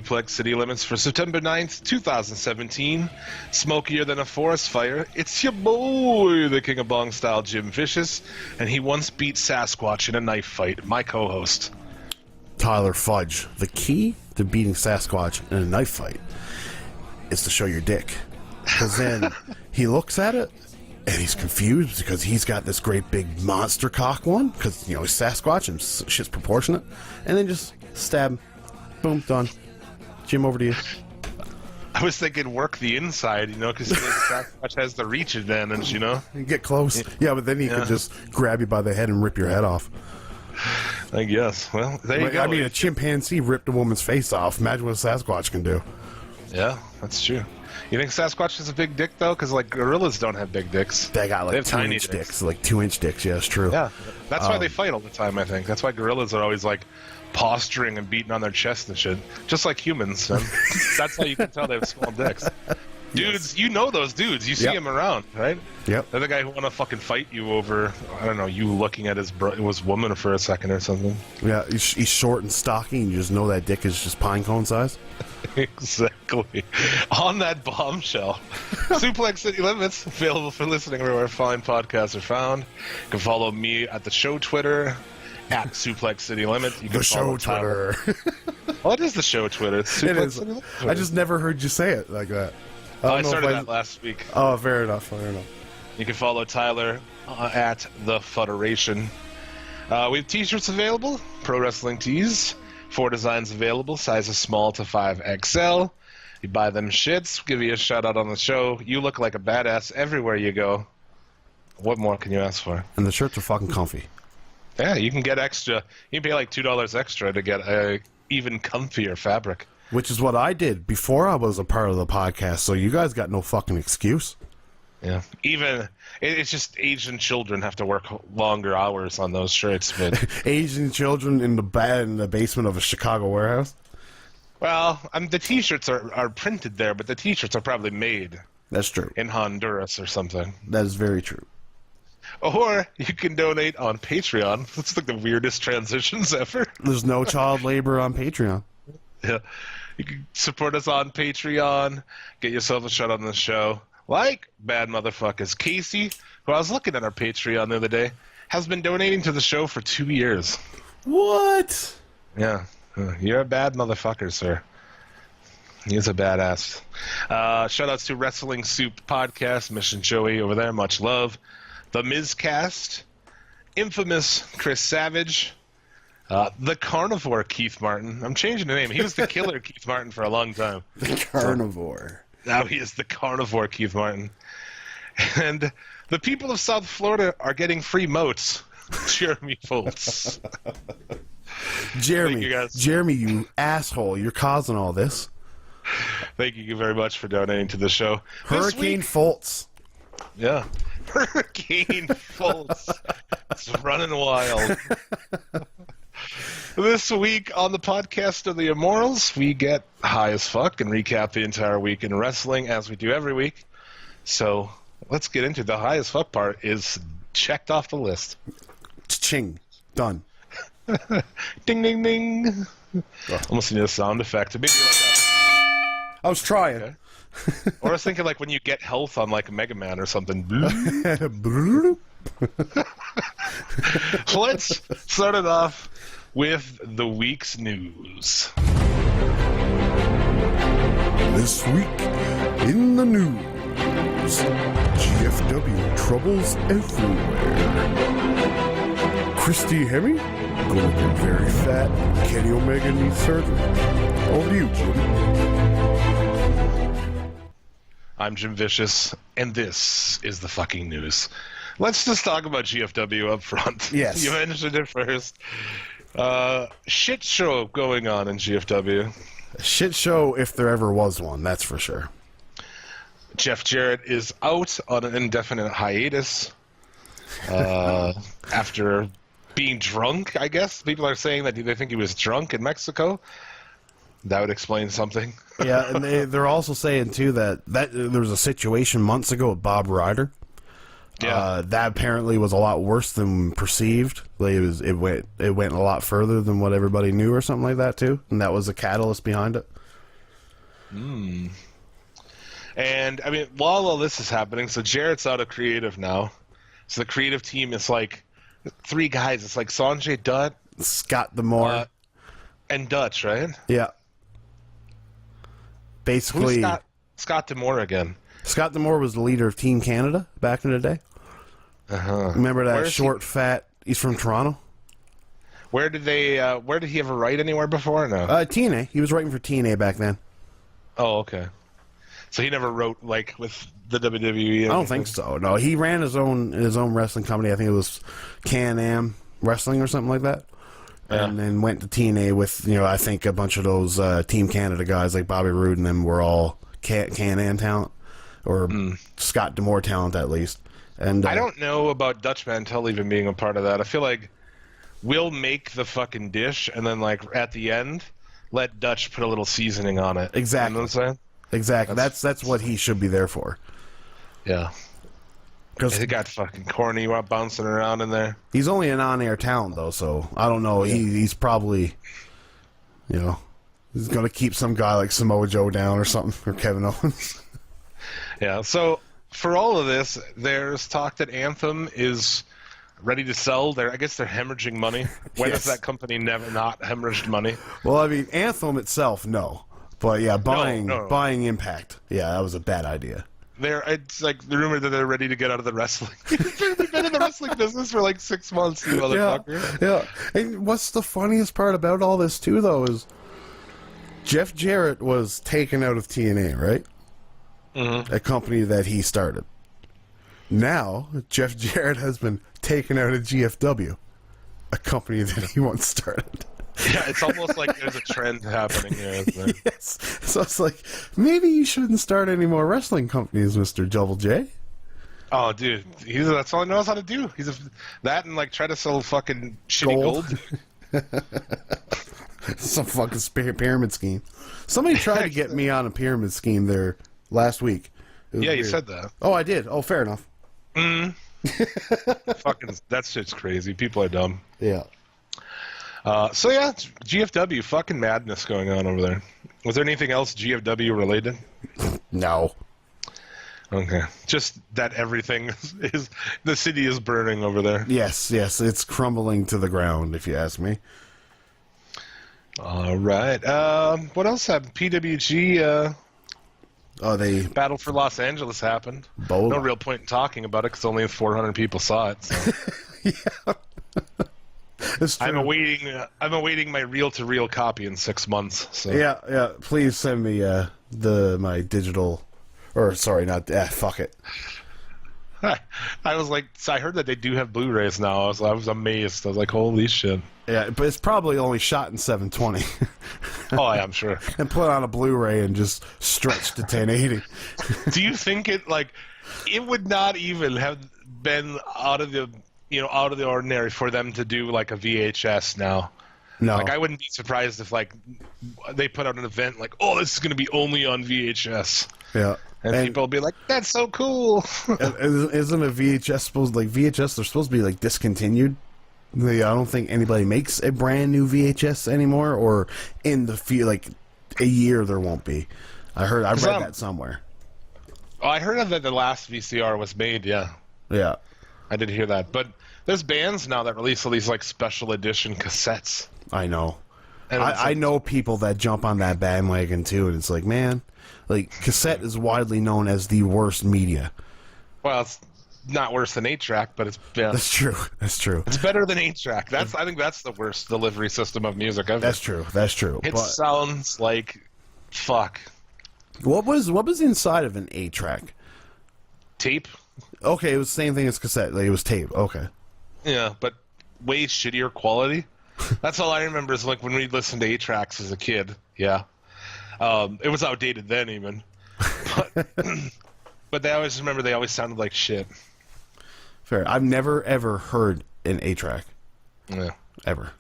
Suplex City Limits for September 9th, 2017. Smokier than a forest fire. It's your boy, the King of Bong Style, Jim Vicious, and he once beat Sasquatch in a knife fight, my co-host. Tyler Fudge. The key to beating Sasquatch in a knife fight is to show your dick. Because then he looks at it, and he's confused because he's got this great big monster cock one, because, you know, he's Sasquatch and shit's proportionate, and then just stab. Boom, done. Jim, over to you. I was thinking work the inside, you know, because Sasquatch has the reach advantage, you know? You get close. Yeah, but then he could just grab you by the head and rip your head off. I guess. Well, there you go. I mean, a chimpanzee ripped a woman's face off. Imagine what a Sasquatch can do. Yeah, that's true. You think Sasquatch has a big dick, though? Because, like, gorillas don't have big dicks. They got, like, 2-inch dicks. Like, 2-inch dicks, yeah, it's true. Yeah, that's why they fight all the time, I think. That's why gorillas are always, like, posturing and beating on their chest and shit. Just like humans. And that's how you can tell they have small dicks. Dudes, you know those dudes. You see them around, right? Yep. They're the guy who want to fucking fight you over, I don't know, you looking at his woman for a second or something. Yeah, he's short and stocky, and you just know that dick is just pine cone size. Exactly. On that bombshell, Suplex City Limits, available for listening everywhere fine podcasts are found. You can follow me at the show Twitter, at Suplex City Limits. You can the show Twitter. What is the show Twitter? It's Suplex it is. City Limits. I just never heard you say it like that. I started that last week. Oh, fair enough. You can follow Tyler at The Federation. We have t-shirts available, pro wrestling tees. 4 designs available, sizes small to 5XL. You buy them shits, give you a shout out on the show. You look like a badass everywhere you go. What more can you ask for? And the shirts are fucking comfy. Yeah, you can get extra. You can pay like $2 extra to get a even comfier fabric. Which is what I did before I was a part of the podcast, so you guys got no fucking excuse. Yeah. Even, it's just Asian children have to work longer hours on those shirts. But Asian children in the basement of a Chicago warehouse? Well, the t-shirts are printed there, but the t-shirts are probably made. That's true. In Honduras or something. That is very true. Or you can donate on Patreon. That's like the weirdest transitions ever. There's no child labor on Patreon. Yeah. You can support us on Patreon. Get yourself a shot on the show. Like bad motherfuckers. Casey, who I was looking at our Patreon the other day, has been donating to the show for 2 years. What? Yeah. You're a bad motherfucker, sir. He's a badass. Shout-outs to Wrestling Soup Podcast, Mission Joey over there, much love. The Mizcast, Infamous Chris Savage, the Carnivore Keith Martin. I'm changing the name. He was the killer Keith Martin for a long time. The Carnivore. So, now he is the Carnivore Keith Martin. And the people of South Florida are getting free moats. Jeremy Foltz. Jeremy, you asshole. You're causing all this. Thank you very much for donating to the show. Hurricane Foltz. Yeah. Hurricane Foltz. It's running wild. This week on the podcast of the Immortals, we get high as fuck and recap the entire week in wrestling as we do every week. So let's get into the high as fuck part is checked off the list. Ching. Done. Ding, ding, ding. Almost need a sound effect. Maybe like that. I was trying. Okay. Or I was thinking like when you get health on like Mega Man or something. Let's start it off with the week's news. This week in the news, GFW troubles everywhere. Christy Hemme gonna get very fat. Kenny Omega needs surgery. Over to you, Jim. I'm Jim Vicious, and this is the fucking news. Let's just talk about GFW up front. Yes. You mentioned it first. Shit show going on in GFW. A shit show if there ever was one, that's for sure. Jeff Jarrett is out on an indefinite hiatus after being drunk, I guess. People are saying that they think he was drunk in Mexico. That would explain something. Yeah, and they're also saying, too, that there was a situation months ago with Bob Ryder. Yeah. That apparently was a lot worse than perceived. Like it went a lot further than what everybody knew or something like that, too. And that was the catalyst behind it. And, I mean, while all this is happening, so Jarrett's out of creative now. So the creative team is like 3 guys. It's like Sanjay Dutt, Scott D'Amore, and Dutch, right? yeah. Basically, Who's Scott D'Amore again? Scott D'Amore was the leader of Team Canada back in the day. Remember that short, fat? He's from Toronto. Where did he ever write anywhere before? No. TNA. He was writing for TNA back then. Oh, okay. So he never wrote like with the WWE. I don't think so. No, he ran his own wrestling company. I think it was Can-Am Wrestling or something like that. Yeah. And then went to TNA with, I think a bunch of those Team Canada guys like Bobby Roode and them were all Can-Am talent, or Scott D'Amore talent at least. And I don't know about Dutch Mantel even being a part of that. I feel like we'll make the fucking dish and then like at the end let Dutch put a little seasoning on it. Exactly. You know what I'm saying? Exactly. That's what he should be there for. Yeah. Because he got fucking corny bouncing around in there. He's only an on-air talent, though, so I don't know. He's probably, he's going to keep some guy like Samoa Joe down or something, or Kevin Owens. Yeah, so for all of this, there's talk that Anthem is ready to sell. I guess they're hemorrhaging money. When has that company never not hemorrhaged money? Well, I mean, Anthem itself, no. But, yeah, buying Impact, yeah, that was a bad idea. It's like the rumor that they're ready to get out of the wrestling. They've been in the wrestling business for like 6 months, you motherfucker. Yeah. And what's the funniest part about all this too, though, is Jeff Jarrett was taken out of TNA, right? Mm-hmm. A company that he started. Now Jeff Jarrett has been taken out of GFW, a company that he once started. Yeah, it's almost like there's a trend happening here, isn't it? Yes. So it's like, maybe you shouldn't start any more wrestling companies, Mr. Double J. Oh, dude. That's all he knows how to do. That and, like, try to sell fucking shitty gold. Some fucking pyramid scheme. Somebody tried to get me on a pyramid scheme there last week. Yeah, weird. You said that. Oh, I did. Oh, fair enough. Fucking, that shit's crazy. People are dumb. Yeah. So yeah, it's GFW, fucking madness going on over there. Was there anything else GFW related? No. Okay. Just that everything is the city is burning over there. Yes, it's crumbling to the ground, if you ask me. All right. What else happened? PWG, they Battle for Los Angeles happened. Bola. No real point in talking about it because only 400 people saw it. So. Yeah. I'm awaiting my reel-to-reel copy in 6 months. So. Yeah. Please send me my digital, or sorry, not fuck it. I was like, I heard that they do have Blu-rays now. I was amazed. I was like, holy shit. Yeah, but it's probably only shot in 720. Oh, yeah, I'm sure. And put on a Blu-ray and just stretch to 1080. Do you think it would not even have been out of the ordinary for them to do like a VHS now? No. Like, I wouldn't be surprised if like they put out an event like, oh, this is going to be only on VHS. Yeah. And people will be like, that's so cool. Isn't a VHS supposed VHS? They're supposed to be like discontinued. I don't think anybody makes a brand new VHS anymore, or in like a year there won't be. I read that somewhere. Oh, I heard that the last VCR was made. Yeah. Yeah. I did hear that, but there's bands now that release all these like special edition cassettes. I know. And I know people that jump on that bandwagon too, and it's like, man, like cassette is widely known as the worst media. Well, it's not worse than 8-track, but it's That's true. It's better than 8-track. I think that's the worst delivery system of music ever. That's true. It sounds like fuck. What was inside of an 8-track? Tape. Okay, it was the same thing as cassette. Like, it was tape. Okay. Yeah, but way shittier quality. That's all I remember is like when we listened to 8-tracks as a kid. Yeah. It was outdated then even. But I always remember they always sounded like shit. Fair. I've never ever heard an 8-track. Yeah. Ever.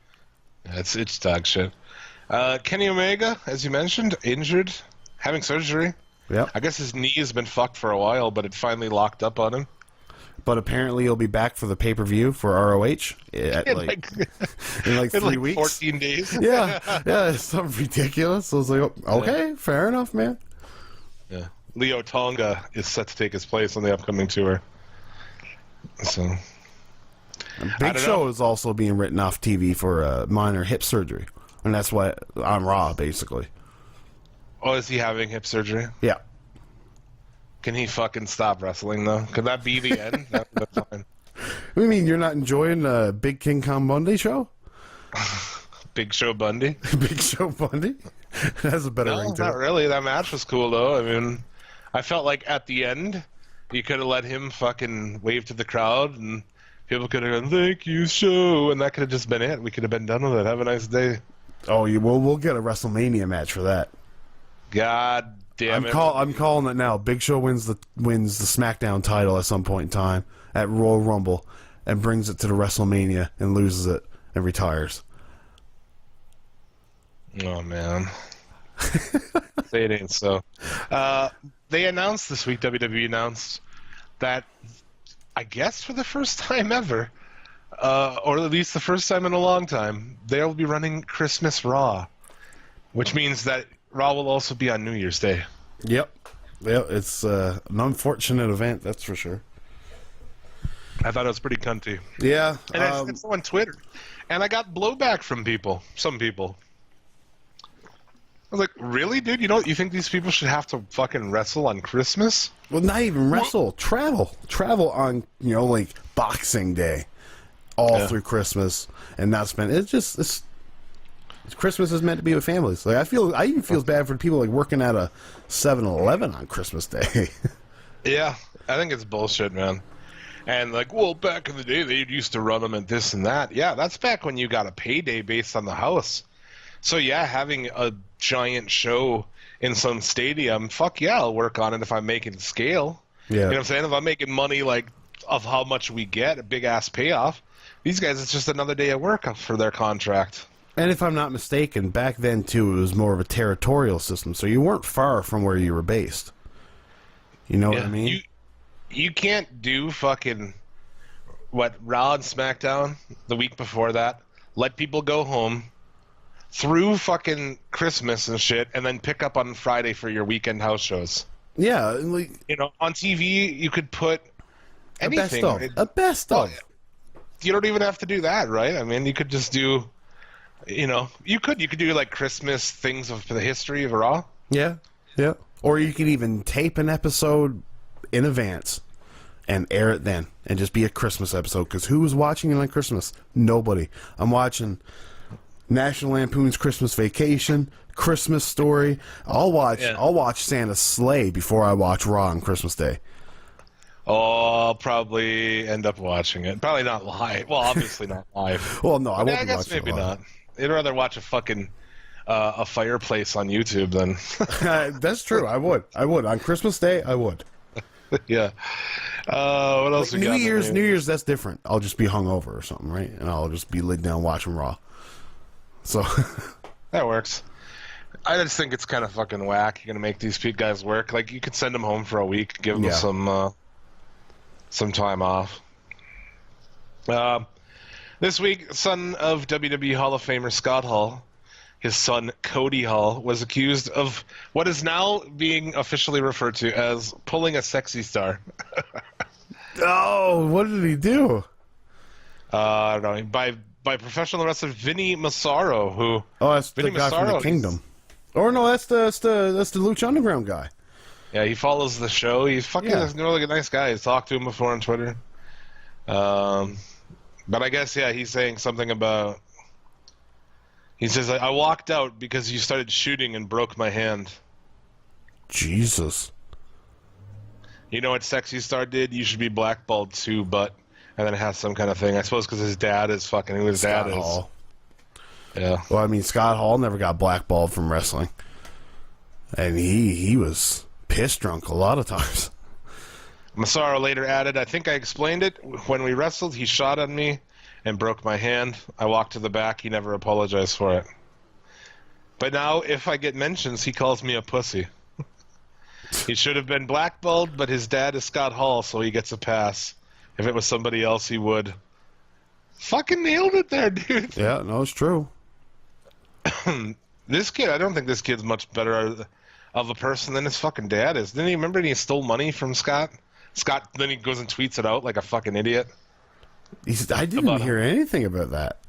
Yeah, it's dog shit. Kenny Omega, as you mentioned, injured, having surgery. Yeah. I guess his knee has been fucked for a while, but it finally locked up on him. but apparently he'll be back for the pay-per-view for ROH in like 3 weeks. 14 days. Yeah, it's something ridiculous. So I was like, okay, fair enough, man. Yeah. Leo Tonga is set to take his place on the upcoming tour. So, Big Show is also being written off TV for minor hip surgery, and that's what on Raw basically. Oh, is he having hip surgery? Yeah. Can he fucking stop wrestling though? Could that be the end? That's fine. What do you mean you're not enjoying Big King Kong Bundy show? Big Show Bundy? Big Show Bundy? That's a better ring to not it. really. That match was cool though. I mean, I felt like at the end, you could have let him fucking wave to the crowd and people could have gone, "Thank you, Show," and that could have just been it. We could have been done with it. Have a nice day. Oh, we'll get a WrestleMania match for that. God damn it! I'm calling it now. Big Show wins the SmackDown title at some point in time at Royal Rumble and brings it to the WrestleMania and loses it and retires. Oh man, say it ain't so. They announced this week. WWE announced that, I guess for the first time ever, or at least the first time in a long time, they'll be running Christmas Raw, which means that Raw will also be on New Year's Day. Yep. Well, it's an unfortunate event, that's for sure. I thought it was pretty cunty. Yeah. And I said so on Twitter, and I got blowback from some people. I was like, really, dude? You think these people should have to fucking wrestle on Christmas? Well, not even wrestle. Travel on, like Boxing Day, all through Christmas, and not spend. It's Christmas is meant to be with families. Like I even feel bad for people like working at a 7-Eleven on Christmas Day. Yeah, I think it's bullshit, man. And like, well, back in the day, they used to run them and this and that. Yeah, that's back when you got a payday based on the house. So yeah, having a giant show in some stadium, fuck yeah, I'll work on it if I'm making scale. Yeah. You know what I'm saying? If I'm making money like of how much we get, a big ass payoff. These guys, it's just another day of work for their contract. And if I'm not mistaken, back then too, it was more of a territorial system, so you weren't far from where you were based. You know what I mean? You can't do fucking Raw and SmackDown the week before that. Let people go home through fucking Christmas and shit, and then pick up on Friday for your weekend house shows. Yeah, like on TV you could put anything. A best of. You don't even have to do that, right? I mean, you could just do, you could do like Christmas things of the history of Raw. Yeah, yeah. Or you could even tape an episode in advance and air it then, and just be a Christmas episode. Because who was watching it on Christmas? Nobody. I'm watching National Lampoon's Christmas Vacation, Christmas Story. I'll watch Santa's Sleigh before I watch Raw on Christmas Day. Oh, I'll probably end up watching it. Probably not live. Well, obviously not live. Well, no, I won't I be guess watching maybe it live. not. I'd rather watch a fucking a fireplace on YouTube than. That's true. I would. On Christmas Day, I would. Yeah. What else we got? New Year's, that's different. I'll just be hungover or something, right? And I'll just be laid down watching Raw. So that works. I just think it's kind of fucking whack. You're gonna make these guys work. Like, you could send them home for a week, give them some time off. This week, son of WWE Hall of Famer Scott Hall, his son Cody Hall, was accused of what is now being officially referred to as pulling a sexy star. Oh, what did he do? I don't know. By professional wrestler Vinny Massaro, who that's Vinny the guy from the Kingdom. Or no, that's the Lucha Underground guy. Yeah, he follows the show. He's fucking really a nice guy. He's talked to him before on Twitter. But I guess, he's saying something about... He says, I walked out because you started shooting and broke my hand. Jesus. You know what Sexy Star did? You should be blackballed too, but... And then it has some kind of thing. I suppose because his dad is fucking who his dad is. Hall. Yeah. Well, I mean, Scott Hall never got blackballed from wrestling. And he was piss drunk a lot of times. Massaro later added, I think I explained it. When we wrestled, he shot at me and broke my hand. I walked to the back. He never apologized for it. But now, if I get mentions, he calls me a pussy. He should have been blackballed, but his dad is Scott Hall, so he gets a pass. If it was somebody else, he would. Fucking nailed it there, dude. Yeah, no, it's true. This kid, I don't think this kid's much better of a person than his fucking dad is. Didn't he remember he stole money from Scott? Scott, then he goes and tweets it out like a fucking idiot. I didn't hear anything about that.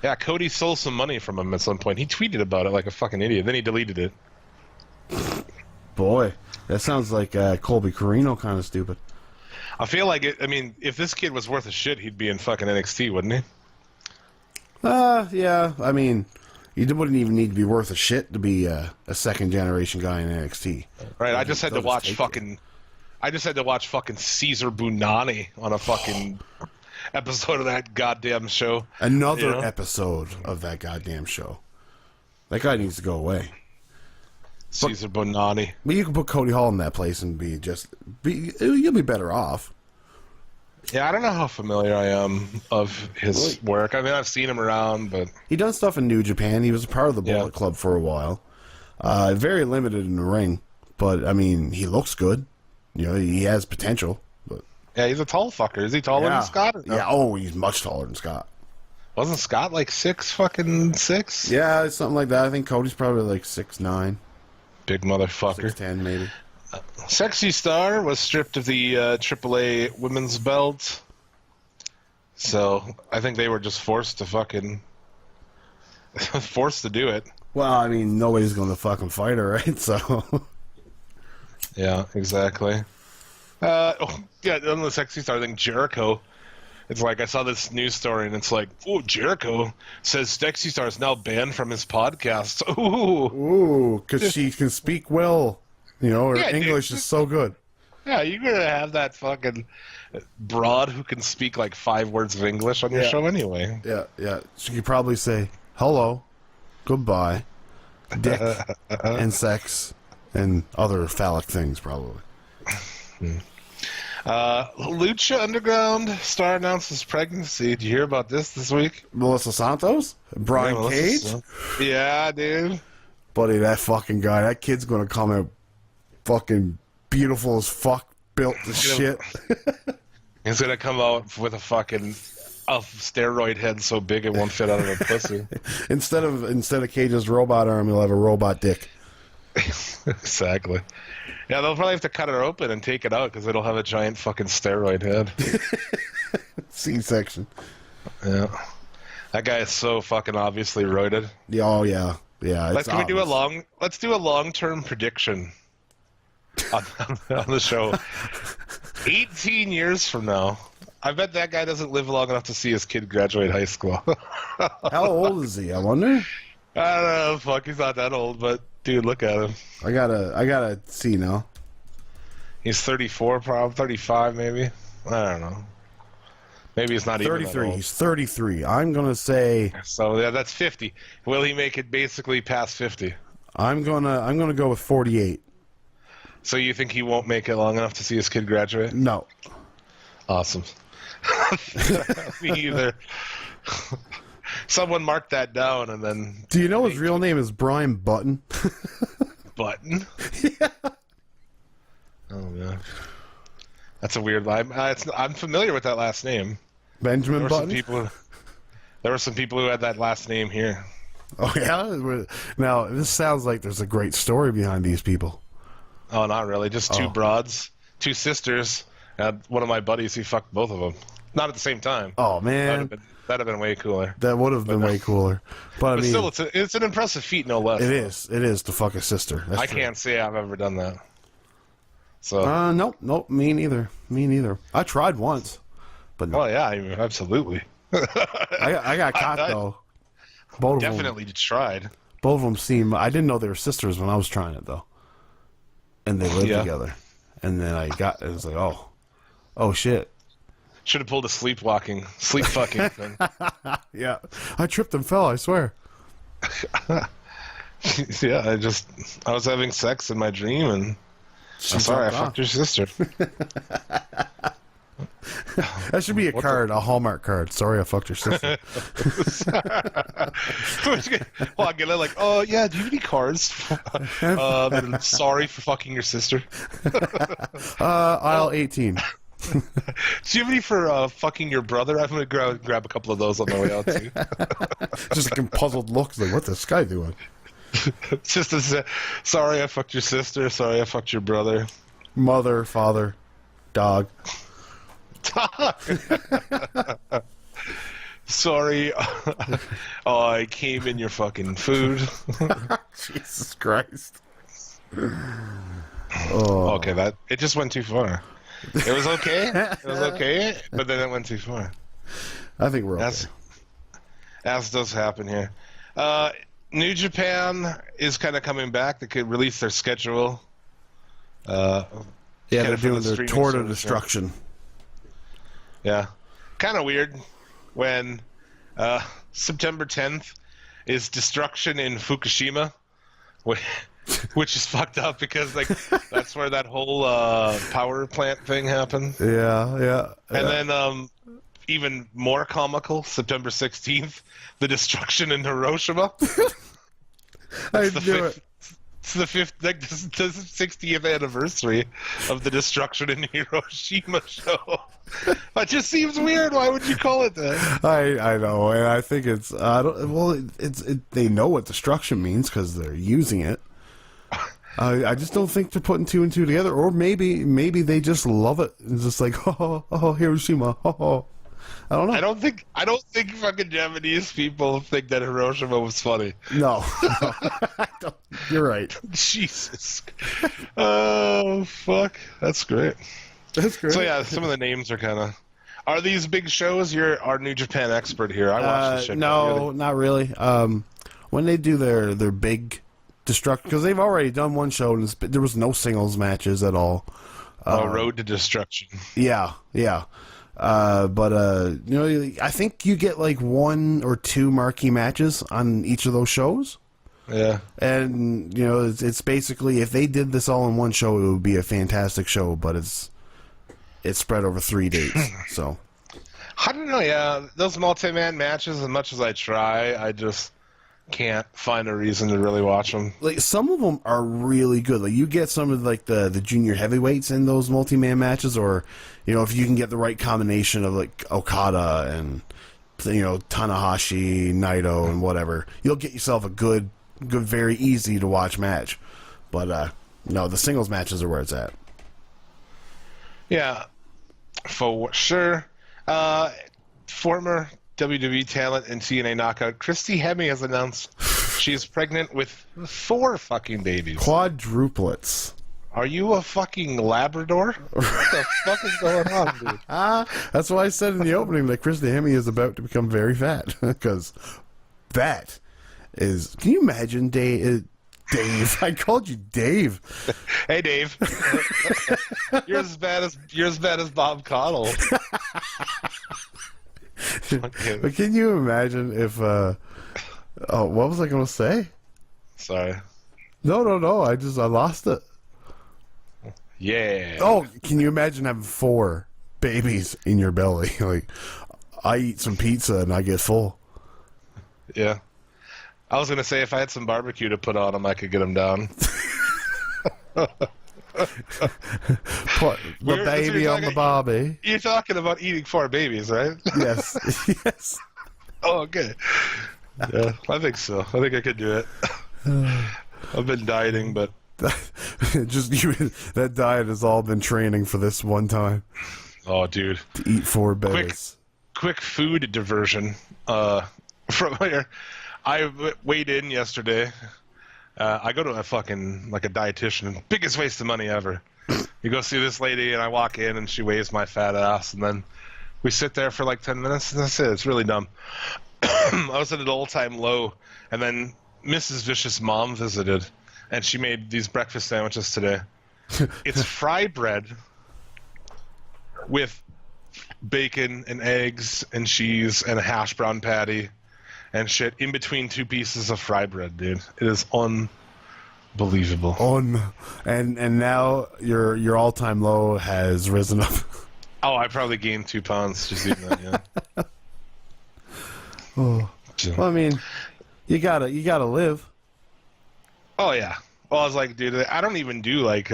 Yeah, Cody stole some money from him at some point. He tweeted about it like a fucking idiot. Then he deleted it. Boy, that sounds like Colby Carino kind of stupid. I feel like it. I mean, if this kid was worth a shit, he'd be in fucking NXT, wouldn't he? Yeah. I mean, you wouldn't even need to be worth a shit to be a second generation guy in NXT. Right. I just had to watch fucking Caesar Bunani on a fucking episode of that goddamn show. Another episode of that goddamn show. That guy needs to go away. Caesar Bonani. But you can put Cody Hall in that place and you'll be better off. Yeah, I don't know how familiar I am of his work. I mean, I've seen him around, but he done stuff in New Japan. He was a part of the Bullet Club for a while. Very limited in the ring, but I mean, he looks good. You know, he has potential. But yeah, he's a tall fucker. Is he taller than Scott? Or no? Yeah. Oh, he's much taller than Scott. Wasn't Scott like 6'6"? Yeah, it's something like that. I think Cody's probably like 6'9". Big motherfucker. 6'10", maybe. Sexy Star was stripped of the AAA women's belt. So I think they were just forced to do it. Well, I mean, nobody's going to fucking fight her, right? So. Yeah, exactly. On the Sexy Star thing, Jericho. It's like I saw this news story and it's like, oh, Jericho says Sexy Star is now banned from his podcast. Ooh, because she can speak well. You know, her English is so good. Yeah, you're going to have that fucking broad who can speak like 5 words of English on your show anyway. Yeah. She could probably say hello, goodbye, dick, and sex, and other phallic things, probably. Lucha Underground star announces pregnancy. Did you hear about this week? Melissa Santos? Brian Cage? Yeah, dude. Buddy, that fucking guy, that kid's going to come out fucking beautiful as fuck, built as shit. He's going to come out with a steroid head so big it won't fit out of a pussy. Instead of Cage's robot arm, he'll have a robot dick. Exactly. Yeah, they'll probably have to cut her open and take it out because it'll have a giant fucking steroid head. C-section. Yeah. That guy is so fucking obviously roided. Yeah, oh yeah. Yeah. Let's do a long-term prediction on the show. 18 years from now. I bet that guy doesn't live long enough to see his kid graduate high school. How old is he? I wonder. I don't know. Fuck, he's not that old, but dude, look at him. I gotta see now. He's 34, probably 35, maybe. I don't know. Maybe he's not 33. even that old. He's 33. I'm gonna say. So yeah, that's 50. Will he make it basically past 50? I'm gonna go with 48. So you think he won't make it long enough to see his kid graduate? No. Awesome. Me either. Someone mark that down and then... Do you know his real name is Brian Button? Button? Yeah. Oh, man. That's a weird line. I'm familiar with that last name. Benjamin Button? There were some people who had that last name here. Oh, yeah? Now, this sounds like there's a great story behind these people. Oh, not really. Just two broads, two sisters. One of my buddies, he fucked both of them. Not at the same time. Oh, man. That'd have been way cooler. That would have been way cooler. But I mean, still, it's an impressive feat, no less. It is. It is to fuck a sister. That's true. Can't say I've ever done that. So. Nope. Me neither. I tried once, but no. Oh yeah, absolutely. I got caught though. Both definitely tried. Both of them seem. I didn't know they were sisters when I was trying it though, and they lived together. And then it was like, oh shit. Should have pulled a sleep fucking thing. Yeah, I tripped and fell. I swear. Yeah, I was having sex in my dream, and I'm sorry, I fucked your sister. That should be a card, a Hallmark card. Sorry, I fucked your sister. Well, I get it like, oh yeah, do you have any cards? Sorry for fucking your sister. Aisle 18. Do you have any for fucking your brother? I'm going to grab a couple of those on my way out, too. Just like puzzled looks, like, what's this guy doing? Just to sorry I fucked your sister, sorry I fucked your brother. Mother, father, dog. Sorry, I came in your fucking food. Jesus Christ. Oh. Okay, it just went too far. It was okay. It was okay, but then it went too far. I think we're okay. As does happen here. New Japan is kind of coming back. They could release their schedule. Yeah, they're doing their Tour de Destruction. Yeah. Kind of weird when September 10th is Destruction in Fukushima, which is fucked up because like that's where that whole power plant thing happened. Yeah. And then even more comical, September 16th, the Destruction in Hiroshima. I knew it. It's the 60th anniversary of the Destruction in Hiroshima show. That just seems weird. Why would you call it that? I know, and I think it's they know what destruction means because they're using it. I just don't think they're putting two and two together, or maybe they just love it. It's just like Hiroshima. I don't know. I don't think fucking Japanese people think that Hiroshima was funny. No. You're right. Jesus. Oh fuck. That's great. That's great. So yeah, some of the names are kind of. Are these big shows? You're our New Japan expert here. I watch this shit. No, not really. When they do their big destruction, because they've already done one show and there was no singles matches at all. Road to Destruction. Yeah. But I think you get like 1 or 2 marquee matches on each of those shows. Yeah. And it's basically, if they did this all in one show, it would be a fantastic show. But it's spread over 3 dates. So I don't know. Yeah, those multi-man matches. As much as I try, I just can't find a reason to really watch them. Like some of them are really good. Like you get some of like the junior heavyweights in those multi-man matches, or if you can get the right combination of like Okada and Tanahashi, Naito, and whatever, you'll get yourself a good, very easy to watch match. But no, the singles matches are where it's at. Yeah, for sure. Former WWE talent and TNA knockout Christy Hemme has announced she's pregnant with 4 fucking babies. Quadruplets. Are you a fucking Labrador? What the fuck is going on, dude? That's why I said in the opening that Christy Hemme is about to become very fat. Because that is... Can you imagine, Dave? I called you Dave. Hey, Dave. You're as bad as Bob Connell. But can you imagine if what was I going to say? Sorry. No. I lost it. Yeah. Oh, can you imagine having 4 babies in your belly? Like, I eat some pizza and I get full. Yeah. I was going to say if I had some barbecue to put on them, I could get them down. Put the baby on the barbie. You're talking about eating 4 babies, right? Yes. Yes. Oh, okay. Yeah, I think so. I think I could do it. I've been dieting, but that diet has all been training for this one time. Oh, dude. To eat 4 babies. Quick food diversion. From here, I weighed in yesterday. I go to a fucking, like a dietitian, biggest waste of money ever. You go see this lady, and I walk in, and she weighs my fat ass, and then we sit there for like 10 minutes, and that's it. It's really dumb. I was at an all-time low, and then Mrs. Vicious' mom visited, and she made these breakfast sandwiches today. It's fry bread with bacon and eggs and cheese and a hash brown patty and shit in between 2 pieces of fry bread, dude. It is unbelievable. And now your all-time low has risen up. Oh, I probably gained 2 pounds just eating that, yeah. Oh. Well, I mean, you gotta live. Oh, yeah. Well, I was like, dude, I don't even do like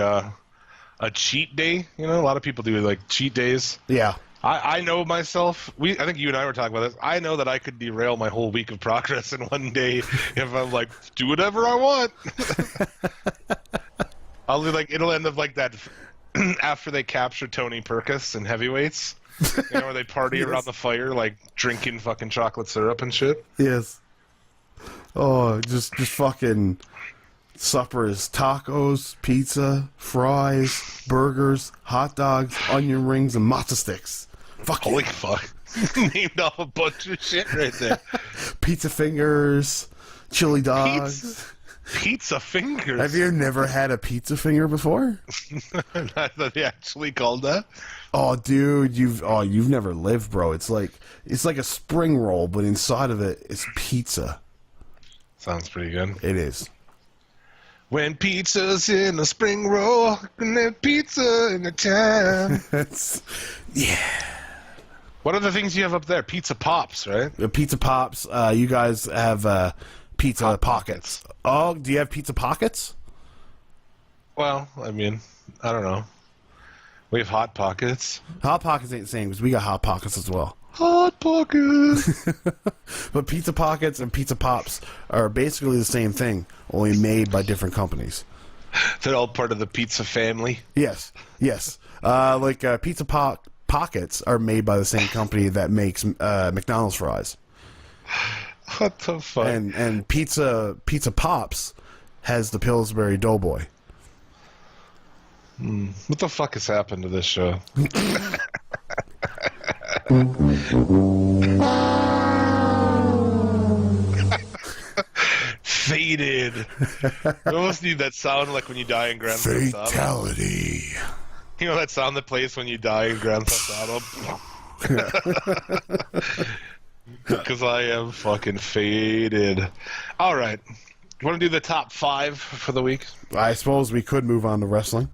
a cheat day. You know, a lot of people do like cheat days. Yeah. I know myself. I think you and I were talking about this. I know that I could derail my whole week of progress in one day if I'm like, do whatever I want. I'll be like, it'll end up like that after they capture Tony Perkis in heavyweights. You know, where they party Yes. around the fire, like drinking fucking chocolate syrup and shit. Yes. Oh, just fucking suppers, tacos, pizza, fries, burgers, hot dogs, onion rings, and matzo sticks. Fuck Holy yeah. fuck. Named off a bunch of shit right there. Pizza fingers, chili dogs. Pizza fingers. Have you never had a pizza finger before? Not that they actually called that. Oh, dude, you've never lived, bro. It's like a spring roll, but inside of it is pizza. Sounds pretty good. It is. When pizza's in a spring roll, and there's pizza in the town. Yeah. What are the things you have up there? Pizza Pops, right? Pizza Pops. You guys have pizza Hot pockets. Pockets. Oh, do you have pizza pockets? Well, I mean, I don't know. We have Hot Pockets. Hot Pockets ain't the same because we got Hot Pockets as well. Hot Pockets! But Pizza Pockets and Pizza Pops are basically the same thing, only made by different companies. They're all part of the pizza family. Yes. Pizza Pockets are made by the same company that makes McDonald's fries. What the fuck? And Pizza Pops has the Pillsbury Doughboy. What the fuck has happened to this show? Faded. You almost need that sound like when you die in Grand Theft Auto. Fatality. You know that sound that plays when you die in Grand Theft Auto? Because I am fucking faded. All right. You want to do the top 5 for the week? I suppose we could move on to wrestling.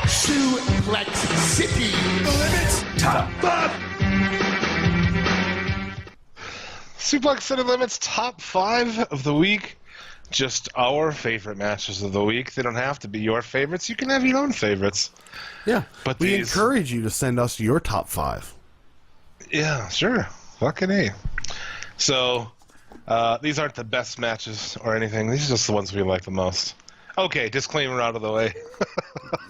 Suplex City Limits Top 5. Suplex City Limits top 5 of the week. Just our favorite matches of the week. They don't have to be your favorites. You can have your own favorites. Yeah. But we these- encourage you to send us your top 5. Yeah, sure. Fucking A. So, these aren't the best matches or anything. These are just the ones we like the most. Okay, disclaimer out of the way.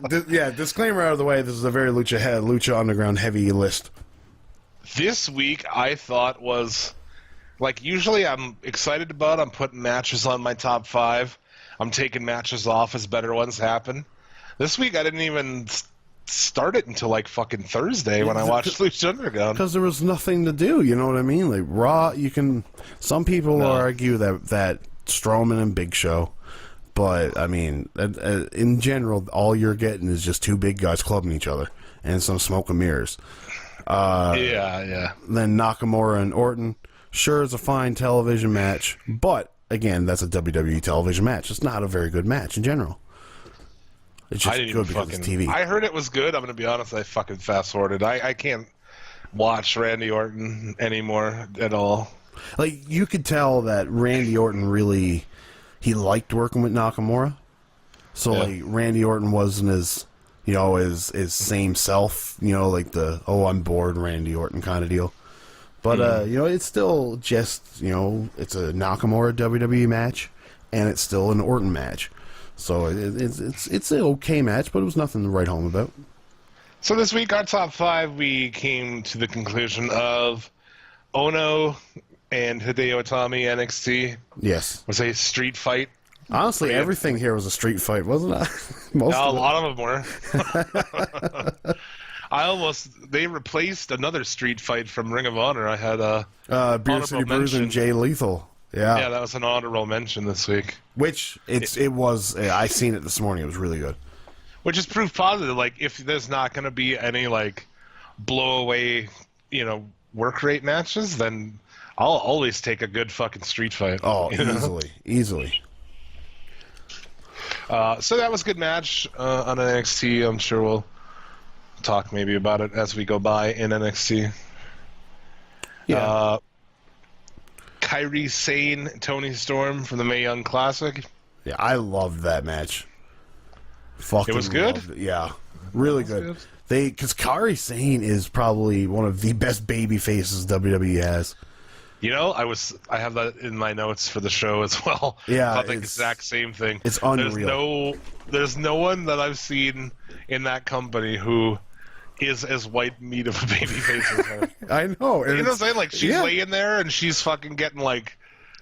Disclaimer out of the way. This is a very Lucha Underground heavy list. This week, I thought was... Like, usually I'm excited about I'm putting matches on my top 5. I'm taking matches off as better ones happen. This week, I didn't even start it until, like, fucking Thursday when I watched Lucha Underground. Because there was nothing to do, you know what I mean? Like, Raw, you can... Some people will argue that Strowman and Big Show, but, I mean, in general, all you're getting is just two big guys clubbing each other and some smoke and mirrors. Yeah. Then Nakamura and Orton, sure, it's a fine television match, but, again, that's a WWE television match. It's not a very good match in general. It's just good because it's TV. I heard it was good. I'm going to be honest, I fucking fast-forwarded. I can't watch Randy Orton anymore at all. Like, you could tell that Randy Orton really... He liked working with Nakamura. So, like, Randy Orton wasn't as, you know, his same self, you know, like the, oh, I'm bored Randy Orton kind of deal. But, you know, it's still just, you know, it's a Nakamura WWE match, and it's still an Orton match. So it's an okay match, but it was nothing to write home about. So this week, our top 5, we came to the conclusion of Ono and Hideo Itami NXT Yes. was a street fight. Honestly, everything here was a street fight, wasn't it? Most A of it. lot of them were. They replaced another street fight from Ring of Honor. I had a Beer City Bruise and mention. Jay Lethal. Yeah, that was an honorable mention this week. Which it was. I seen it this morning. It was really good. Which is proof positive. Like, if there's not going to be any, like, blow away, you know, work rate matches, then I'll always take a good fucking street fight. Oh, you know? easily. So that was a good match on NXT. I'm sure we'll talk maybe about it as we go by in NXT. Yeah. Kairi Sane, Tony Storm from the Mae Young Classic. Yeah, I loved that match. Fucking It was good? loved it. Yeah, really good. Because Kairi Sane is probably one of the best baby faces WWE has. You know, I have that in my notes for the show as well. Yeah, I thought the it's- exact same thing. it's unreal. There's no one that I've seen in that company who is as white meat of a baby face as her. I know. You know what I'm saying? Like, she's yeah. laying there and she's fucking getting, like,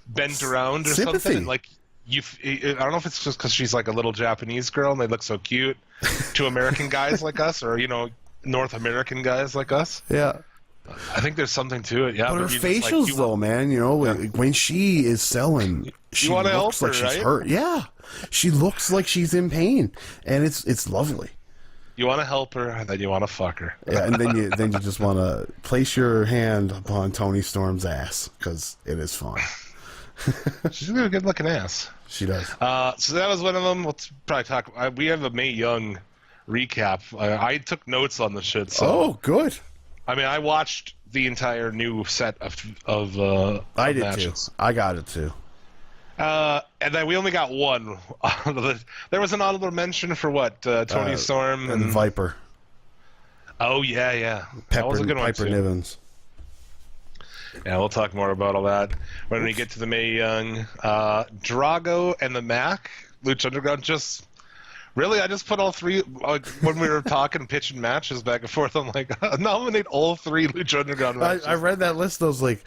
bent around or Sympathy. something. And, like, I don't know if it's just because she's, like, a little Japanese girl and they look so cute to American guys like us, or, you know, North American guys like us. Yeah. I think there's something to it, yeah. But her you just, like, facials, though, man, you know, when she is selling, she wanna help looks like her, she's right? hurt. Yeah. She looks like she's in pain. And it's lovely. You want to help her, and then you want to fuck her. Yeah, and then you just want to place your hand upon Tony Storm's ass, because it is fun. She's got a good-looking ass. She does. So that was one of them. Let's probably talk. We have a Mae Young recap. I took notes on the shit. So Oh, good. I mean, I watched the entire new set of I did matches. too. I got it too. And then we only got one. There was an honorable mention for what? Tony Storm And Viper. Oh yeah. That Pepper, was a good one Piper too. Nivens. Yeah, we'll talk more about all that when we get to the Mae Young. Drago and the Mac, Lucha Underground, just... Really, I just put all three... Like, when we were talking, pitching matches back and forth, I'm like, nominate all three Lucha Underground matches. I read that list. I was like,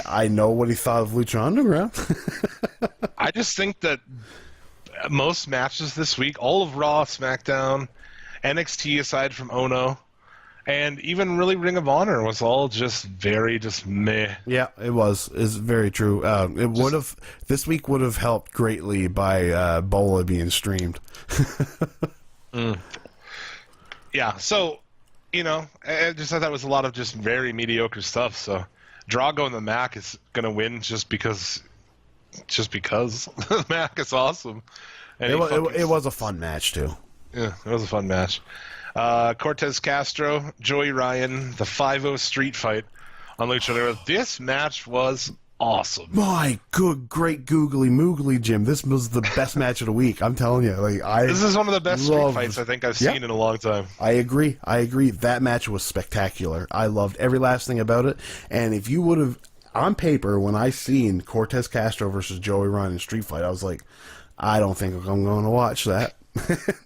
I know what he thought of Lucha Underground. I just think that most matches this week, all of Raw, SmackDown, NXT aside from Ono, and even really Ring of Honor was all just meh. Yeah, it was. It's very true. It would have... This week would have helped greatly by Bola being streamed. Yeah, so, you know, I thought that was a lot of just very mediocre stuff. So, Drago and the Mac is gonna win just because Mac is awesome. And It was a fun match too. Yeah, it was a fun match. Cortez Castro, Joey Ryan, the 5-0 street fight on Lucha Underground. This match was awesome. My great googly moogly, Jim. This was the best match of the week. I'm telling you. This is one of the best street loved- fights I think I've seen in a long time. I agree. That match was spectacular. I loved every last thing about it. And if you would have, on paper, when I seen Cortez Castro versus Joey Ryan in Street Fight, I was like, I don't think I'm going to watch that.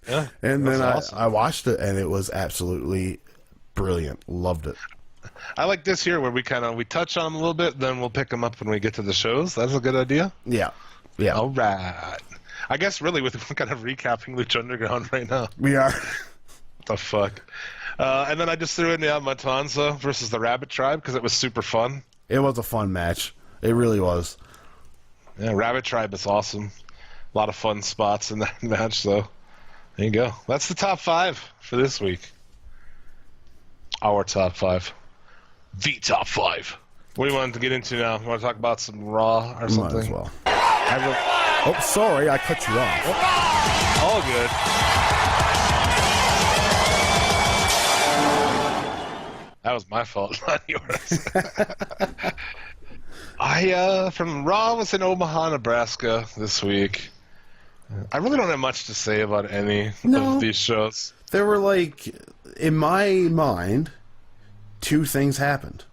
Yeah, and then awesome. I watched it, and it was absolutely brilliant. Loved it. I like this here where we touch on them a little bit, then we'll pick them up when we get to the shows. That's a good idea. Yeah. All right. I guess really we're kind of recapping Lucha Underground right now. We are. What the fuck? And then I just threw in Matanza versus the Rabbit Tribe because it was super fun. It was a fun match. It really was. Yeah, Rabbit Tribe is awesome. A lot of fun spots in that match, so there you go. That's the top 5 for this week. Our top 5. The top 5. What do you want to get into now? You want to talk about some Raw or something? Might as well. Oh, sorry, I cut you off. All good. That was my fault, not yours. From Raw was in Omaha, Nebraska this week. I really don't have much to say about any of these shows. There were, in my mind, 2 things happened.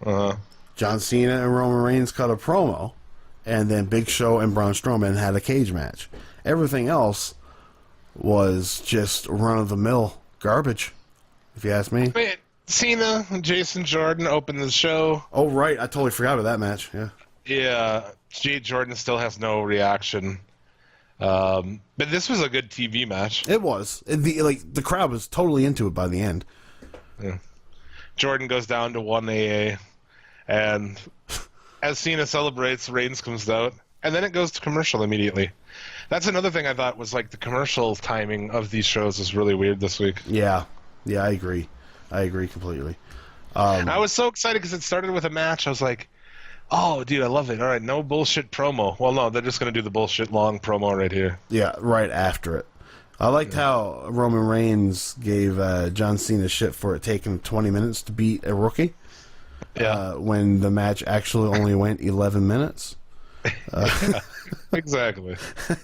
John Cena and Roman Reigns cut a promo, and then Big Show and Braun Strowman had a cage match. Everything else was just run-of-the-mill garbage, if you ask me. Wait, Cena and Jason Jordan opened the show. Oh, right. I totally forgot about that match. Yeah. Yeah, Jade Jordan still has no reaction. But this was a good TV match. It was. The crowd was totally into it by the end. Yeah. Jordan goes down to 1 AA, and as Cena celebrates, Reigns comes out, and then it goes to commercial immediately. That's another thing I thought was the commercial timing of these shows is really weird this week. Yeah, I agree. I agree completely. I was so excited because it started with a match. I was like, oh, dude, I love it. All right, no bullshit promo. Well, no, they're just going to do the bullshit long promo right here. Yeah, right after it. I liked how Roman Reigns gave John Cena shit for it taking 20 minutes to beat a rookie. Yeah. When the match actually only went 11 minutes. Exactly.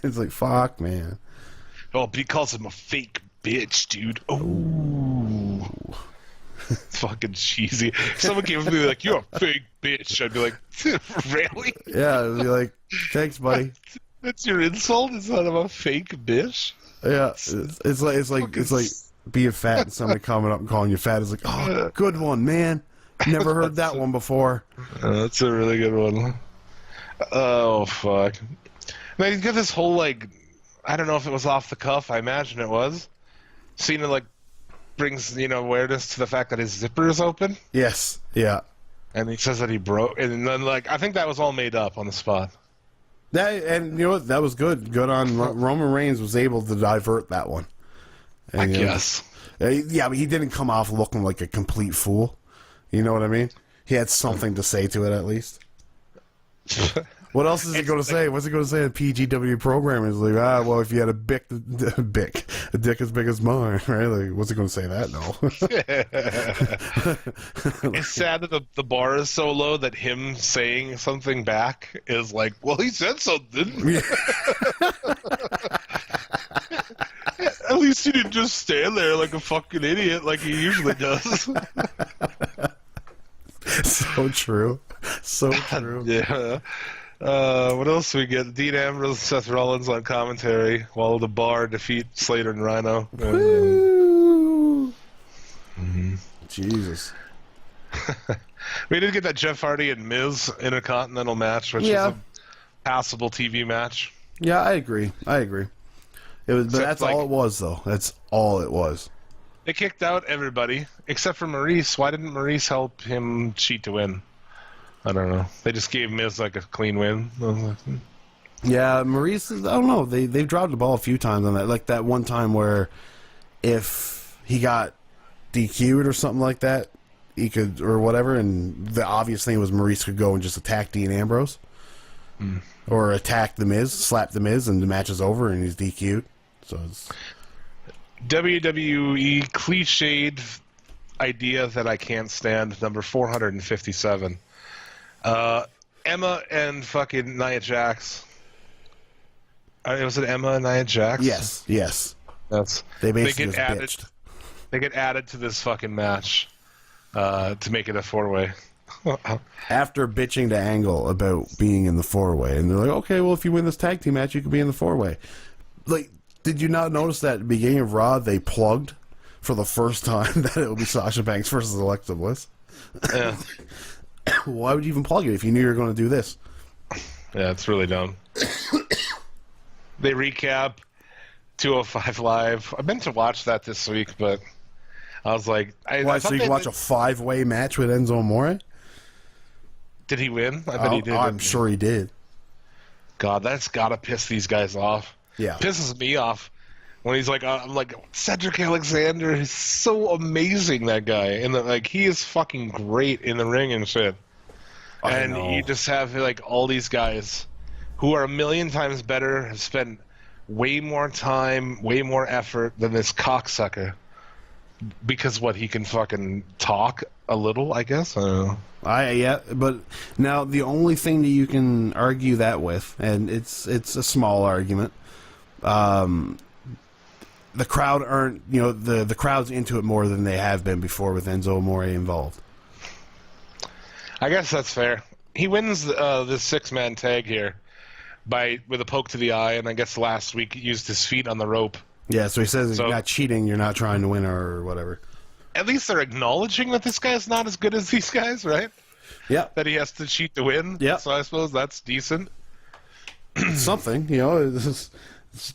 It's like, fuck, man. Oh, but he calls him a fake bitch, dude. Oh. Fucking cheesy. If someone gave me like, you're a fake bitch, I'd be like, really? Yeah, it'd be like, thanks, buddy. That's your insult? Instead of a fake bitch? Yeah, it's like being fat and somebody coming up and calling you fat is like, oh, good one, man. Never heard that one before. That's a really good one. Oh, fuck. Man, he's got this whole, like, I don't know if it was off the cuff. I imagine it was. Cena, like, brings, awareness to the fact that his zipper is open. Yes, yeah. And he says that he broke. And then, like, I think that was all made up on the spot. And you know what? That was good. Good on Roman Reigns was able to divert that one. And, I guess. Yeah, but he didn't come off looking like a complete fool. You know what I mean? He had something to say to it at least. What else is he going to say? What's he going to say in PGW program? He's like, well, if you had a dick as big as mine, right? Like, what's he going to say that? No. It's sad that the bar is so low that him saying something back is like, well, he said something. Yeah. At least he didn't just stand there like a fucking idiot like he usually does. So true. So true. Yeah. What else do we get? Dean Ambrose and Seth Rollins on commentary while the Bar defeat Slater and Rhino. Woo! Mm-hmm. Jesus. We did get that Jeff Hardy and Miz Intercontinental match, which is a passable TV match. Yeah, I agree. It was, but that's all it was, though. That's all it was. They kicked out everybody except for Maurice. Why didn't Maurice help him cheat to win? I don't know. They just gave Miz like a clean win. Yeah, Maurice, I don't know. They've dropped the ball a few times on that. Like that one time where if he got DQ'd or something like that, he could, or whatever, and the obvious thing was Maurice could go and just attack Dean Ambrose. Or attack The Miz, slap The Miz, and the match is over and he's DQ'd. So it's... WWE cliched idea that I can't stand, number 457. Emma and fucking Nia Jax. Was it Emma and Nia Jax? Yes. They basically get added. bitched. They get added to this fucking match to make it a 4-way. After bitching to Angle about being in the 4-way, and they're like, okay, well, if you win this tag team match, you can be in the 4-way. Like, did you not notice that at the beginning of Raw, they plugged for the first time that it would be Sasha Banks versus Alexa Bliss? Yeah. Why would you even plug it if you knew you were going to do this? Yeah, it's really dumb. They recap 205 Live. I meant to watch that this week, but I was like... Why, so you can watch a 5-way match with Enzo Amore? Did he win? I bet he did. I'm sure he did. God, that's got to piss these guys off. Yeah. Pisses me off when he's like, I'm like, Cedric Alexander is so amazing, that guy. And like, he is fucking great in the ring and shit. And you just have like all these guys who are a million times better, have spent way more time, way more effort than this cocksucker. Because he can fucking talk a little, I guess. I don't know. Yeah, but now the only thing that you can argue that with, and it's a small argument, the crowd aren't, the crowd's into it more than they have been before with Enzo Amore involved. I guess that's fair. He wins this 6-man tag here with a poke to the eye, and I guess last week he used his feet on the rope. Yeah, so he says you're not cheating, you're not trying to win or whatever. At least they're acknowledging that this guy's not as good as these guys, right? Yeah. That he has to cheat to win. Yeah. So I suppose that's decent. Something,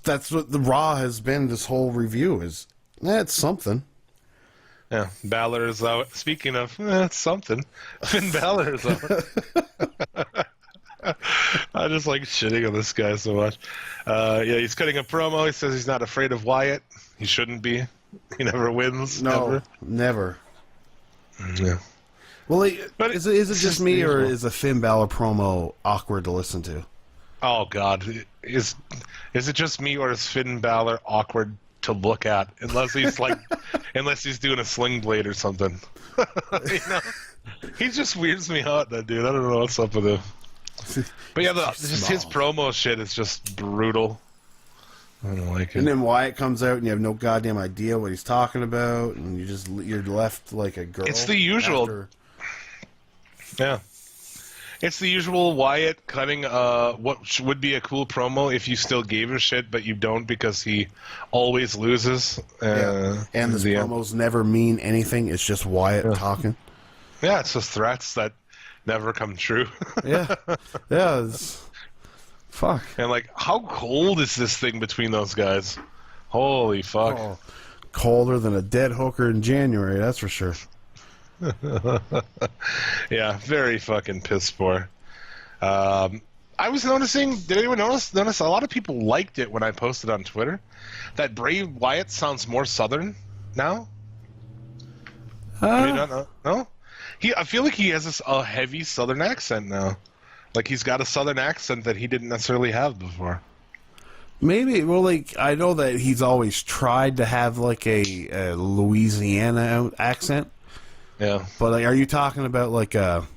that's what the Raw has been this whole review is. It's something. Yeah, Balor is out. Speaking of, it's something. Finn Balor is out. I just like shitting on this guy so much. He's cutting a promo. He says he's not afraid of Wyatt. He shouldn't be. He never wins. No, never. Yeah. Well, is it just me, or is a Finn Balor promo awkward to listen to? Oh God, is it just me, or is Finn Balor awkward to look at? Unless he's doing a sling blade or something. He just weirds me out, that dude. I don't know what's up with him. But yeah, just his promo shit is just brutal. I don't like it. And then Wyatt comes out and you have no goddamn idea what he's talking about, and you're left like a girl. It's the usual. after- Yeah. It's the usual Wyatt cutting what would be a cool promo if you still gave a shit, but you don't because he always loses. Yeah. And this promos never mean anything. It's just Wyatt talking. Yeah, it's just threats that never come true. Yeah. Yeah. Fuck. And, like, how cold is this thing between those guys? Holy fuck. Oh, colder than a dead hooker in January, that's for sure. Yeah, very fucking piss poor. I was noticing, did anyone notice a lot of people liked it when I posted on Twitter that Bray Wyatt sounds more Southern now? I mean, no? I feel like he has a heavy Southern accent now. Like, he's got a Southern accent that he didn't necessarily have before. Maybe, well, like, I know that he's always tried to have, like, a Louisiana accent. Yeah. But, like, are you talking about, like a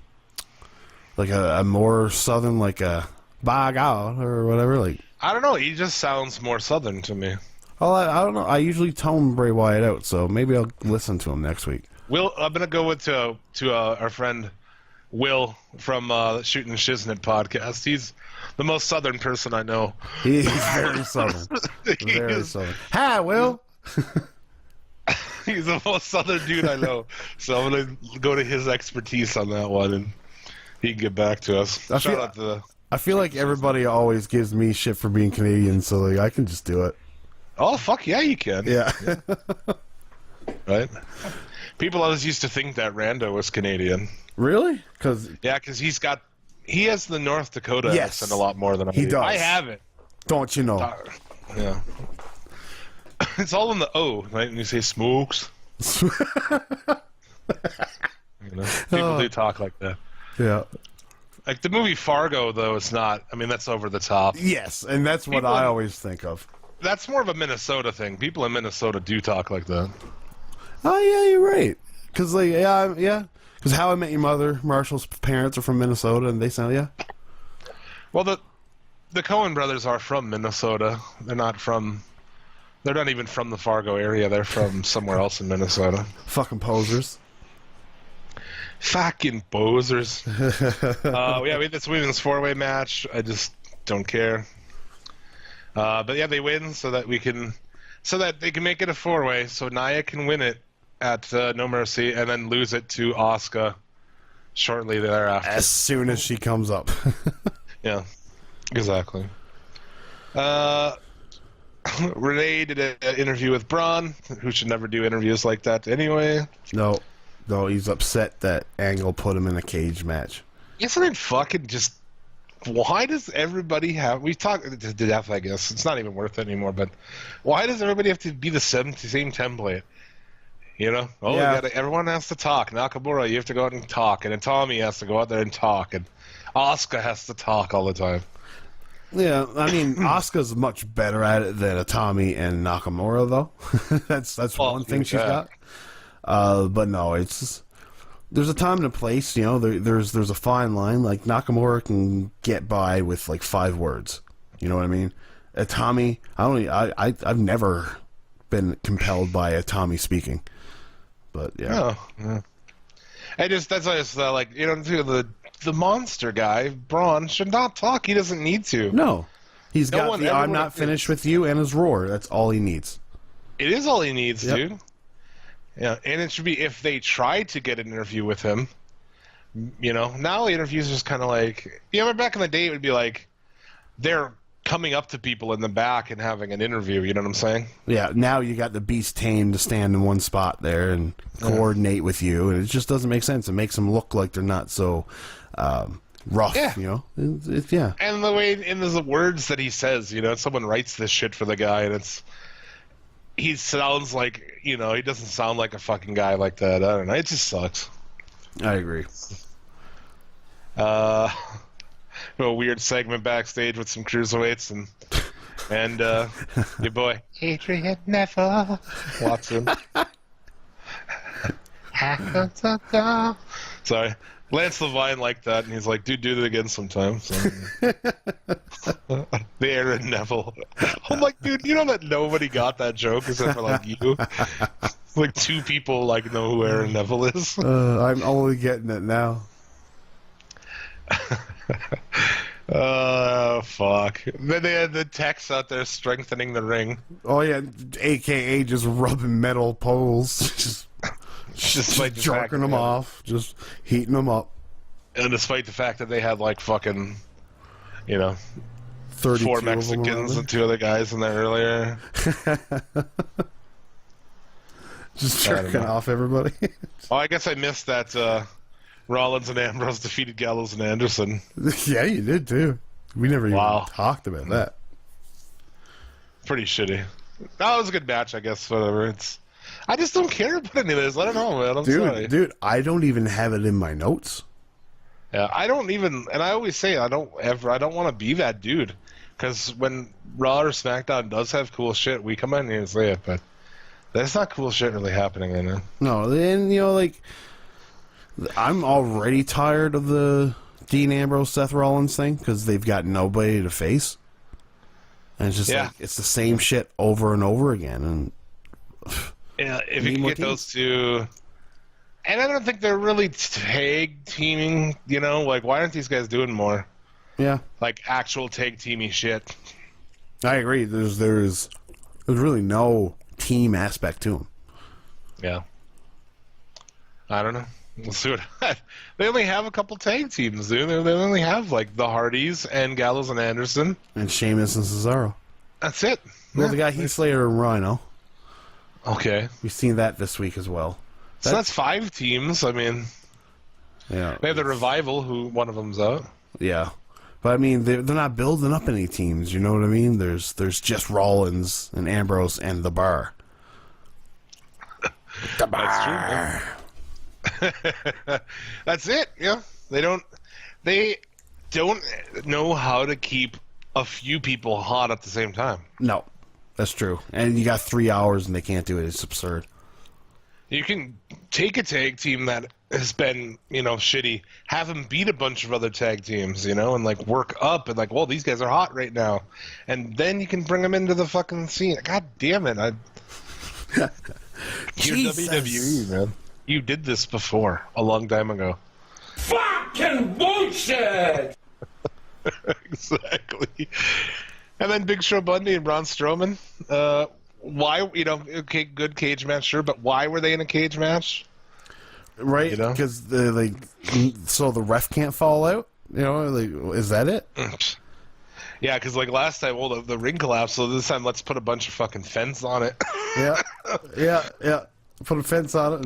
more Southern, like a by God or whatever? Like, I don't know. He just sounds more Southern to me. well, I don't know. I usually tone Bray Wyatt out, so maybe I'll listen to him next week. I'm gonna go with to our friend Will from Shooting Shiznit podcast. He's the most Southern person I know. He's very Southern. Very Southern. Hi, Will. He's the most Southern dude I know. So I'm gonna go to his expertise on that one, and he can get back to us. I feel like everybody always gives me shit for being Canadian, so like I can just do it. Oh fuck yeah, you can. Yeah. Right. People always used to think that Rando was Canadian. Really? Because he has the North Dakota yes, accent a lot more than I do. He does. I have it. Don't you know? Yeah. It's all in the O, right? When you say smokes. People do talk like that. Yeah. Like the movie Fargo, though, it's not. I mean, that's over the top. Yes, and that's what I always think of. That's more of a Minnesota thing. People in Minnesota do talk like that. Oh yeah, you're right. Because like yeah. Because How I Met Your Mother, Marshall's parents are from Minnesota, and they sound Well, the Coen brothers are from Minnesota. They're not even from the Fargo area. They're from somewhere else in Minnesota. Fucking posers. Fucking posers. Yeah, we had this women's 4-way match. I just don't care. But yeah, they win so that they can make it a 4-way. So Nia can win it at No Mercy and then lose it to Asuka shortly thereafter. As soon as she comes up. Yeah, exactly. Renee did an interview with Braun, who should never do interviews like that anyway. No, he's upset that Angle put him in a cage match. Isn't it fucking just... Why does everybody have... We talked to death, I guess. It's not even worth it anymore, but why does everybody have to be the same template? You know? Oh, yeah. Everyone has to talk. Nakamura, you have to go out and talk. And then Tommy has to go out there and talk. And Asuka has to talk all the time. Yeah, I mean, Asuka's much better at it than Tommy and Nakamura, though. that's one thing she's got. But no, it's just, there's a time and a place. You know, there's a fine line. Like Nakamura can get by with like 5 words. You know what I mean? Tommy, I've never been compelled by a Tommy speaking. But yeah. Oh, yeah. That's why it's like, you know, the monster guy, Braun, should not talk. He doesn't need to. No. He's got the I'm not finished with you and his roar. That's all he needs. It is all he needs, yep. dude. Yeah, and it should be if they tried to get an interview with him, you know, now the interviews are just kind of like, you know, back in the day it would be like they're coming up to people in the back and having an interview, you know what I'm saying? Yeah, now you got the beast tamed to stand in one spot there and coordinate with you, and it just doesn't make sense. It makes them look like they're not so rough, you know? Yeah. And the way, and there's the words that he says, you know, someone writes this shit for the guy, and he sounds like, you know, he doesn't sound like a fucking guy like that. I don't know. It just sucks. I agree. A weird segment backstage with some cruiserweights and your boy Adrian Neville walks in. Sorry. Lance Levine liked that, and he's like, dude, do it again sometime. So, the Aaron Neville. I'm like, dude, you know that nobody got that joke except for, like, you? Like, 2 people, like, know who Aaron Neville is. I'm only getting it now. Oh, fuck. Then they had the Tex out there strengthening the ring. Oh, yeah, a.k.a. just rubbing metal poles. Just like jerking them off, just heating them up. And despite the fact that they had, like, fucking, 32 4 of them Mexicans or and 2 other guys in there earlier. just jerking off everybody. Oh, I guess I missed that Rollins and Ambrose defeated Gallows and Anderson. Yeah, you did too. We never even talked about that. Pretty shitty. That was a good match, I guess. Whatever. I just don't care about any of this. I don't know, man. I'm sorry. Dude, I don't even have it in my notes. Yeah, I don't even, and I always say I don't want to be that dude, because when Raw or SmackDown does have cool shit, we come in here and say it, but there's not cool shit really happening right now. No, and like, I'm already tired of the Dean Ambrose Seth Rollins thing because they've got nobody to face, and it's just like it's the same shit over and over again. And yeah, if you can get those two. And I don't think they're really tag teaming, like, why aren't these guys doing more? Yeah. Like, actual tag teamy shit. I agree. There's really no team aspect to them. Yeah. I don't know. We'll see what... They only have a couple tag teams, dude. They only have, like, the Hardys and Gallows and Anderson. And Sheamus and Cesaro. That's it. Well, they got Heath Slater and Rhino. Okay. We've seen that this week as well. So that's 5 teams. I mean, yeah, they have the Revival, who one of them's out. Yeah, but I mean, they're not building up any teams. You know what I mean? There's just Rollins and Ambrose and the Bar. The Bar. That's true. That's it. Yeah, they don't know how to keep a few people hot at the same time. No, that's true. And you got 3 hours and they can't do it. It's absurd. You can take a tag team that has been, shitty, have them beat a bunch of other tag teams, and, like, work up and, like, well, these guys are hot right now. And then you can bring them into the fucking scene. God damn it. You're WWE, man. You did this before, a long time ago. Fucking bullshit! Exactly. And then Big Show Bundy and Braun Strowman. Why, okay, good cage match, sure, but why were they in a cage match? Right, because so the ref can't fall out. Is that it? Yeah, because like last time, well, the ring collapsed, so this time let's put a bunch of fucking fence on it. Yeah. Put a fence on it.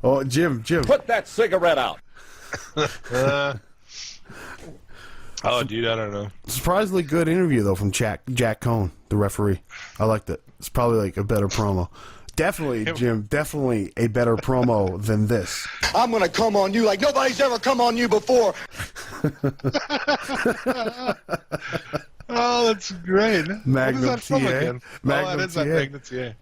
And, Jim. Put that cigarette out. Oh, dude, I don't know. Surprisingly good interview, though, from Jack Cohn, the referee. I liked it. It's probably like a better promo. Definitely, Jim, definitely a better promo than this. I'm going to come on you like nobody's ever come on you before. Oh, that's great. Magnum what is that from TA. again? Magnum that is TA. that Magnum TA.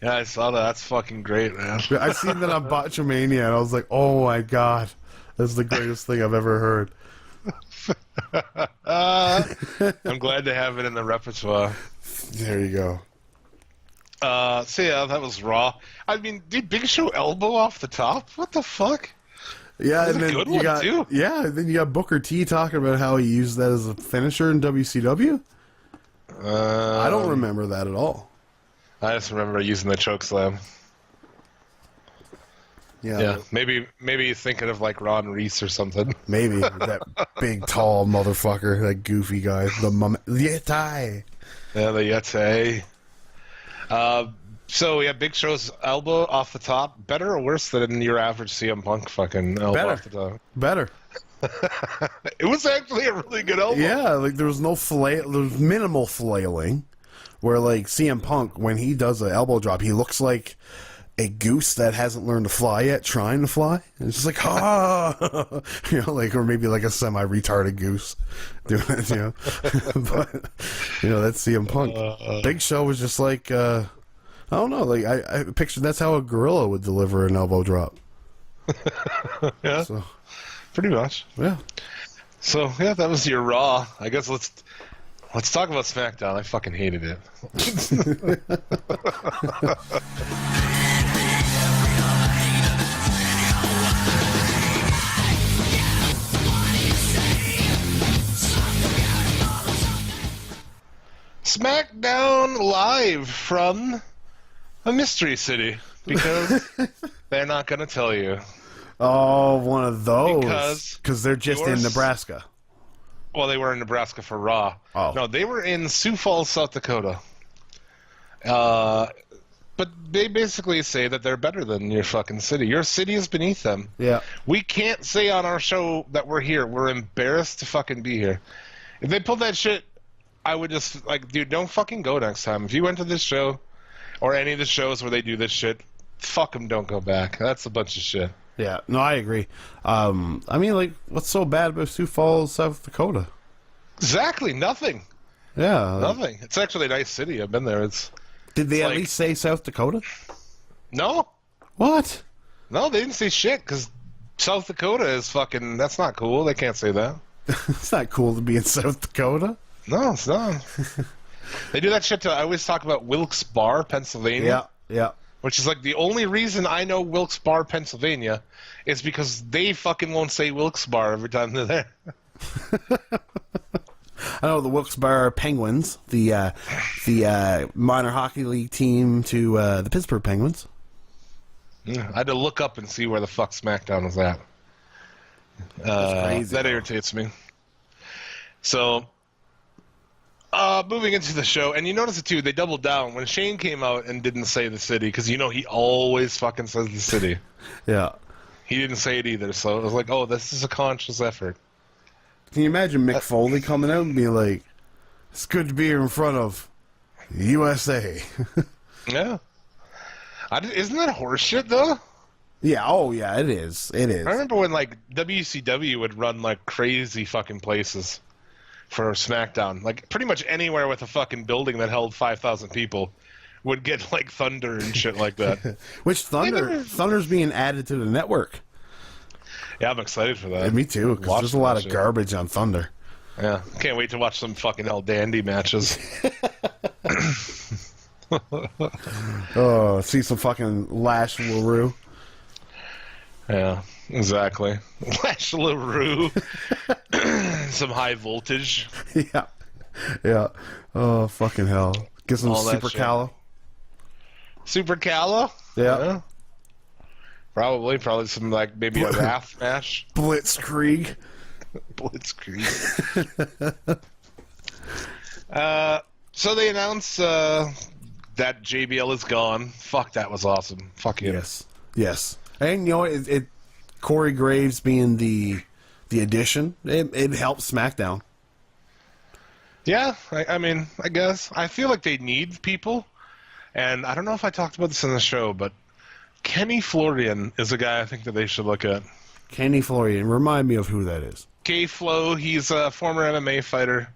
Yeah, I saw that. That's fucking great, man. I seen that on Botchamania, and I was like, oh my god. That's the greatest thing I've ever heard. I'm glad to have it in the repertoire. There you go. So yeah, that was Raw. I mean, dude, Big Show elbow off the top? What the fuck? Yeah, That's and a then good you one, got too. Yeah, and then you got Booker T talking about how he used that as a finisher in WCW. I don't remember that at all. I just remember using the choke slam. Yeah, maybe he's thinking of like Ron Reese or something. Maybe that big tall motherfucker, that goofy guy, the Yeti. Yeah, the Yeti. So yeah, Big Show's elbow off the top, better or worse than your average CM Punk fucking elbow off the top? Better. It was actually a really good elbow. Yeah, like there was no flail, there was minimal flailing. Where like CM Punk, when he does an elbow drop, he looks like a goose that hasn't learned to fly yet, trying to fly. And it's just like, like, or maybe like a semi-retarded goose doing it, But, that's CM Punk. Big Show was just like, I don't know, like, I pictured that's how a gorilla would deliver an elbow drop. Yeah, So, pretty much. yeah. So yeah, that was your Raw. I guess let's talk about SmackDown. I fucking hated it. SmackDown live from a mystery city because they're not going to tell you. Oh, one of those. Because they're just in Nebraska. Well, they were in Nebraska for Raw. Oh. No, they were in Sioux Falls, South Dakota. But they basically say that they're better than your fucking city. Your city is beneath them. Yeah. We can't say on our show that we're here. We're embarrassed to fucking be here. If they pulled that shit, I would just, like, dude, don't fucking go next time. If you went to this show or any of the shows where they do this shit, fuck them, don't go back. That's a bunch of shit. Yeah, no, I agree. I mean, like, what's so bad about Sioux Falls, South Dakota? Exactly, nothing. Yeah. Nothing. It's actually a nice city. I've been there. Did they at least say South Dakota? No. What? No, they didn't say shit, because South Dakota is fucking, that's not cool. They can't say that. It's not cool to be in South Dakota. No, it's not. They do that shit I always talk about Wilkes-Barre, Pennsylvania. Yeah. Which is like the only reason I know Wilkes-Barre, Pennsylvania is because they fucking won't say Wilkes-Barre every time they're there. I know the Wilkes-Barre Penguins, the minor hockey league team to the Pittsburgh Penguins. Yeah, I had to look up and see where the fuck SmackDown was at. That's crazy, that irritates me. So, moving into the show, and you notice it too, they doubled down. When Shane came out and didn't say the city, because you know he always fucking says the city. Yeah. He didn't say it either, so it was like, oh, this is a conscious effort. Can you imagine Mick Foley coming out and being like, it's good to be here in front of USA? Yeah. Isn't that horseshit, though? Yeah, oh yeah, it is. It is. I remember when, like, WCW would run, like, crazy fucking places for SmackDown. Like, pretty much anywhere with a fucking building that held 5,000 people would get, like, Thunder and shit like that. Which Thunder's being added to the network. Yeah, I'm excited for that. Yeah, me too, because there's a lot of garbage on Thunder. Yeah, can't wait to watch some fucking El Dandy matches. Oh, see some fucking Lash LaRue. Yeah, exactly. Lash LaRue. Some high voltage. Yeah. Oh, fucking hell. Get some All that Super shit. Calo. Super Calo? Yeah. Probably some, like, maybe a Wrath match. Blitzkrieg. Blitzkrieg. So they announced that JBL is gone. Fuck, that was awesome. Fuck him. Yes. And you know, it Corey Graves being the addition, it helps SmackDown. Yeah, I mean, I guess. I feel like they need people. And I don't know if I talked about this in the show, but Kenny Florian is a guy I think that they should look at. Kenny Florian. Remind me of who that is. K-Flo, he's a former MMA fighter.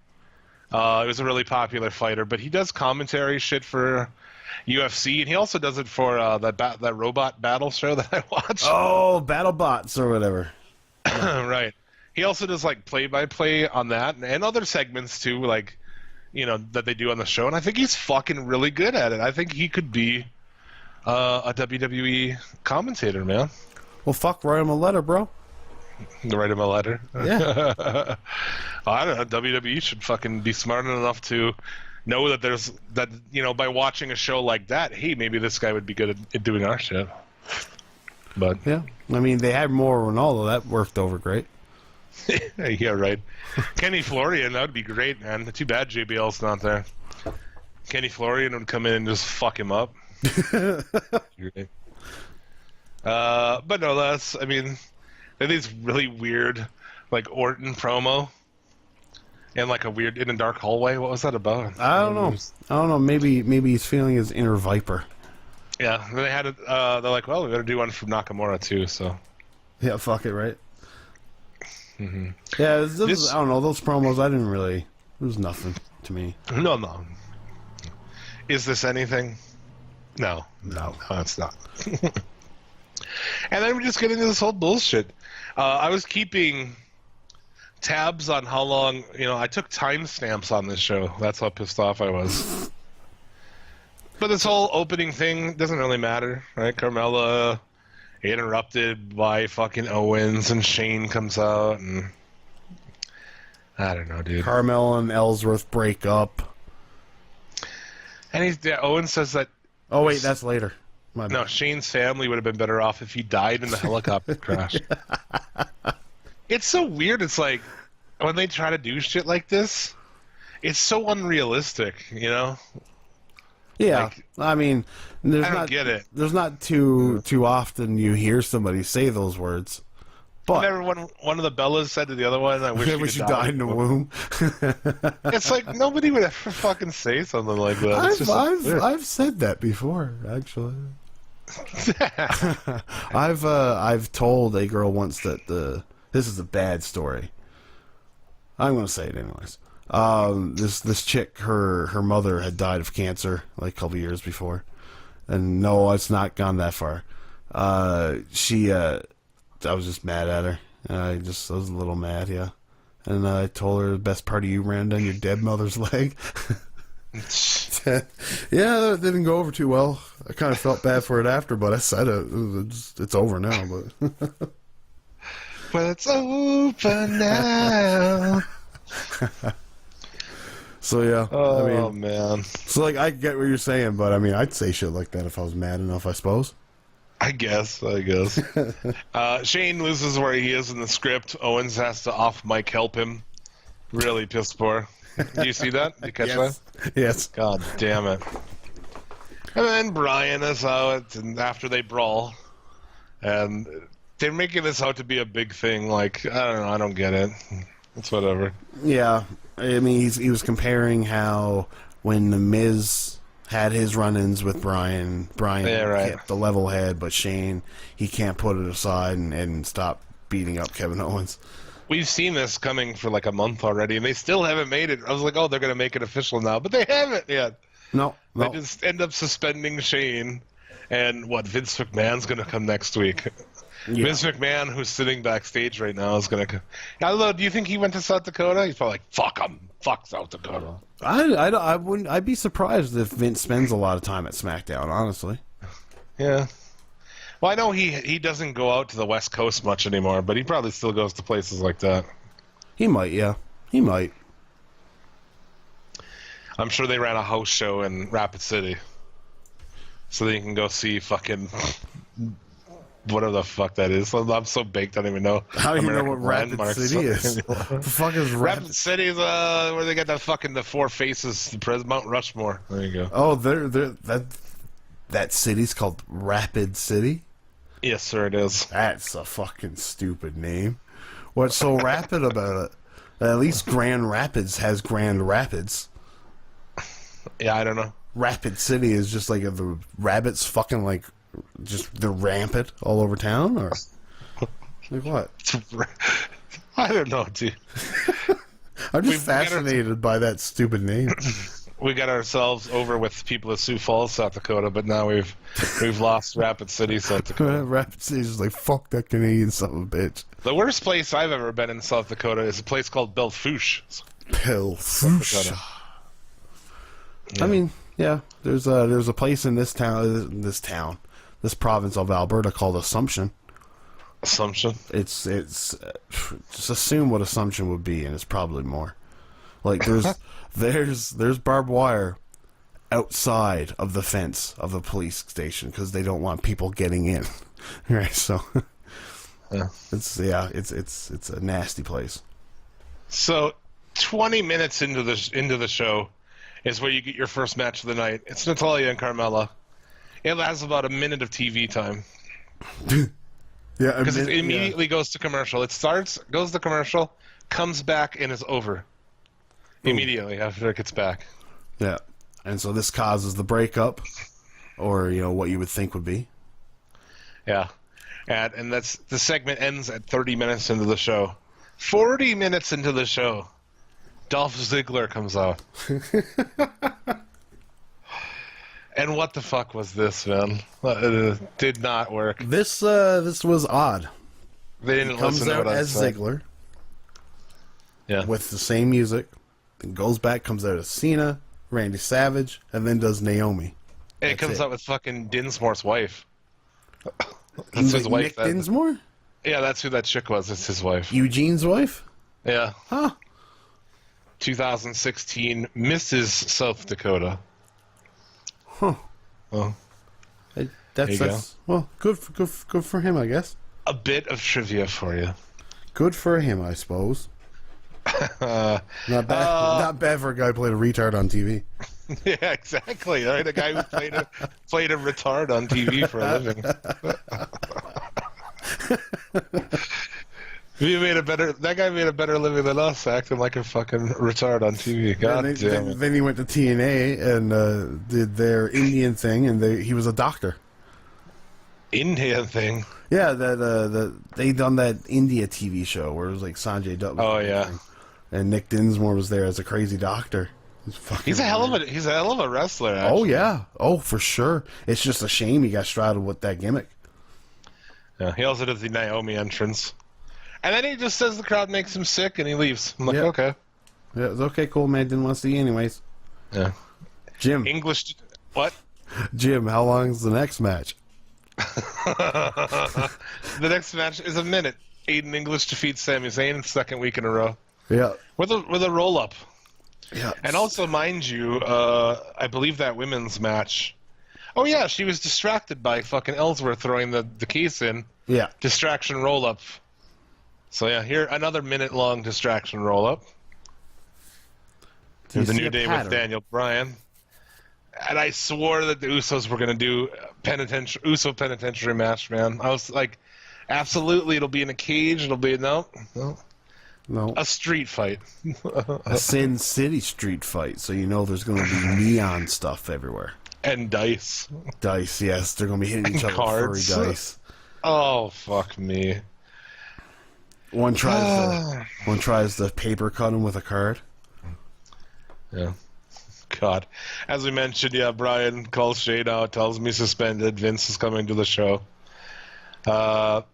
He was a really popular fighter, but he does commentary shit for UFC, and he also does it for that robot battle show that I watch. Oh, BattleBots or whatever. Right. He also does, like, play-by-play on that and other segments, too, like, you know, that they do on the show, and I think he's fucking really good at it. I think he could be a WWE commentator, man. Well, fuck, write him a letter, bro. Write him a letter? Yeah. I don't know. WWE should fucking be smart enough to know that you know, by watching a show like that, hey, maybe this guy would be good at doing our shit. But yeah, I mean, they had more Ronaldo. That worked over great. yeah, right. Kenny Florian, that would be great, man. Too bad JBL's not there. Kenny Florian would come in and just fuck him up. But no less, I mean, they had these really weird, like, Orton promo. And, like, in a dark hallway. What was that about? I don't know. Maybe he's feeling his inner Viper. Yeah, they had it. They're like, well, we got to do one from Nakamura too. So. Yeah, fuck it, right? Mm-hmm. Yeah, I don't know, those promos. I didn't really. It was nothing to me. No. Is this anything? No, it's not. And then we just get into this whole bullshit. I was keeping tabs on how long, I took timestamps on this show. That's how pissed off I was. But this whole opening thing doesn't really matter, right? Carmella interrupted by fucking Owens, and Shane comes out, and I don't know, dude. Carmella and Ellsworth break up. And Owens says that... Oh, wait, that's later. My No, bad. Shane's family would have been better off if he died in the helicopter crash. It's so weird. It's like, when they try to do shit like this, it's so unrealistic, Yeah, Like, I mean, I don't get it. There's not too often you hear somebody say those words. But Remember when one of the Bellas said to the other one, I wish you died in the womb. It's like, nobody would ever fucking say something like that. It's just weird. I've said that before, actually. I've told a girl once that this is a bad story. I'm going to say it anyways. This chick, her mother had died of cancer like a couple years before, and no, it's not gone that far. I was just mad at her. I was a little mad, yeah. And I told her the best part of you ran down your dead mother's leg. Yeah, that didn't go over too well. I kind of felt bad for it after, but I said it. It's over now. But Well, it's over now. So yeah, Oh, man. so like I get what you're saying, but I mean I'd say shit like that if I was mad enough, I suppose. I guess. Shane loses where he is in the script. Owens has to off-mic help him. Really piss poor. Do you see that? Did you catch that? Yes. God damn it. And then Brian is out, and after they brawl, and they're making this out to be a big thing. Like, I don't know, I don't get it. It's whatever. Yeah, I mean he was comparing how when the Miz had his run-ins with Brian Yeah, right. kept the level head, but Shane, he can't put it aside and stop beating up Kevin Owens. We've seen this coming for like a month already, and they still haven't made it. I was like, oh, they're going to make it official now, but they haven't yet. No. They just end up suspending Shane, and Vince McMahon's going to come next week. Yeah. Vince McMahon, who's sitting backstage right now, is going to come. I don't know, do you think he went to South Dakota? He's probably like, fuck him. Fuck South Dakota. I wouldn't. I'd be surprised if Vince spends a lot of time at SmackDown. Honestly. Yeah. Well, I know he doesn't go out to the West Coast much anymore, but he probably still goes to places like that. He might. Yeah. He might. I'm sure they ran a house show in Rapid City, so they can go see fucking whatever the fuck that is. I'm so baked I don't even know. How do you know what Rapid landmarks. City is? What the fuck is Rapid City is where they got the four faces, Mount Rushmore. There you go. Oh, that city's called Rapid City? Yes, sir, it is. That's a fucking stupid name. What's so rapid about it? At least Grand Rapids has Grand Rapids. Yeah, I don't know. Rapid City is just like the rabbits fucking like just they're rampant all over town, or like what? I don't know, dude. I'm just fascinated by that stupid name. We got ourselves over with people of Sioux Falls, South Dakota, but now we've lost Rapid City, South Dakota. Rapid City is like fuck that Canadian son of a bitch. The worst place I've ever been in South Dakota is a place called Belfouche. Belfouche. Yeah. I mean, yeah, there's a place in this province of Alberta called Assumption. Assumption. It's just assume what Assumption would be, and it's probably more. Like there's barbed wire outside of the fence of the police station because they don't want people getting in. Right, so Yeah. it's a nasty place. So 20 minutes into the show is where you get your first match of the night. It's Natalya and Carmella. It has about a minute of TV time. Yeah, Because it immediately goes to commercial. It starts, goes to commercial, comes back, and is over. Immediately after it gets back. Yeah. And so this causes the breakup, or, what you would think would be. Yeah. And that's the segment ends at 30 minutes into the show. 40 minutes into the show, Dolph Ziggler comes out. And And what the fuck was this, man? It did not work. This was odd. They didn't He comes listen to out what I as said. Ziggler Yeah. with the same music, then goes back, comes out as Cena, Randy Savage, and then does Naomi. And it comes out with fucking Dinsmore's wife. That's his wife. Nick Dinsmore? Yeah, that's who that chick was. It's his wife. Eugene's wife? Yeah. Huh. 2016 Mrs. South Dakota. Huh. Well, That's well, good for him, I guess. a bit of trivia for you. Good for him, I suppose. Not bad for a guy who played a retard on TV. Yeah, exactly. Right? A guy who played a retard on TV for a living. That guy made a better living than us, acting like a fucking retard on TV. God damn it. Then he went to TNA and did their Indian thing, and he was a doctor. Indian thing. Yeah, they done that India TV show where it was like Sanjay Dutt. Oh yeah. And Nick Dinsmore was there as a crazy doctor. He's a hell of a wrestler. Actually. Oh yeah. Oh, for sure. It's just a shame he got straddled with that gimmick. Yeah, he also does the Naomi entrance. And then he just says the crowd makes him sick and he leaves. I'm like, Yep. okay. Yeah, it's okay, cool, man. Didn't want to see you anyways. Yeah. Jim, What? Jim, how long is the next match? The next match is a minute. Aiden English defeats Sami Zayn second week in a row. Yeah. With a roll up. Yeah. And also, mind you, I believe that women's match. Oh yeah, she was distracted by fucking Ellsworth throwing the case in. Yeah. Distraction roll up. So yeah, here another minute-long distraction roll-up. Do you The see New a Day pattern? with Daniel Bryan. And I swore that the Usos were going to do Uso penitentiary match, man. I was like, absolutely, it'll be in a cage. It'll be, no. No. A street fight. A Sin City street fight, so you know there's going to be neon stuff everywhere. And dice. Dice, yes. They're going to be hitting each other with furry dice. Oh, fuck me. One tries to paper cut him with a card. Yeah. God. As we mentioned, yeah, Brian calls Shane out, tells me suspended. Vince is coming to the show. 1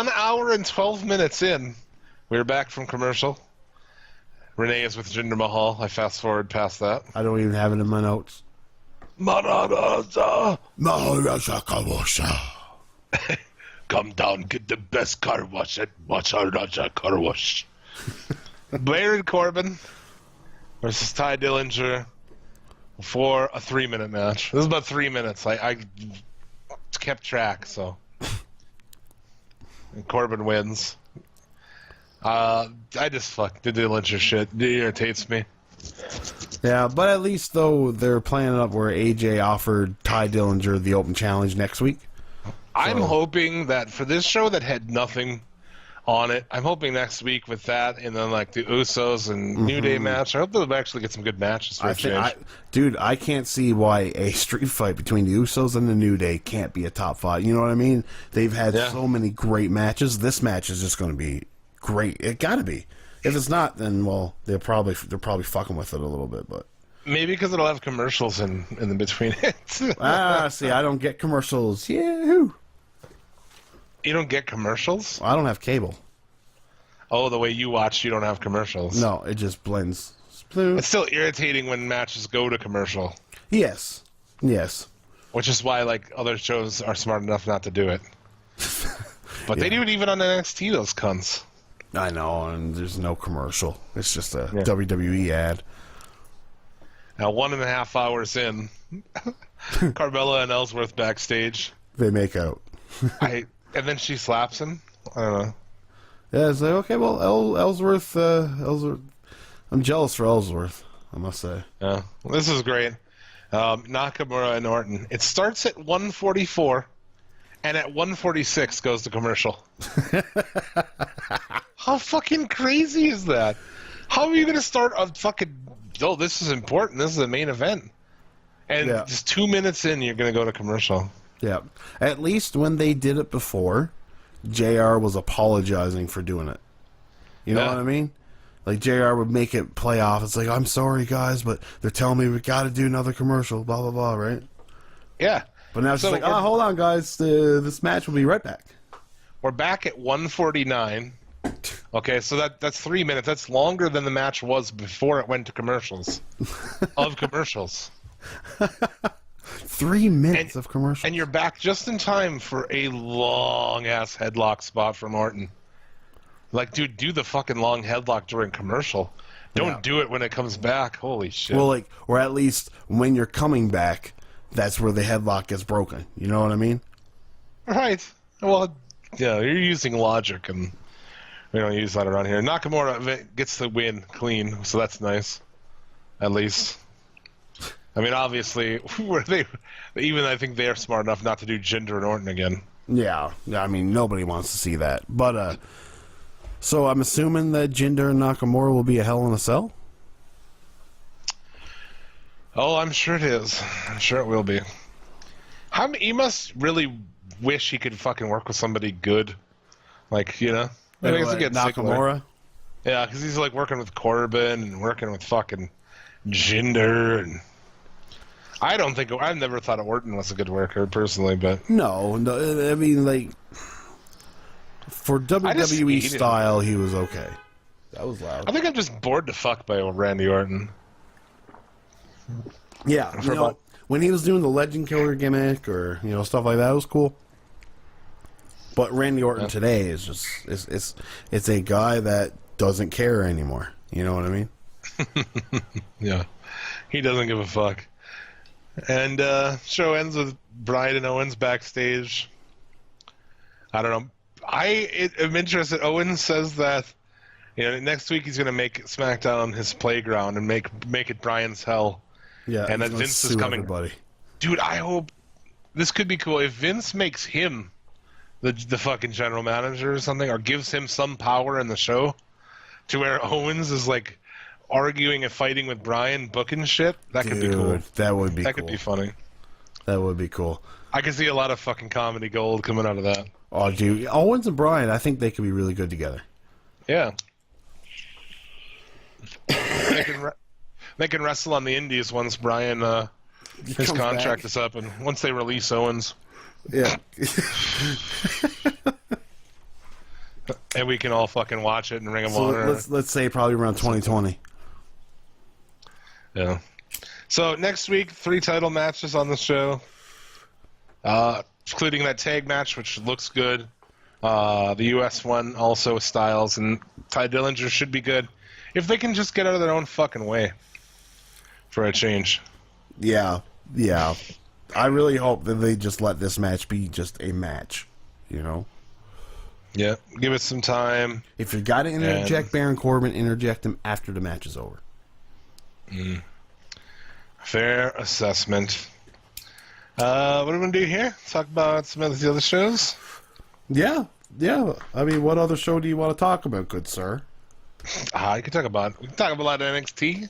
hour and 12 minutes in, we're back from commercial. Renee is with Jinder Mahal. I fast forward past that. I don't even have it in my notes. Maharaja! Maharaja Kawasha. Come down, get the best car wash at Maharaja Car Wash. Baron Corbin versus Ty Dillinger for a 3-minute match. This is about 3 minutes. I kept track, so. And Corbin wins. I just fuck the Dillinger shit. It irritates me. Yeah, but at least, though, they're planning up where AJ offered Ty Dillinger the open challenge next week. I'm hoping that for this show that had nothing on it, I'm hoping next week with that and then like the Usos and New Day match, I hope they'll actually get some good matches for a change. Dude, I can't see why a street fight between the Usos and the New Day can't be a top 5. You know what I mean? They've had so many great matches. This match is just going to be great. It got to be. If it's not, then well, they're probably fucking with it a little bit, but maybe because it'll have commercials in the between it. see, I don't get commercials. Yahoo! You don't get commercials? I don't have cable. Oh, the way you watch, you don't have commercials. No, it just blends. It's still irritating when matches go to commercial. Yes. Which is why like other shows are smart enough not to do it. But they do it even on NXT, those cunts. I know, and there's no commercial. It's just a WWE ad. Now 1.5 hours in, Carmella and Ellsworth backstage. They make out. And then she slaps him. I don't know. Yeah, it's like, okay, well, Ellsworth, I'm jealous for Ellsworth, I must say. Yeah, this is great. Nakamura and Orton. It starts at 1:44, and at 1:46 goes to commercial. How fucking crazy is that? How are you going to start a fucking... Oh, this is important. This is the main event. And just 2 minutes in, you're going to go to commercial. Yeah. At least when they did it before, JR was apologizing for doing it. You know what I mean? Like, JR would make it play off. It's like, I'm sorry, guys, but they're telling me we got to do another commercial, blah, blah, blah, right? Yeah. But now it's So just like, hold on, guys. This match will be right back. we're back at 1:49. Okay, so that's 3 minutes. That's longer than the match was before it went to commercials. Of commercials. 3 minutes of commercial. And you're back just in time for a long-ass headlock spot from Orton. Like, dude, do the fucking long headlock during commercial. Don't do it when it comes back. Holy shit. Well, like, or at least when you're coming back, that's where the headlock gets broken. You know what I mean? Right. Well, yeah, you're using logic, and we don't use that around here. Nakamura gets the win clean, so that's nice. At least. I mean, obviously, I think they're smart enough not to do Jinder and Orton again. Yeah. I mean, nobody wants to see that. But, so I'm assuming that Jinder and Nakamura will be a Hell in a Cell? Oh, I'm sure it is. I'm sure it will be. He must really wish he could fucking work with somebody good. Like, you know? I think it's a good Nakamura? Yeah, because he's like working with Corbin and working with fucking Jinder. And I've never thought Orton was a good worker personally, but. No, I mean, like, for WWE style, he was okay. That was loud. I think I'm just bored to fuck by Randy Orton. Yeah, when he was doing the Legend Killer gimmick or stuff like that, it was cool. But Randy Orton today is just it's a guy that doesn't care anymore. You know what I mean? Yeah, he doesn't give a fuck. And show ends with Bryan and Owens backstage. I don't know. I'm interested. Owens says that next week he's going to make SmackDown his playground and make it Bryan's hell. Yeah, and then Vince is coming. Everybody. Dude, I hope this could be cool if Vince makes him the fucking general manager or something, or gives him some power in the show, to where Owens is like arguing and fighting with Bryan, booking shit. That could be cool. That would be. That could be funny. That would be cool. I could see a lot of fucking comedy gold coming out of that. Oh, dude, Owens and Bryan, I think they could be really good together. Yeah. They can wrestle on the Indies once Bryan his contract is up, and once they release Owens. Yeah. And we can all fucking watch it in Ring of Honor. Let's say probably around 2020. Yeah. So next week, 3 title matches on the show, including that tag match, which looks good. The U.S. one also with Styles, and Ty Dillinger should be good if they can just get out of their own fucking way for a change. Yeah. I really hope that they just let this match be just a match, Yeah, give it some time. If you got to interject Baron Corbin, interject him after the match is over. Fair assessment. What are we going to do here? Talk about some of the other shows? Yeah. I mean, what other show do you want to talk about, good sir? We can talk about NXT.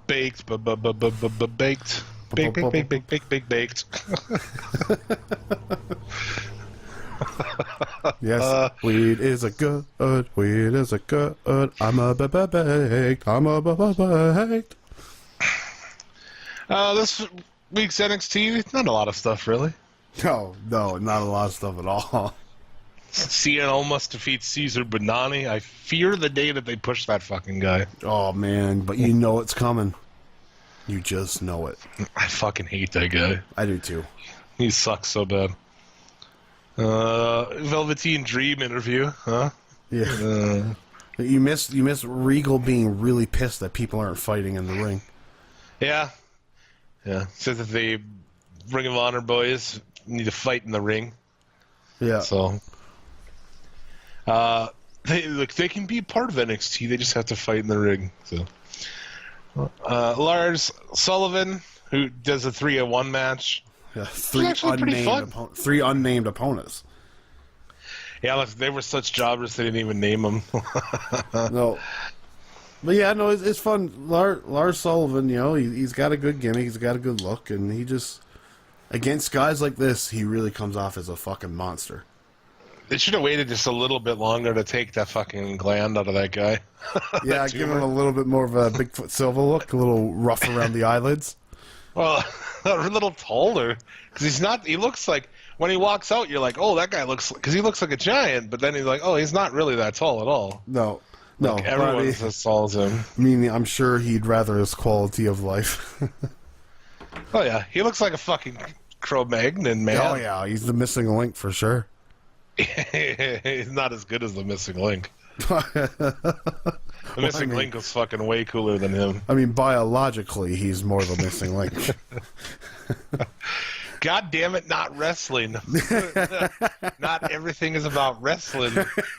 Baked. Baked. Yes, weed is a good. Weed is a good. I'm a baked. I'm a baked. This week's NXT, not a lot of stuff really. No, not a lot of stuff at all. Cien almost defeats Cesar Bonani. I fear the day that they push that fucking guy. Oh man, but you know it's coming. You just know it. I fucking hate that guy. I do too. He sucks so bad. Velveteen Dream interview, huh? Yeah. You miss Regal being really pissed that people aren't fighting in the ring. Yeah. Says that the Ring of Honor boys need to fight in the ring. Yeah. So they can be part of NXT. They just have to fight in the ring. So Lars Sullivan, who does a 3-on-1 match. Yeah, three unnamed opponents. Yeah, they were such jobbers they didn't even name them. No. But yeah, no, it's fun. Lars Sullivan, he's got a good gimmick, he's got a good look, and he just Against guys like this, he really comes off as a fucking monster. They should have waited just a little bit longer to take that fucking gland out of that guy. Yeah, give him a little bit more of a Bigfoot Silva look, a little rough around the eyelids. Well, a little taller, because he's not. He looks like when he walks out, you're like, oh, that guy looks, because he looks like a giant. But then he's like, oh, he's not really that tall at all. No, Like, everyone's as tall as him. I mean, I'm sure he'd rather his quality of life. Oh yeah, he looks like a fucking Cro-Magnon, man. Oh yeah, he's the missing link for sure. He's not as good as the missing link. The missing link was fucking way cooler than him. I mean, biologically, he's more the missing link. God damn it, not wrestling. Not everything is about wrestling.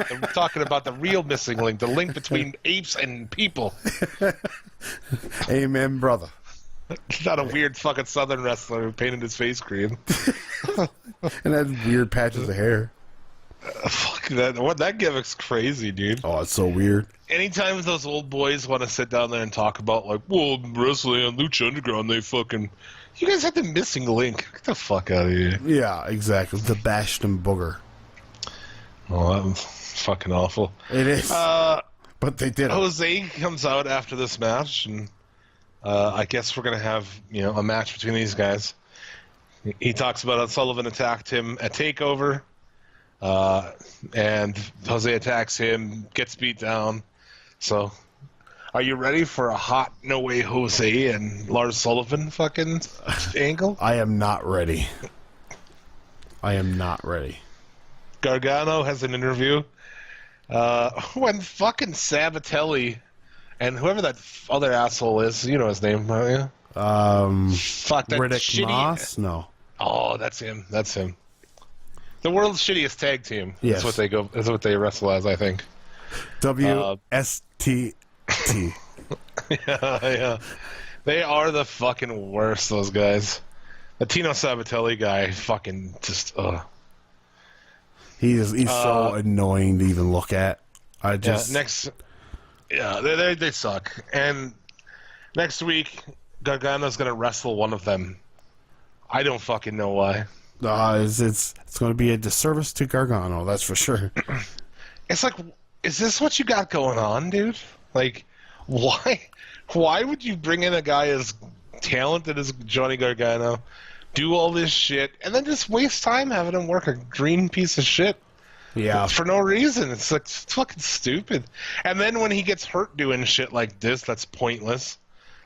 I'm talking about the real missing link, the link between apes and people. Amen, brother. Not a weird fucking southern wrestler who painted his face green. And had weird patches of hair. Fuck that. That gimmick's crazy, dude. Oh, it's so weird. Anytime those old boys want to sit down there and talk about, like, well, wrestling on Lucha Underground, they fucking... You guys had the missing link. Get the fuck out of here. Yeah, exactly. The Bashton Booger. Oh, that was fucking awful. It is. But they did it. Jose comes out after this match, and I guess we're going to have, a match between these guys. He talks about how Sullivan attacked him at TakeOver, and Jose attacks him, gets beat down. So, are you ready for a hot No Way Jose and Lars Sullivan fucking angle? I am not ready. I am not ready. Gargano has an interview when fucking Sabatelli and whoever that other asshole is, you know his name, don't you? Fuck that Riddick shitty... Moss? No. Oh, that's him. That's him. The world's shittiest tag team. Yes. That's what they wrestle as, I think. WSTT. Yeah. They are the fucking worst, those guys. The Tino Sabatelli guy, fucking just, He's so annoying to even look at. They suck. And next week, Gargano's gonna wrestle one of them. I don't fucking know why. It's going to be a disservice to Gargano, that's for sure. It's like, is this what you got going on, dude? Like, why would you bring in a guy as talented as Johnny Gargano, do all this shit, and then just waste time having him work a green piece of shit? Yeah. For no reason. It's like, it's fucking stupid. And then when he gets hurt doing shit like this, that's pointless.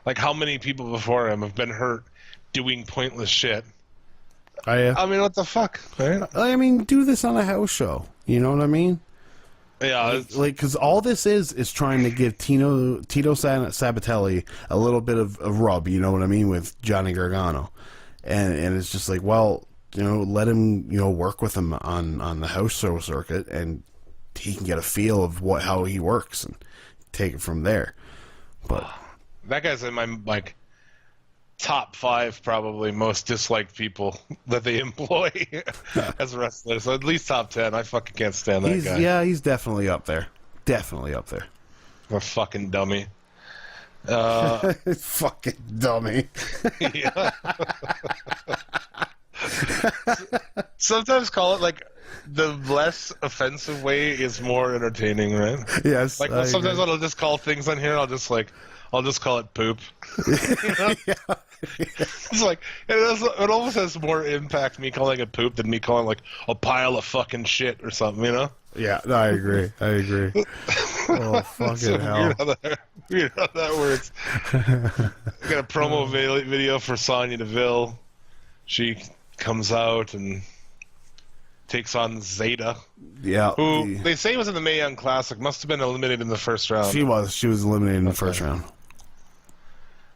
Like, how many people before him have been hurt doing pointless shit? I mean, what the fuck, right? I mean, do this on a house show. You know what I mean? Yeah. Because all this is trying to give Tito Sabatelli a little bit of a rub, you know what I mean, with Johnny Gargano. And it's just like, well, let him, work with him on the house show circuit, and he can get a feel of how he works and take it from there. But that guy's in my, top 5 probably most disliked people that they employ as wrestlers. So at least top 10. I fucking can't stand that guy. Yeah, he's definitely up there. Definitely up there. A fucking dummy. Fucking dummy. Yeah. Sometimes call it the less offensive way is more entertaining, right? Yes. Sometimes I'll just call things on here. I'll just call it poop. Yeah. It's like it almost has more impact me calling it poop than me calling a pile of fucking shit or something, Yeah, no, I agree. Oh, fucking hell. Weird how that works. I got a promo video for Sonya Deville. She comes out and takes on Zeta. Yeah. Who they say was in the Mae Young Classic. Must have been eliminated in the first round. She was eliminated in the first round.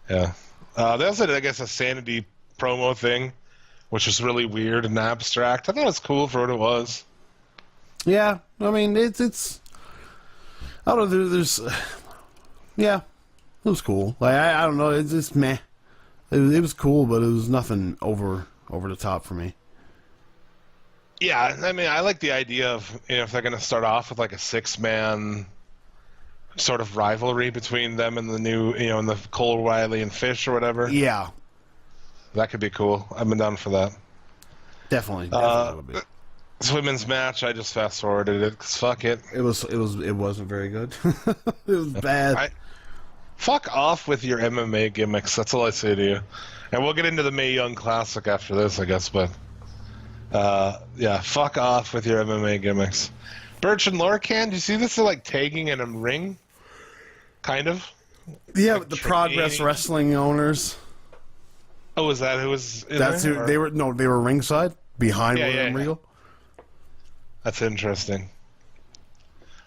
Yeah. They also did, I guess, a Sanity promo thing, which was really weird and abstract. I thought it was cool for what it was. Yeah. I mean, it's I don't know, there's yeah. It was cool. I don't know, it's just meh. It was cool, but it was nothing over the top for me. Yeah, I mean, I like the idea of, if they're going to start off with a 6-man sort of rivalry between them and the new, and the Cole Riley and Fish or whatever. Yeah. That could be cool. I've been down for that. Definitely would be. This women's match, I just fast forwarded it because fuck it. It wasn't very good. It was bad. Fuck off with your MMA gimmicks. That's all I say to you. And we'll get into the Mae Young Classic after this, I guess. But yeah, fuck off with your MMA gimmicks. Birch and Lorcan, do you see this? They're like tagging in a ring, kind of. Yeah, like the Progress Wrestling owners. Oh, was that who was? That's who they were. No, they were ringside behind William Regal. That's interesting.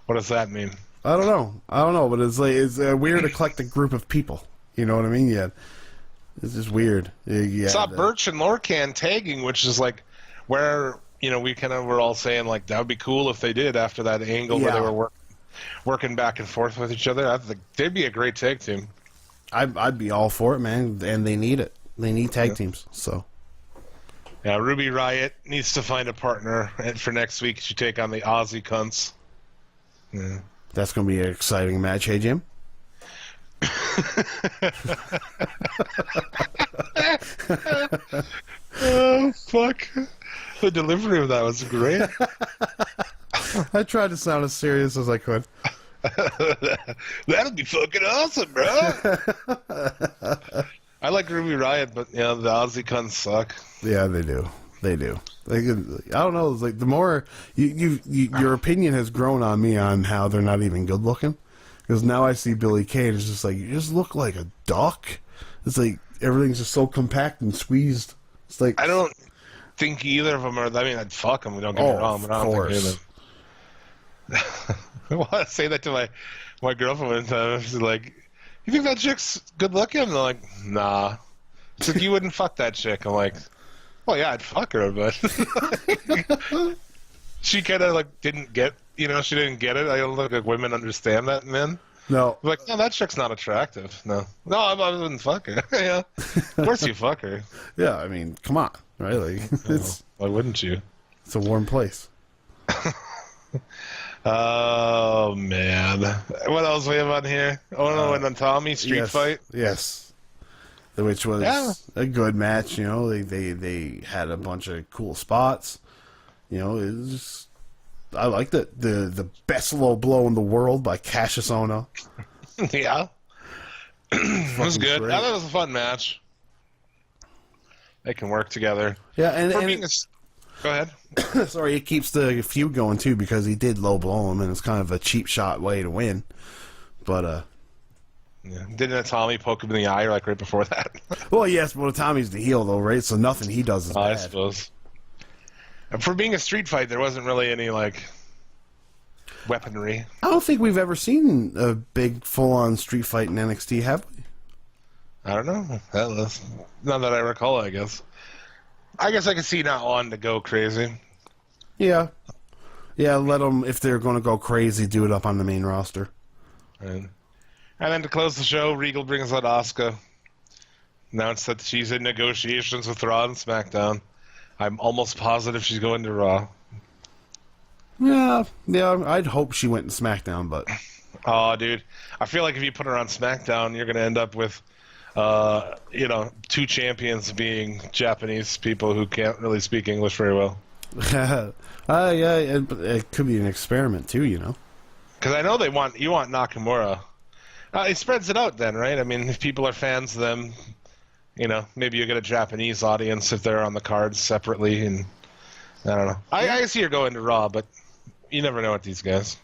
What does that mean? I don't know, but it's a weird eclectic group of people. You know what I mean? Yeah, it's just weird. Yeah, saw Birch and Lorcan tagging, which is like where we kind of were all saying like that would be cool if they did after that angle where they were working back and forth with each other. I think they'd be a great tag team. I'd be all for it, man, and they need it. They need tag teams, so. Yeah, Ruby Riott needs to find a partner for next week to take on the Aussie cunts. Yeah. That's going to be an exciting match, hey, Jim? Oh, fuck. The delivery of that was great. I tried to sound as serious as I could. That'll be fucking awesome, bro. I like Ruby Riott, but the Aussie cunts suck. Yeah, they do. They do. I don't know. It's like the more your opinion has grown on me on how they're not even good looking, because now I see Billy Kay and it's just like you just look like a duck. It's like everything's just so compact and squeezed. It's like I don't think either of them are. I mean, I'd fuck them. Don't get me wrong, but I don't think either. I want to say that to my girlfriend one time. She's like, "You think that chick's good looking?" And I'm like, "Nah." She's like, "You wouldn't fuck that chick." I'm like, "Well, yeah, I'd fuck her, but she kind of like didn't get, she didn't get it. I don't think like women understand that, men. No, I'm like, no, that chick's not attractive. No, I wouldn't fuck her. Yeah, of course you fuck her. Yeah, I mean, come on, right? Like, why wouldn't you? It's a warm place. Oh man, what else we have on here? Oh no, and Tommy Street Fight. Yes. Which was a good match, They had a bunch of cool spots. It was just, I liked it. The best low blow in the world by Cassius Ohno. Yeah. It was good. Great. I thought it was a fun match. They can work together. Yeah, go ahead. Sorry, it keeps the feud going too because he did low blow him, and it's kind of a cheap shot way to win. But yeah. Didn't Tommy poke him in the eye like right before that? Well, yes, but Tommy's the heel though, right? So nothing he does is bad. I suppose. And for being a street fight, there wasn't really any like weaponry. I don't think we've ever seen a big full-on street fight in NXT, have we? I don't know. Not that I recall, I guess. I can see not wanting to go crazy. Yeah. Yeah, let them, if they're going to go crazy, do it up on the main roster. And then to close the show, Regal brings out Asuka. Announced that she's in negotiations with Raw and SmackDown. I'm almost positive she's going to Raw. Yeah, I'd hope she went to SmackDown, but... Oh, dude. I feel like if you put her on SmackDown, you're going to end up with, two champions being Japanese people who can't really speak English very well. Yeah, it could be an experiment, too, Because I know you want Nakamura. It spreads it out then, right? I mean, if people are fans of them, maybe you get a Japanese audience if they're on the cards separately, and I don't know. I see her going to Raw, but you never know with these guys.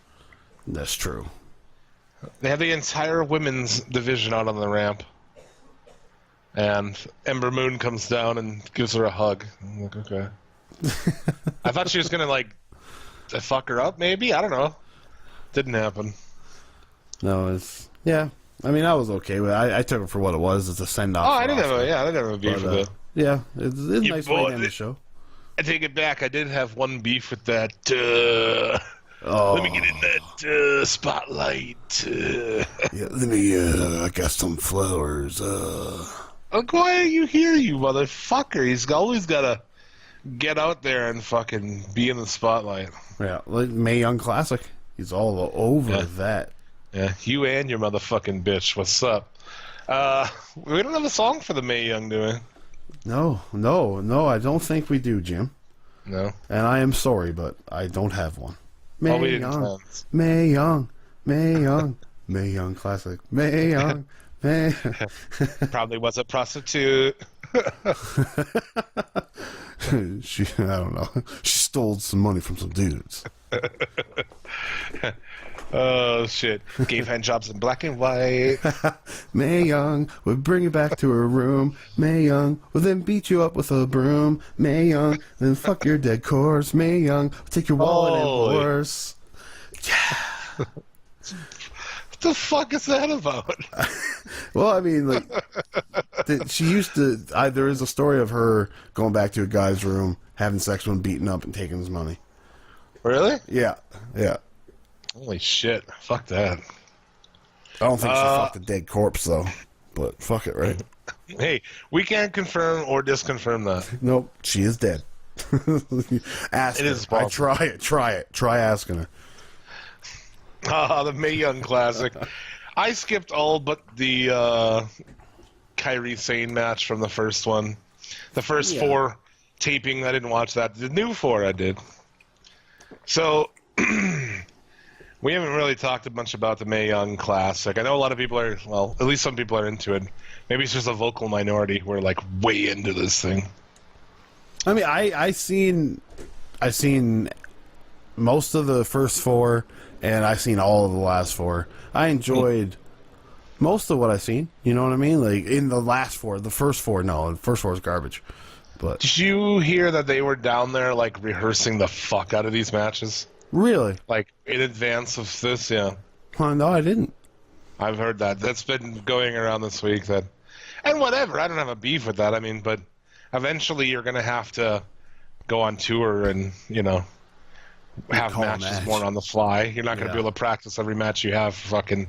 That's true. They have the entire women's division out on the ramp, and Ember Moon comes down and gives her a hug. I'm like, okay. I thought she was gonna fuck her up, maybe. I don't know. Didn't happen. No, yeah. I mean, I was okay with it. I took it for what it was. It's a send-off. Oh, I didn't have a beef with it. Yeah, it's a nice way to end the show. I take it back. I did have one beef with that. Let me get in that spotlight. Yeah, let me. I got some flowers. Look, why are you here, you motherfucker? He's always gotta get out there and fucking be in the spotlight. Yeah, like Mae Young Classic. He's all over that. Yeah, you and your motherfucking bitch. What's up? We don't have a song for the Mae Young, do we? No, I don't think we do, Jim. No. And I am sorry, but I don't have one. Well, we Mae didn't Young, plan. Mae Young, Mae Young, Mae Young classic. Mae Young, Mae. Probably was a prostitute. I don't know. She stole some money from some dudes. Oh, shit. Gave hand jobs in black and white. Mae Young would bring you back to her room. Mae Young would then beat you up with a broom. Mae Young then fuck your dead corpse. Mae Young would take your wallet Holy. and horse. What the fuck is that about? Well, I mean, like, she used to. There is a story of her going back to a guy's room, having sex with him, beating up, and taking his money. Really? Yeah. Holy shit. Fuck that. I don't think she fucked a dead corpse, though. But fuck it, right? Hey, we can't confirm or disconfirm that. Nope, she is dead. Ask It her. is possible. Try it. Try asking her. The Mae Young Classic. I skipped all but the Kyrie Sane match from the first one. The first 4 taping, I didn't watch that. The new 4 I did. So, we haven't really talked a bunch about the Mae Young Classic. I know a lot of people are, well, at least some people are into it. Maybe it's just a vocal minority who are, like, way into this thing. I mean, I seen most of the first 4, and I seen all of the last 4. I enjoyed most of what I seen. You know what I mean? Like in the last 4, the first 4, no, the first 4 is garbage. But Did you hear that they were down there, like, rehearsing the fuck out of these matches? really, Like, in advance of this, yeah. no, I didn't. I've heard that. That's been going around this week. That, and whatever. I don't have a beef with that. I mean, but eventually you're going to have to go on tour and, you know, have Call a matches match. more on the fly. You're not going to be able to practice every match you have fucking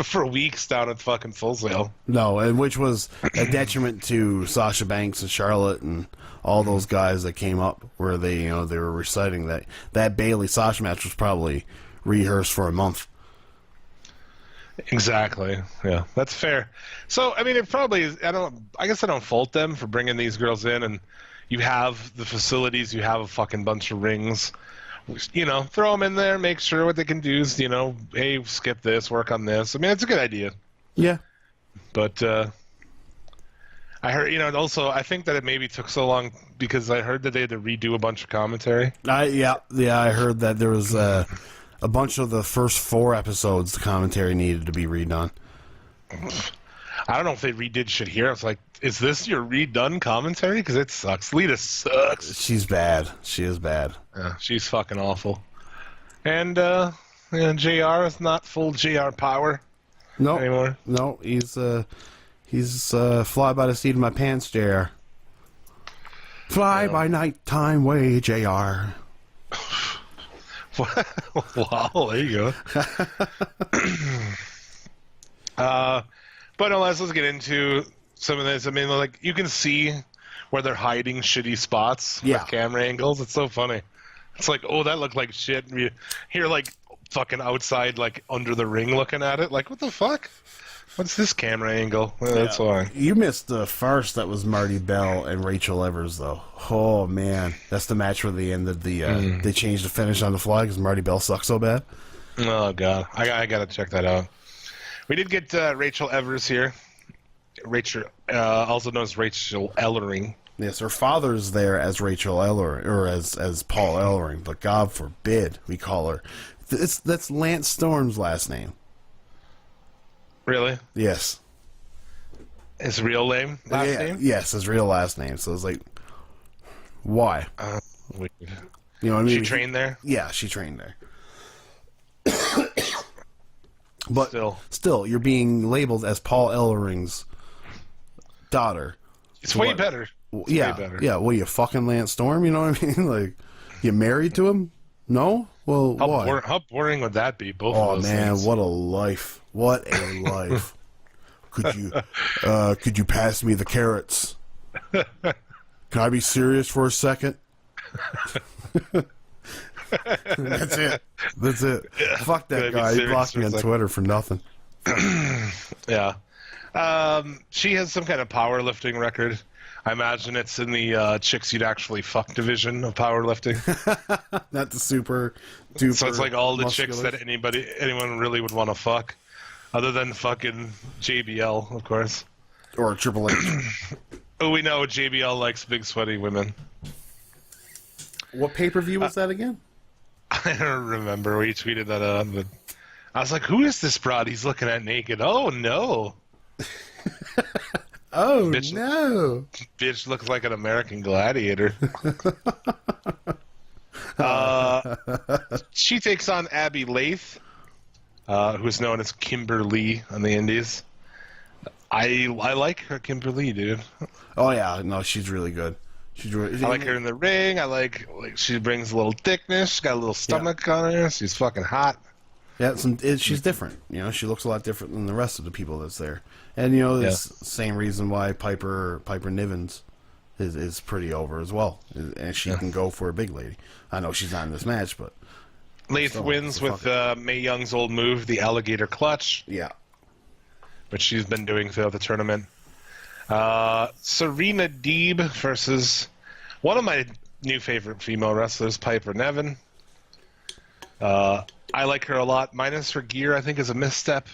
for weeks down at fucking Full Sail. No, and which was a detriment to Sasha Banks and Charlotte and all those guys that came up where they, you know, they were reciting that Bailey Sasha match was probably rehearsed for a month. Exactly. Yeah, that's fair. So, I mean, it probably is. I guess I don't fault them for bringing these girls in, and you have the facilities, you have a fucking bunch of rings. You know, throw them in there, make sure what they can do is, you know, hey, skip this, work on this. I mean, it's a good idea. Yeah. But I heard, you know, also I think that it maybe took so long because I heard that they had to redo a bunch of commentary. I heard that there was a bunch of the first 4 episodes, the commentary needed to be redone. I don't know if they redid shit here. I was like, is this your redone commentary? Because it sucks. Lita sucks. She's bad. She is bad. Yeah, she's fucking awful. And JR is not full JR power anymore. No, he's fly by the seat of my pants, JR. Fly by nighttime way, JR. Wow, there you go. But let's get into some of this. I mean, like, you can see where they're hiding shitty spots with camera angles. It's so funny. It's like, oh, that looked like shit. And you're like fucking outside, like under the ring looking at it. Like, what the fuck? What's this camera angle? Well, that's why. You missed the farce that was Marty Bell and Rachel Evers, though. Oh, man. That's the match where they ended they changed the finish on the fly because Marty Bell sucks so bad. Oh, God. I got to check that out. We did get Rachel Evers here. Rachel, also known as Rachel Ellering. Yes, her father's there as Rachel Ellering, or as Paul Ellering, but God forbid we call her. That's Lance Storm's last name. Really? Yes. His real name? Last name? Yes, his real last name. So it's like, why? Weird. You know what I mean? She trained there? Yeah, she trained there. But Still, you're being labeled as Paul Ellering's daughter. it's way better. It's yeah, way better. yeah. Well, you fucking Lance Storm. You know what I mean? Like, you married to him? No. Well, why? How boring would that be? Both Oh of those man, things. what a life! What a life! Could you pass me the carrots? Can I be serious for a second? That's it. Fuck that guy. He blocked me on Twitter for nothing. Yeah. She has some kind of powerlifting record. I imagine it's in the chicks you'd actually fuck division of powerlifting. Not the super duper. So it's like all the chicks muscular. that anyone really would want to fuck, other than fucking JBL, of course. Or Triple H. Oh, we know JBL likes big sweaty women. What pay-per-view was that again? I don't remember. We tweeted that on, but I was like, "Who is this broad he's looking at naked?" Oh no, Oh, Bitch. no. bitch looks like an American Gladiator. She takes on Abby Lath, who's known as Kimberly on the Indies. I like her, Kimberly, dude. Oh, yeah. No, she's really good. She's really, I like her in the ring. I like she brings a little thickness. She's got a little stomach on her. She's fucking hot. Yeah, she's different. You know, she looks a lot different than the rest of the people that's there. And, you know, it's the same reason why Piper Nivens is pretty over as well. And she can go for a big lady. I know she's not in this match, but... Lath wins with Mae Young's old move, the alligator clutch, Yeah. which she's been doing throughout the tournament. Serena Deeb versus one of my new favorite female wrestlers, Piper Niven. I like her a lot. Minus her gear, I think, is a misstep.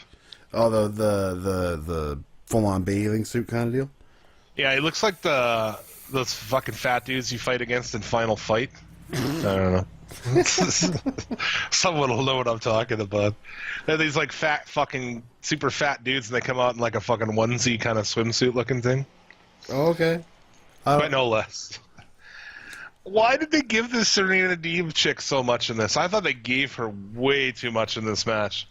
Oh, the full-on bathing suit kind of deal? Yeah, it looks like those fucking fat dudes you fight against in Final Fight. I don't know. Someone will know what I'm talking about. They're these like fat fucking super fat dudes, and they come out in like a fucking onesie kind of swimsuit looking thing. Oh, okay. But no less. Why did they give this Serena Deeb chick so much in this? I thought they gave her way too much in this match.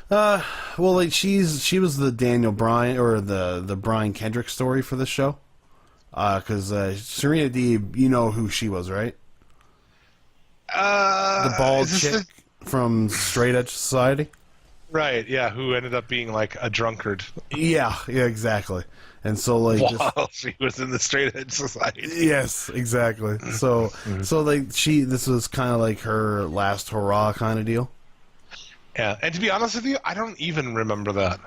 Well, like she was the Daniel Bryan or the Brian Kendrick story for this show. Because Serena Deeb, you know who she was, right? The bald chick from Straight Edge Society. Right, yeah, who ended up being like a drunkard. Yeah, exactly. And so like While she was in the Straight Edge Society. yes, exactly. So like this was kind of like her last hurrah kind of deal. Yeah, and to be honest with you, I don't even remember that.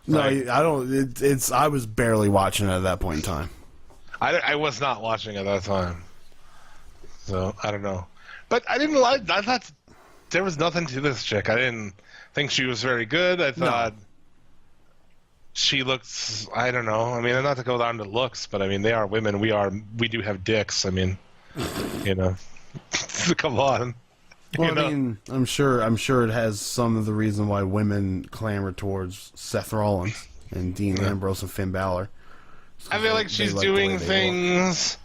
No, Like- I don't. I was barely watching it at that point in time. I was not watching at that time, so I don't know. But I didn't like. I thought there was nothing to this chick. I didn't think she was very good. I thought she looks. I don't know. I mean, not to go down to looks, but I mean, they are women. We do have dicks. I mean, you know, come on. Well, You know? I mean, I'm sure it has some of the reason why women clamor towards Seth Rollins and Dean Ambrose and Finn Balor. I feel like she's doing things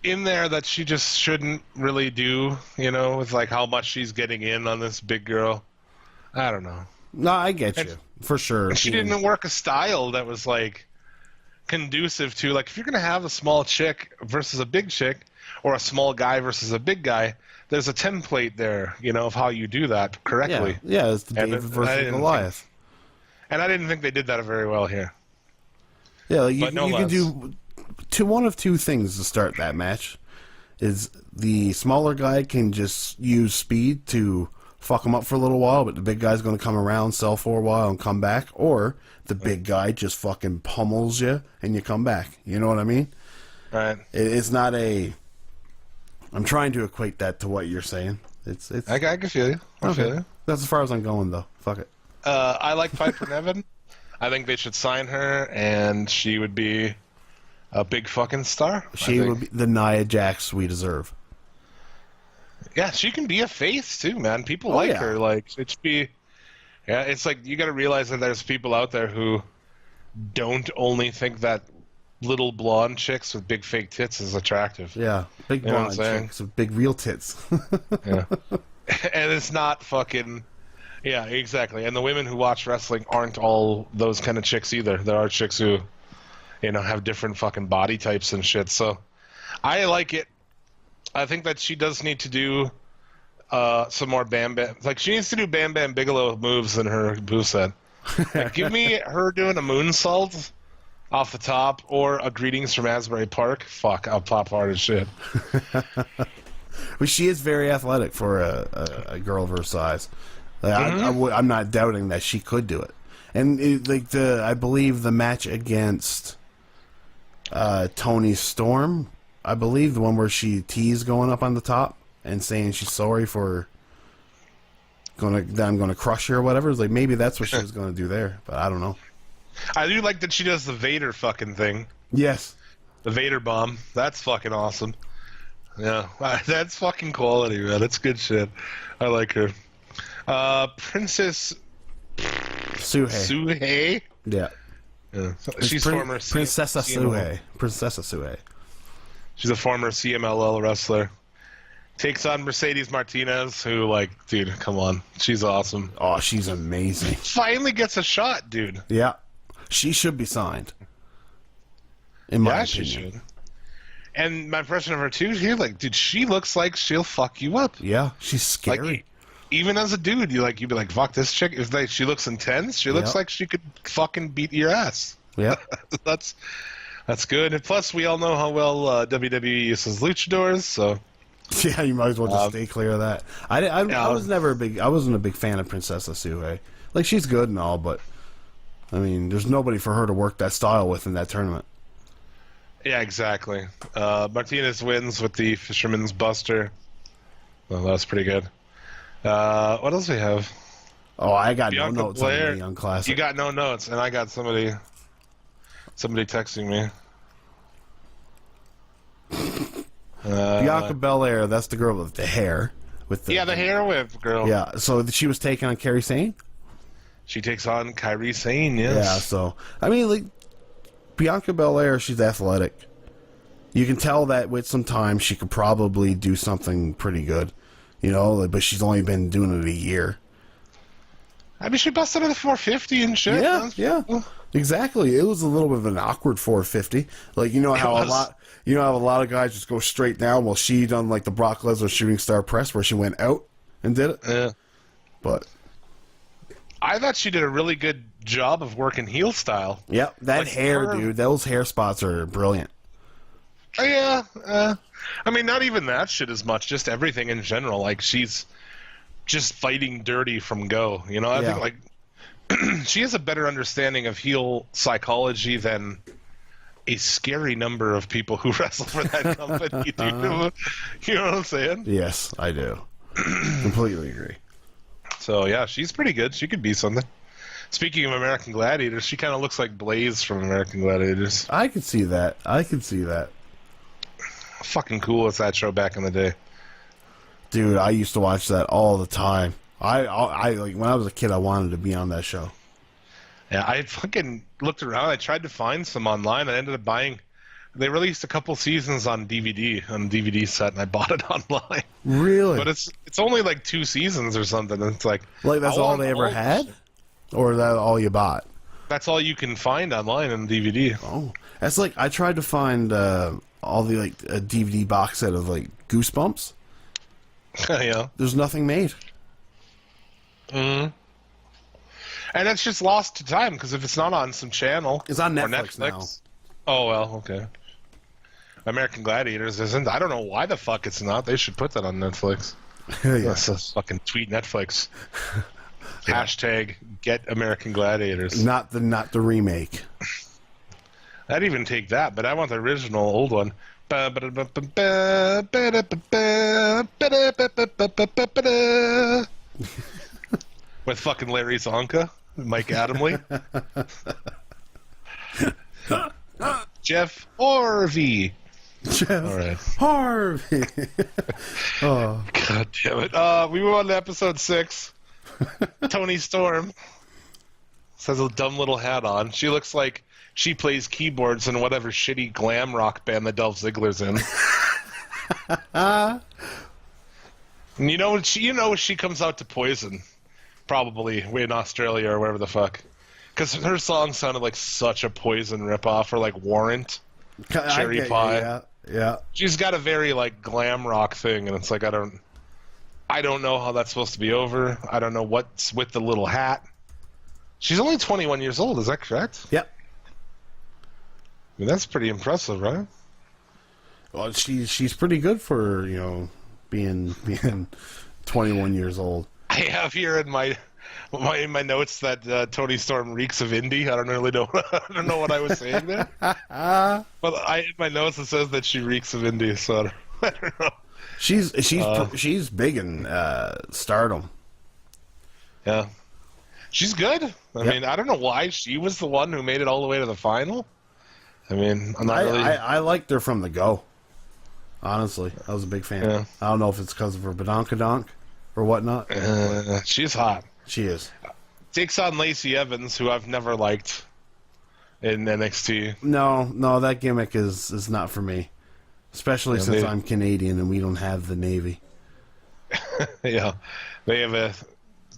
in there that she just shouldn't really do, you know, with like how much she's getting in on this big girl. I don't know. No, I get you. For sure. She didn't work a style that was like conducive to, like, if you're going to have a small chick versus a big chick or a small guy versus a big guy, there's a template there, you know, of how you do that correctly. Yeah, it's the And David I versus didn't Goliath. And I didn't think they did that very well here. Yeah, like But no you can less. do one of two things to start that match. Is the smaller guy can just use speed to fuck him up for a little while, but the big guy's going to come around, sell for a while, and come back, or the big guy just fucking pummels you and you come back. You know what I mean? Right. It's not a. I'm trying to equate that to what you're saying. It's. I can feel you. I feel you. That's as far as I'm going, though. Fuck it. I like Piper Niven. I think they should sign her, and she would be a big fucking star. She would be the Nia Jax we deserve. Yeah, she can be a face too, man. People like yeah. her. Like, it should be. Yeah, it's like you got to realize that there's people out there who don't only think that little blonde chicks with big fake tits is attractive. Yeah, big You know what I'm blonde saying? chicks with big real tits. Yeah. And it's not fucking. Yeah, exactly. And the women who watch wrestling aren't all those kind of chicks either. There are chicks who, you know, have different fucking body types and shit. So I like it. I think that she does need to do some more Bam Bam. Like, she needs to do Bam Bam Bigelow moves in her moveset. Like, give me her doing a moonsault off the top or a Greetings from Asbury Park. Fuck, I'll pop hard as shit. But she is very athletic for a girl of her size. Like, I'm not doubting that she could do it. And I believe the match against Tony Storm, I believe, the one where she teased going up on the top and saying she's sorry for that I'm gonna crush her or whatever. It's like maybe that's what she was gonna do there, but I don't know. I do like that she does the Vader fucking thing. Yes. The Vader bomb. That's fucking awesome. Yeah, that's fucking quality, man. That's good shit. I like her. Princess Suhei. Yeah. She's former Princessa Suhei. Princessa Suhei. She's a former CMLL wrestler. Takes on Mercedes Martinez, who, like, dude, come on. She's awesome. Oh, she's amazing. Finally gets a shot, dude. Yeah. She should be signed. In my opinion. She should. And my impression of her, too, here, like, dude, she looks like she'll fuck you up. Yeah, she's scary. Like, even as a dude, you'd be like, fuck, this chick, if she looks intense, she looks like she could fucking beat your ass. Yeah. That's good. And plus, we all know how well WWE uses luchadors, so... Yeah, you might as well just stay clear of that. I wasn't a big fan of Princessa Suhei. Like, she's good and all, but I mean, there's nobody for her to work that style with in that tournament. Yeah, exactly. Martinez wins with the Fisherman's Buster. Well, that was pretty good. What else do we have? Oh, I got Bianca no notes Blair. on the Young Classic. You got no notes, and I got somebody texting me. Bianca Belair, that's the girl with the hair. The hair whip girl. Yeah, so she was taking on Kairi Sane? She takes on Kairi Sane, yes. Yeah, so, I mean, like, Bianca Belair, she's athletic. You can tell that with some time she could probably do something pretty good, you know, but she's only been doing it a year. I mean, she busted in the 450 and shit. Yeah. Exactly. It was a little bit of an awkward 450. Like, you know how a lot of guys just go straight down. Well, she done like the Brock Lesnar shooting star press where she went out and did it. Yeah. But I thought she did a really good job of working heel style. Yeah, that hair, dude. Those hair spots are brilliant. Yeah. I mean, not even that shit as much. Just everything in general. Like, she's just fighting dirty from go. You know, I think, like, she has a better understanding of heel psychology than a scary number of people who wrestle for that company. You know what I'm saying? Yes, I do. Completely agree. So, yeah, she's pretty good. She could be something. Speaking of American Gladiators, she kind of looks like Blaze from American Gladiators. I could see that. Fucking cool was that show back in the day. Dude, I used to watch that all the time. I like when I was a kid, I wanted to be on that show. Yeah, I fucking looked around. I tried to find some online. I ended up buying. They released a couple seasons on DVD set, and I bought it online. Really? But it's only like 2 seasons or something. And it's like that's all they ever had, or is that all you bought? That's all you can find online on DVD. Oh, that's like I tried to find all the like a DVD box set of like Goosebumps. Yeah. There's nothing made. And it's just lost to time because if it's not on some channel, it's on Netflix now. Oh well, okay. American Gladiators isn't. I don't know why the fuck it's not. They should put that on Netflix. Yeah. That's a fucking tweet Netflix. Hashtag get American Gladiators. Not the remake. I'd even take that, but I want the original old one. With fucking Larry Zonka, Mike Adamle, Jeff Harvey. All right. Harvey. Oh. God damn it. We move on to episode 6. Tony Storm has a dumb little hat on. She looks like she plays keyboards in whatever shitty glam rock band that Dolph Ziggler's in. And she comes out to Poison, probably in Australia or wherever the fuck, because her song sounded like such a Poison ripoff, or like Warrant, Cherry Pie. Yeah. She's got a very like glam rock thing, and it's like I don't know how that's supposed to be over. I don't know what's with the little hat. She's only 21 years old. Is that correct? Yep. I mean, that's pretty impressive, right? Well, she's pretty good for being 21 years old. I have here in my in my notes that Tony Storm reeks of indie. I don't really know. I don't know what I was saying there. But in my notes it says that she reeks of indie. So I don't know. She's big in Stardom. Yeah, she's good. I Yep. mean, I don't know why she was the one who made it all the way to the final. I mean, I'm not really. I liked her from the go. Honestly, I was a big fan. Yeah. I don't know if it's because of her badonkadonk or whatnot. She's hot. She is. Takes on Lacey Evans, who I've never liked in NXT. No, that gimmick is not for me. Especially since they- I'm Canadian and we don't have the Navy. Yeah, they have a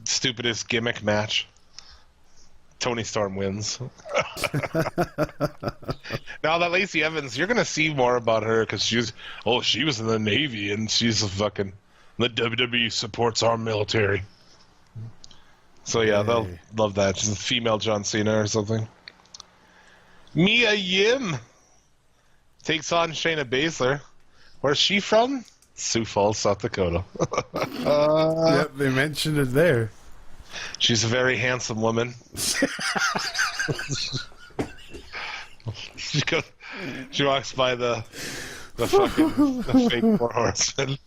stupidest gimmick match. Tony Storm wins. Now that Lacey Evans, you're gonna see more about her because she was in the Navy and she's a fucking the WWE supports our military. So yeah, they'll love that. She's a female John Cena or something. Mia Yim takes on Shayna Baszler. Where's she from? Sioux Falls, South Dakota. Yep, they mentioned it there. She's a very handsome woman. She walks by the fake Four Horsemen.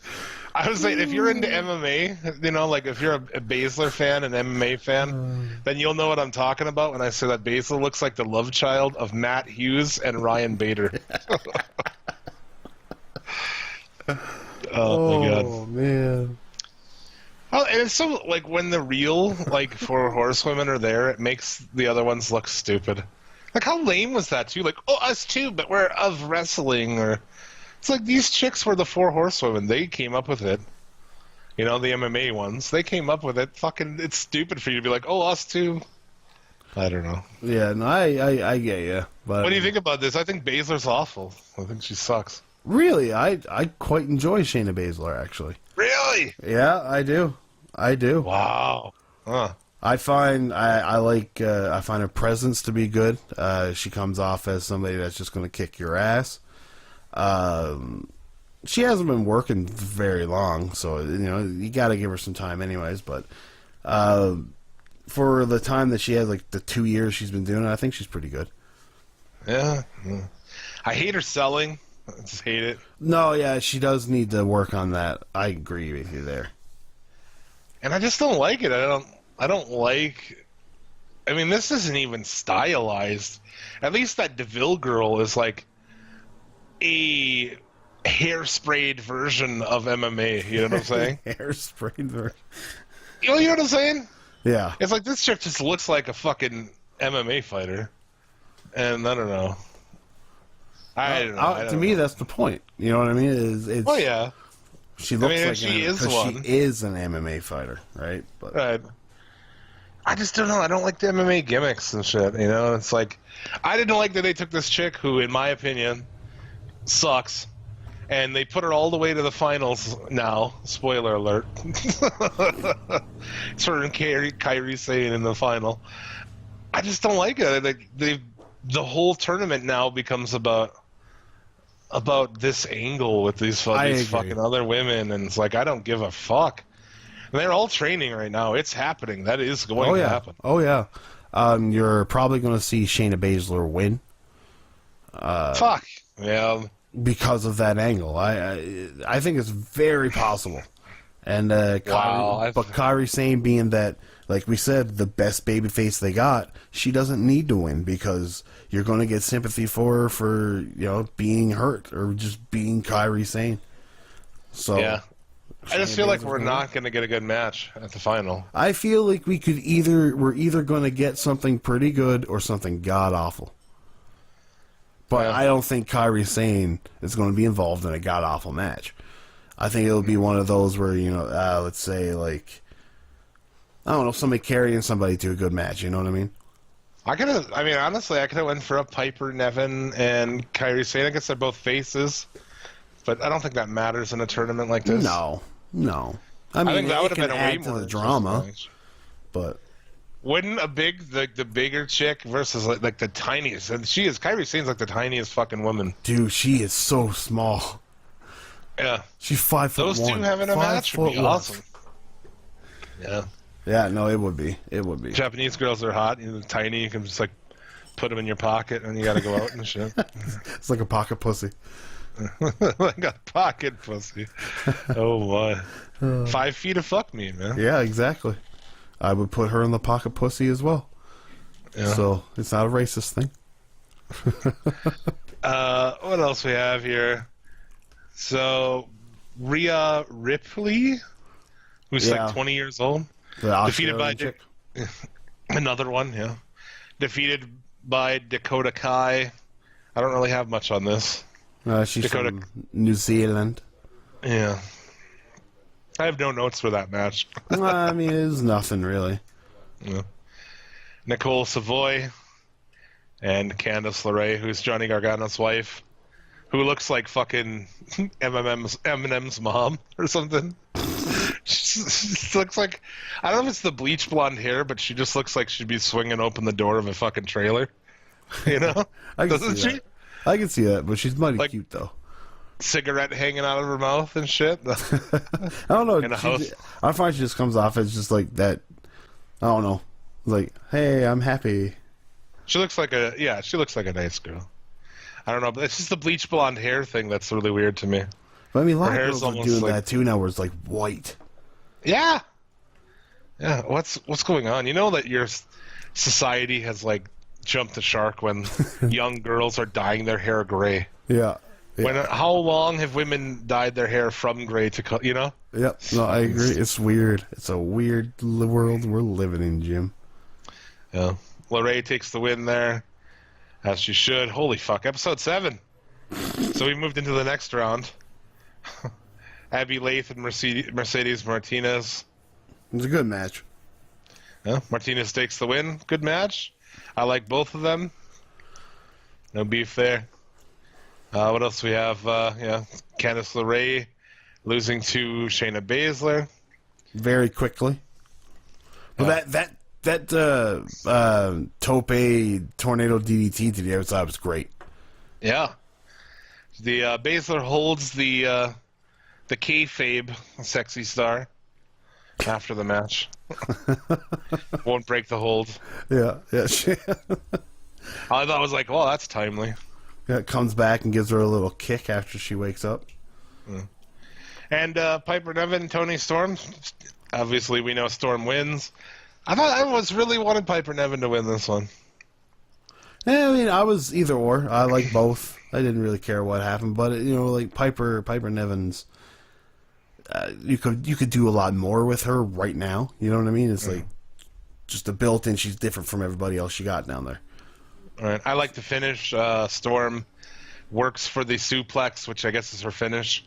I was saying, if you're into MMA, you know, like if you're a Baszler fan, an MMA fan, then you'll know what I'm talking about when I say that Baszler looks like the love child of Matt Hughes and Ryan Bader. Oh my god. Man. Oh, and it's so, like, when the real, like, Four Horsewomen are there, it makes the other ones look stupid. Like, how lame was that, too? Like, oh, us too, but we're of wrestling, or... It's like, these chicks were the Four Horsewomen. They came up with it. You know, the MMA ones. They came up with it. Fucking, it's stupid for you to be like, oh, us too. I don't know. Yeah, no, I get you. But What do you think about this? I think Baszler's awful. I think she sucks. Really, I quite enjoy Shayna Baszler, actually. Really? Yeah, I do. Wow. Huh. I find I find her presence to be good. She comes off as somebody that's just going to kick your ass. She hasn't been working very long, so you know you got to give her some time, anyways. But for the time that she has, like the 2 years she's been doing it, I think she's pretty good. Yeah. I hate her selling. I just hate it. No, yeah, she does need to work on that. I agree with you there. And I just don't like it. I don't like... I mean, this isn't even stylized. At least that DeVille girl is like a hairsprayed version of MMA. You know what I'm saying? Hairspray version. You know what I'm saying? Yeah. It's like this chick just looks like a fucking MMA fighter. And I don't know. I don't know. To me, that's the point. You know what I mean? It's, oh, yeah. She looks like she is she one. is an MMA fighter, right? But Right. I just don't know. I don't like the MMA gimmicks and shit. You know, it's like I didn't like that they took this chick who, in my opinion, sucks, and they put her all the way to the finals. Now, spoiler alert, it's her and Kairi Sane in the final. I just don't like it. The whole tournament now becomes about this angle with these fucking other women, and it's like I don't give a fuck. And they're all training right now. It's happening. That is going to happen. Oh yeah. You're probably going to see Shayna Baszler win. Fuck. Yeah. Because of that angle, I think it's very possible. And Wow, Kairi Sane being that, like we said, the best babyface they got, she doesn't need to win because you're going to get sympathy for her for being hurt or just being Kairi Sane. So yeah. I just feel like we're not going to get a good match at the final. I feel like we're either going to get something pretty good or something god awful. But I don't think Kairi Sane is going to be involved in a god awful match. I think it'll be one of those where let's say like I don't know, somebody carrying somebody to a good match. You know what I mean? Honestly, I could have went for a Piper Niven and Kairi Sane. I guess they're both faces, but I don't think that matters in a tournament like this. No. I I think that would have been a way to more the drama, match. but Wouldn't the bigger chick versus like the tiniest, and Kairi Sane's like the tiniest fucking woman. dude, she is so small. Yeah, She's 5'1". those two having a match would be awesome. Yeah, Yeah, no, it would be. It would be. Japanese girls are hot, tiny. You can just like put them in your pocket, and you got to go out and shit. It's like a pocket pussy. Like a pocket pussy. Oh my! 5 feet of fuck me, man. Yeah, exactly. I would put her in the pocket pussy as well. Yeah. So it's not a racist thing. What else we have here? So Rhea Ripley, who's Yeah. like 20 years old, The defeated by Australian chick. another one. Yeah, defeated by Dakota Kai. I don't really have much on this. She's Dakota- from New Zealand. Yeah, I have no notes for that match. I mean, it's nothing really. Yeah. Nicole Savoy and Candice LeRae, who's Johnny Gargano's wife, who looks like fucking Eminem's mom or something. She looks like, I don't know if it's the bleach blonde hair, but she just looks like she'd be swinging open the door of a fucking trailer. You know? I can Doesn't see she? that. I can see that, but she's mighty Like- cute though. Cigarette hanging out of her mouth and shit. I don't know. In a house. I find she just comes off as just like that. I don't know. Like, hey, I'm happy. She looks like a nice girl. I don't know, but it's just the bleach blonde hair thing that's really weird to me. But I mean, a lot Her of hair's girls are almost doing like- that too now, where it's like white. Yeah. Yeah, what's going on? You know that your society has like jumped the shark when young girls are dyeing their hair gray. Yeah. How long have women dyed their hair from gray to Yep. No, I agree. It's weird. It's a weird world we're living in, Jim. Yeah. LeRae takes the win there, as she should. Holy fuck, episode 7. So we moved into the next round. Abby Lath and Mercedes Martinez. It was a good match. Yeah, Martinez takes the win. Good match. I like both of them. No beef there. What else we have? Candice LeRae losing to Shayna Baszler. Very quickly. Well, that Tope Tornado DDT today, I thought was great. Yeah. The Baszler holds the kayfabe sexy star after the match. Won't break the hold. Yeah. I thought I was like, well, that's timely. Yeah, comes back and gives her a little kick after she wakes up. And Piper Niven and Toni Storm. Obviously, we know Storm wins. I was really wanted Piper Niven to win this one. Yeah, I mean, I was either or. I like both. I didn't really care what happened, but like Piper Niven's. You could do a lot more with her right now. You know what I mean? It's like just a built-in. She's different from everybody else you got down there. All right. I like the finish. Storm works for the suplex, which I guess is her finish.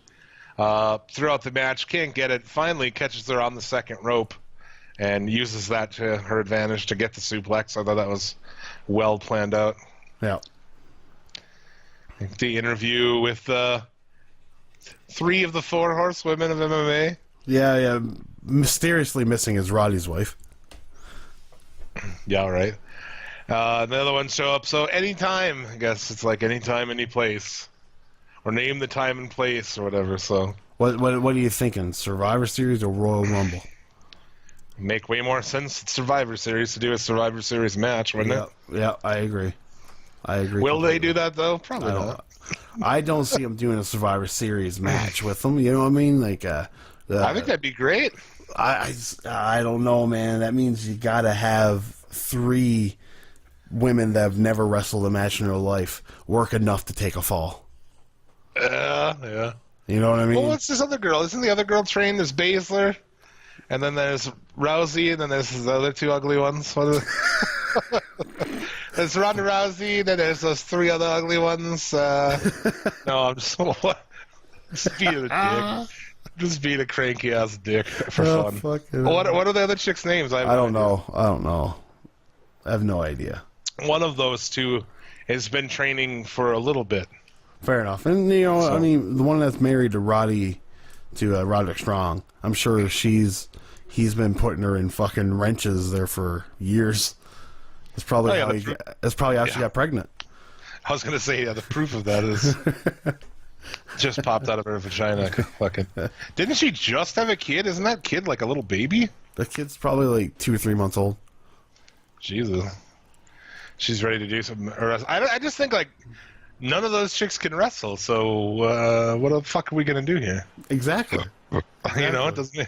Throughout the match, can't get it. Finally catches her on the second rope and uses that to her advantage to get the suplex. I thought that was well planned out. Yeah. The interview with 3 of the 4 horsewomen of MMA. Yeah. Mysteriously missing is Roddy's wife. Yeah, right. The other ones show up. So anytime, I guess it's like anytime, any place. Or name the time and place or whatever. So What are you thinking? Survivor Series or Royal Rumble? make way more sense at Survivor Series to do a Survivor Series match, wouldn't it? Yeah, I agree. Will they do that though? Probably not. I don't see them doing a Survivor Series match with them. You know what I mean? Like, I think that'd be great. I don't know, man. That means you gotta have 3 women that have never wrestled a match in their life work enough to take a fall. Yeah. You know what I mean? Well, what's this other girl? Isn't the other girl trained? There's Baszler, and then there's Rousey, and then there's the other 2 ugly ones. What are there's Ronda Rousey, then there's those 3 other ugly ones. No, I'm just being a dick. Just being a cranky ass dick for fun. fucking What are the other chicks' names? I don't know. I have no idea. One of those 2 has been training for a little bit. Fair enough. And I mean, the one that's married to Roderick Strong, I'm sure he's been putting her in fucking wrenches there for years. That's probably that's probably how she got pregnant. I was gonna say, the proof of that is just popped out of her vagina. Fucking, didn't she just have a kid? Isn't that kid like a little baby? The kid's probably like 2 or 3 months old. Jesus. She's ready to do some. I just think like none of those chicks can wrestle. So what the fuck are we gonna do here? Exactly. You know, it doesn't.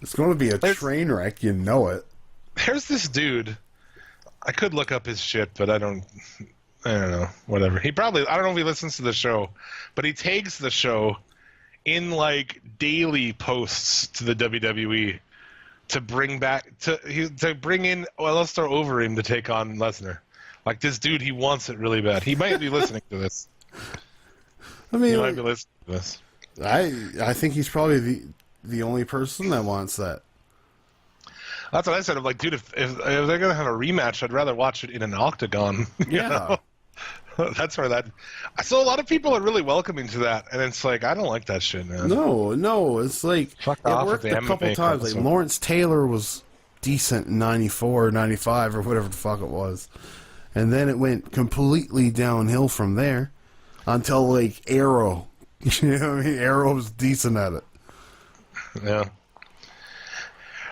It's going to be a train wreck. You know it. There's this dude. I could look up his shit, but I don't know. Whatever. He probably. I don't know if he listens to the show, but he tags the show in like daily posts to the WWE to bring in Alistair Overeem to take on Lesnar. Like this dude, he wants it really bad. He might be listening to this. I mean, He might be listening to this. I think he's probably the only person that wants that. That's what I said. I'm like, dude, if they're gonna have a rematch, I'd rather watch it in an octagon. Yeah. Know? That's where that. So a lot of people are really welcoming to that, and it's like I don't like that shit, man. No, it's like Fuck it off worked with the a couple MMA times. Like console. Lawrence Taylor was decent in 94, 95, or whatever the fuck it was, and then it went completely downhill from there until like Arrow. You know what I mean? Arrow was decent at it. Yeah.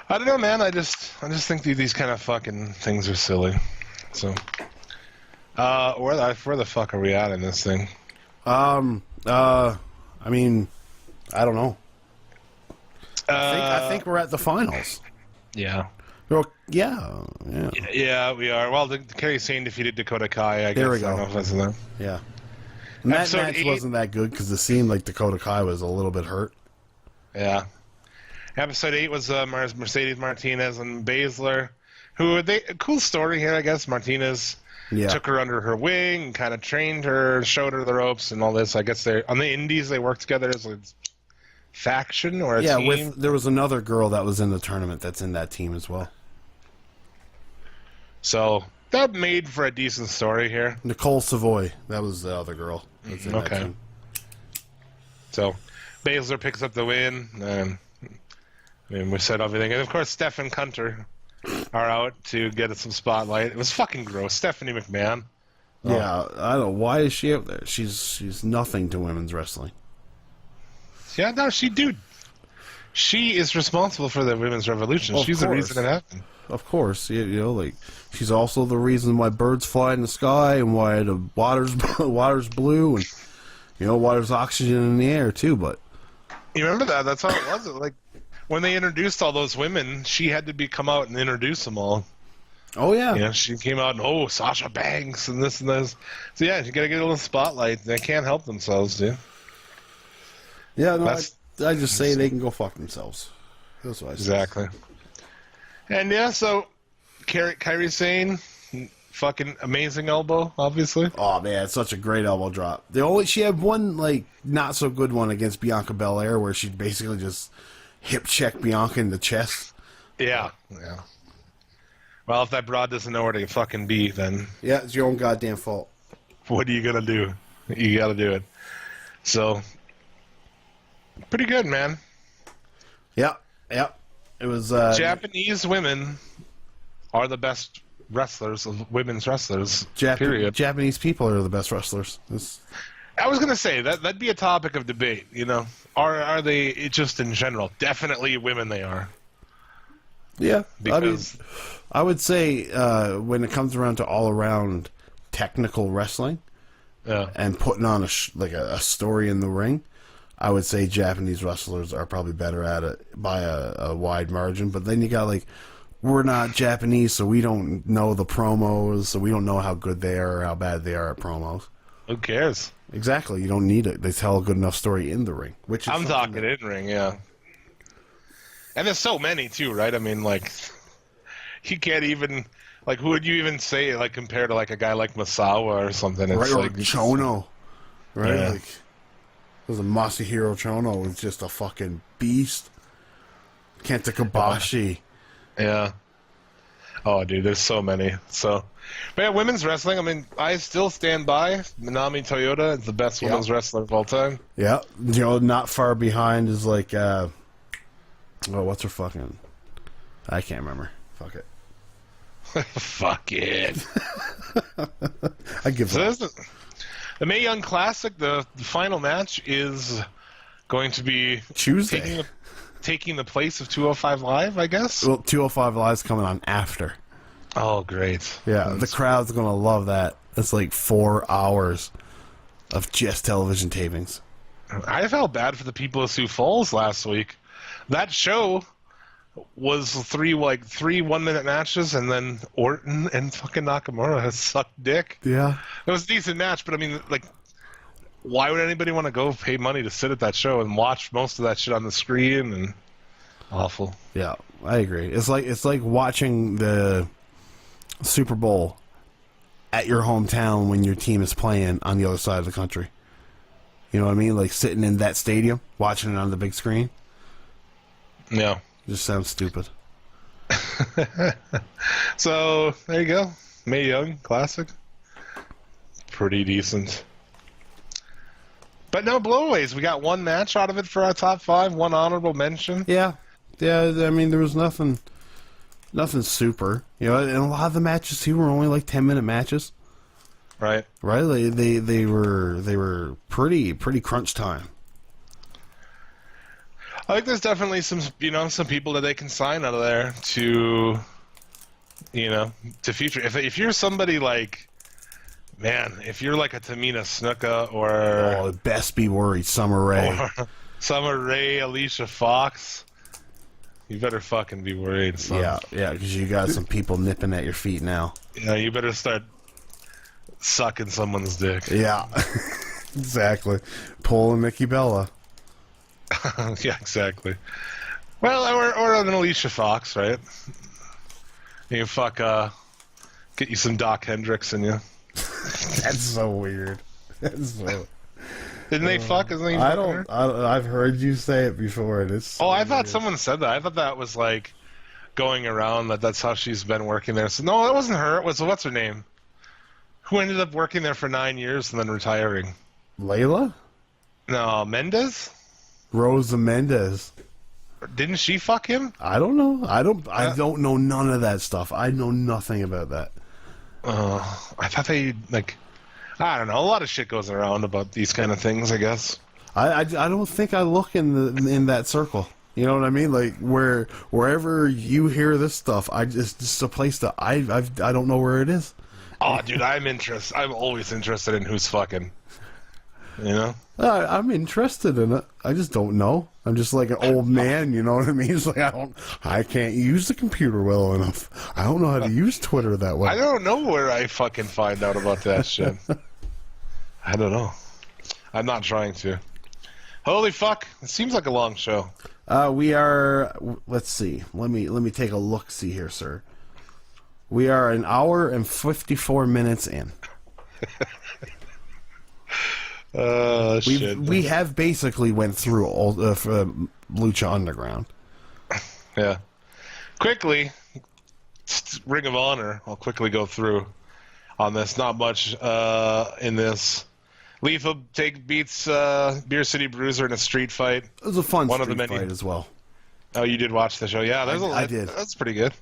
I don't know, man. I just think these kind of fucking things are silly. So, where the fuck are we at in this thing? I mean, I don't know. I think we're at the finals. Yeah. Well, yeah. Yeah, we are. Well, Kerry Sane defeated Dakota Kai. I There guess. we go. I don't know if that's in there. Yeah. And that Episode match 8. wasn't that good because it seemed like Dakota Kai was a little bit hurt. Yeah. Episode 8 was Mercedes Martinez and Baszler, who a cool story here, I guess. Martinez took her under her wing and kind of trained her, showed her the ropes and all this. I guess they on the Indies they worked together as a faction or a team. There was another girl that was in the tournament that's in that team as well. So that made for a decent story here. Nicole Savoy, that was the other girl. That's in that Okay. team. So Baszler picks up the win. I mean, we said everything. And, of course, Steph and Hunter are out to get some spotlight. It was fucking gross. Stephanie McMahon. Yeah, I don't know. Why is she out there? She's nothing to women's wrestling. Yeah, no, she is responsible for the women's revolution. Of She's the course. reason it happened. Of course. You know, like, she's also the reason why birds fly in the sky and why the water's blue and, you know, why there's oxygen in the air, too, but... You remember that? That's how it was. Like, when they introduced all those women, she had to come out and introduce them all. Oh, yeah. Yeah, she came out and, Sasha Banks and this and this. So, yeah, you got to get a little spotlight. They can't help themselves, dude. Yeah, no, I just say they can go fuck themselves. That's what I say. Exactly. And, yeah, so, Kairi Sane, fucking amazing elbow, obviously. Oh, man, it's such a great elbow drop. She had one, like, not so good one against Bianca Belair where she basically just hip checked Bianca in the chest. Yeah. Well, if that broad doesn't know where to fucking be, then Yeah, it's your own goddamn fault. what are you gonna do? You gotta do it. So, pretty good, man. Yep. It was, Japanese women are the best wrestlers of women's wrestlers, period. Japanese people are the best wrestlers. I was gonna say, that'd be a topic of debate, you know. Are they, just in general? Definitely women they are. Yeah, Because... I would say when it comes around to all-around technical wrestling and putting on a story in the ring, I would say Japanese wrestlers are probably better at it by a wide margin. But then you got, like, we're not Japanese, so we don't know the promos, so we don't know how good they are or how bad they are at promos. Who cares? Exactly. You don't need it. They tell a good enough story in the ring. Which is I'm talking in ring, yeah. And there's so many, too, right? I mean, like... You can't even, like, who would you even say, like, compared to, like, a guy like Masawa or something? It's right, or like Chono. Right? Yeah. Like, there's a Masahiro Chono was just a fucking beast. Kenta Kobashi. Yeah. Oh, dude, there's so many. So, but yeah, women's wrestling, I mean, I still stand by Minami Toyota is the best women's wrestler of all time. Yeah. You know, not far behind is like, what's her fucking... I can't remember. Fuck it. Fuck it. I give So up. the Mae Young Classic, the final match is going to be Tuesday. taking the place of 205 Live, I guess? Well, 205 Live's coming on after. Oh, great. Yeah, the crowd's going to love that. It's like 4 hours of just television tapings. I felt bad for the people of Sioux Falls last week. That show was three 1-minute matches, and then Orton and fucking Nakamura has sucked dick. Yeah. It was a decent match, but I mean, like, why would anybody want to go pay money to sit at that show and watch most of that shit on the screen? And awful. Yeah, I agree. It's like watching the Super Bowl at your hometown when your team is playing on the other side of the country. You know what I mean? Like sitting in that stadium, watching it on the big screen. Yeah. Just sounds stupid. So, there you go. Mae Young Classic. Pretty decent. But no blowaways. We got one match out of it for our top 5, one honorable mention. Yeah. I mean, there was nothing super. You know, and a lot of the matches too were only like 10-minute matches. Right. Right? They were pretty crunch time. I think there's definitely some people that they can sign out of there to feature. If you're somebody like, man, if you're like a Tamina Snuka or best be worried, Summer Rae. Summer Rae, Alicia Fox, you better fucking be worried, son. Yeah, because you got some people nipping at your feet now. Yeah, you better start sucking someone's dick. Yeah, exactly. Pulling Nikki Bella. Yeah, exactly. Well, or an Alicia Fox, right? You get you some Doc Hendricks in you. That's so weird. That's so. Didn't they fuck? Isn't he? I've heard you say it before. And it's so I thought weird. someone said that. I thought that was like going around that's how she's been working there. So no, that wasn't her. It was what's her name? Who ended up working there for 9 years and then retiring? Layla? No, Mendez. Rosa Mendez. Didn't she fuck him? I don't know. I don't know none of that stuff. I know nothing about that. I thought they I don't know. A lot of shit goes around about these kind of things, I guess. I don't think I look in that circle. You know what I mean? Like wherever you hear this stuff, it's just a place that I don't know where it is. Oh, dude, I'm always interested in who's fucking. You know? I'm interested in it. I just don't know. I'm just like an old man, you know what I mean? It's like I can't use the computer well enough. I don't know how to use Twitter that way. I don't know where I fucking find out about that shit. I don't know. I'm not trying to. Holy fuck! It seems like a long show. We are. Let's see. Let me take a look. See here, sir. We are an hour and 54 minutes in. Shit. We have basically went through all Lucha Underground. Yeah. Quickly, Ring of Honor. I'll quickly go through on this. Not much in this. Lethal beats Beer City Bruiser in a street fight. It was a fun One of street the many fight as well. Oh, you did watch the show? Yeah, I did. That's pretty good.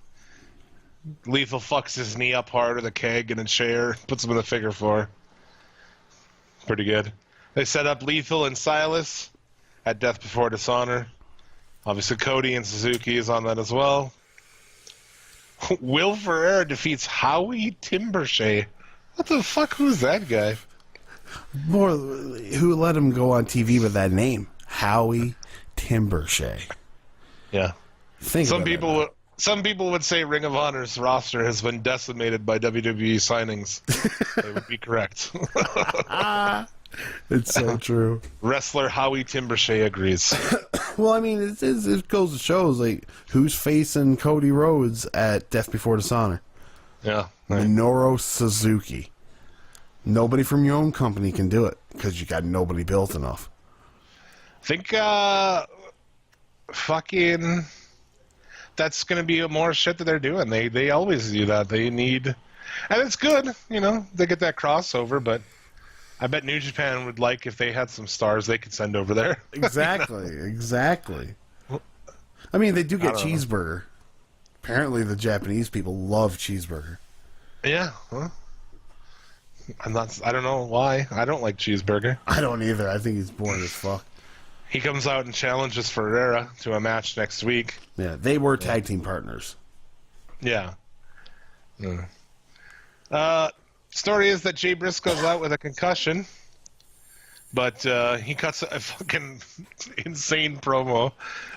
Lethal fucks his knee up hard with a keg and a chair, puts him in the figure 4. Pretty good. They set up Lethal and Silas at Death Before Dishonor. Obviously, Cody and Suzuki is on that as well. Will Ferrer defeats Howie Timbershea. What the fuck? Who's that guy? Who let him go on TV with that name? Howie Timbershea. Yeah. Some people would say Ring of Honor's roster has been decimated by WWE signings. They would be correct. It's so true. Wrestler Howie Timbershea agrees. Well, I mean, it goes to show like who's facing Cody Rhodes at Death Before Dishonor. Yeah. Right. Minoru Suzuki. Nobody from your own company can do it because you got nobody built enough. Think fucking that's going to be more shit that they're doing. They always do that. They need, and it's good, you know, they get that crossover, but I bet New Japan would like if they had some stars they could send over there. Exactly. I mean, they do get cheeseburger. Apparently the Japanese people love cheeseburger. Yeah. Huh? I don't know why. I don't like cheeseburger. I don't either. I think he's boring as fuck. He comes out and challenges Ferreira to a match next week. Yeah, they were tag team partners. Yeah. Story is that Jay Briscoe's out with a concussion, but he cuts a fucking insane promo.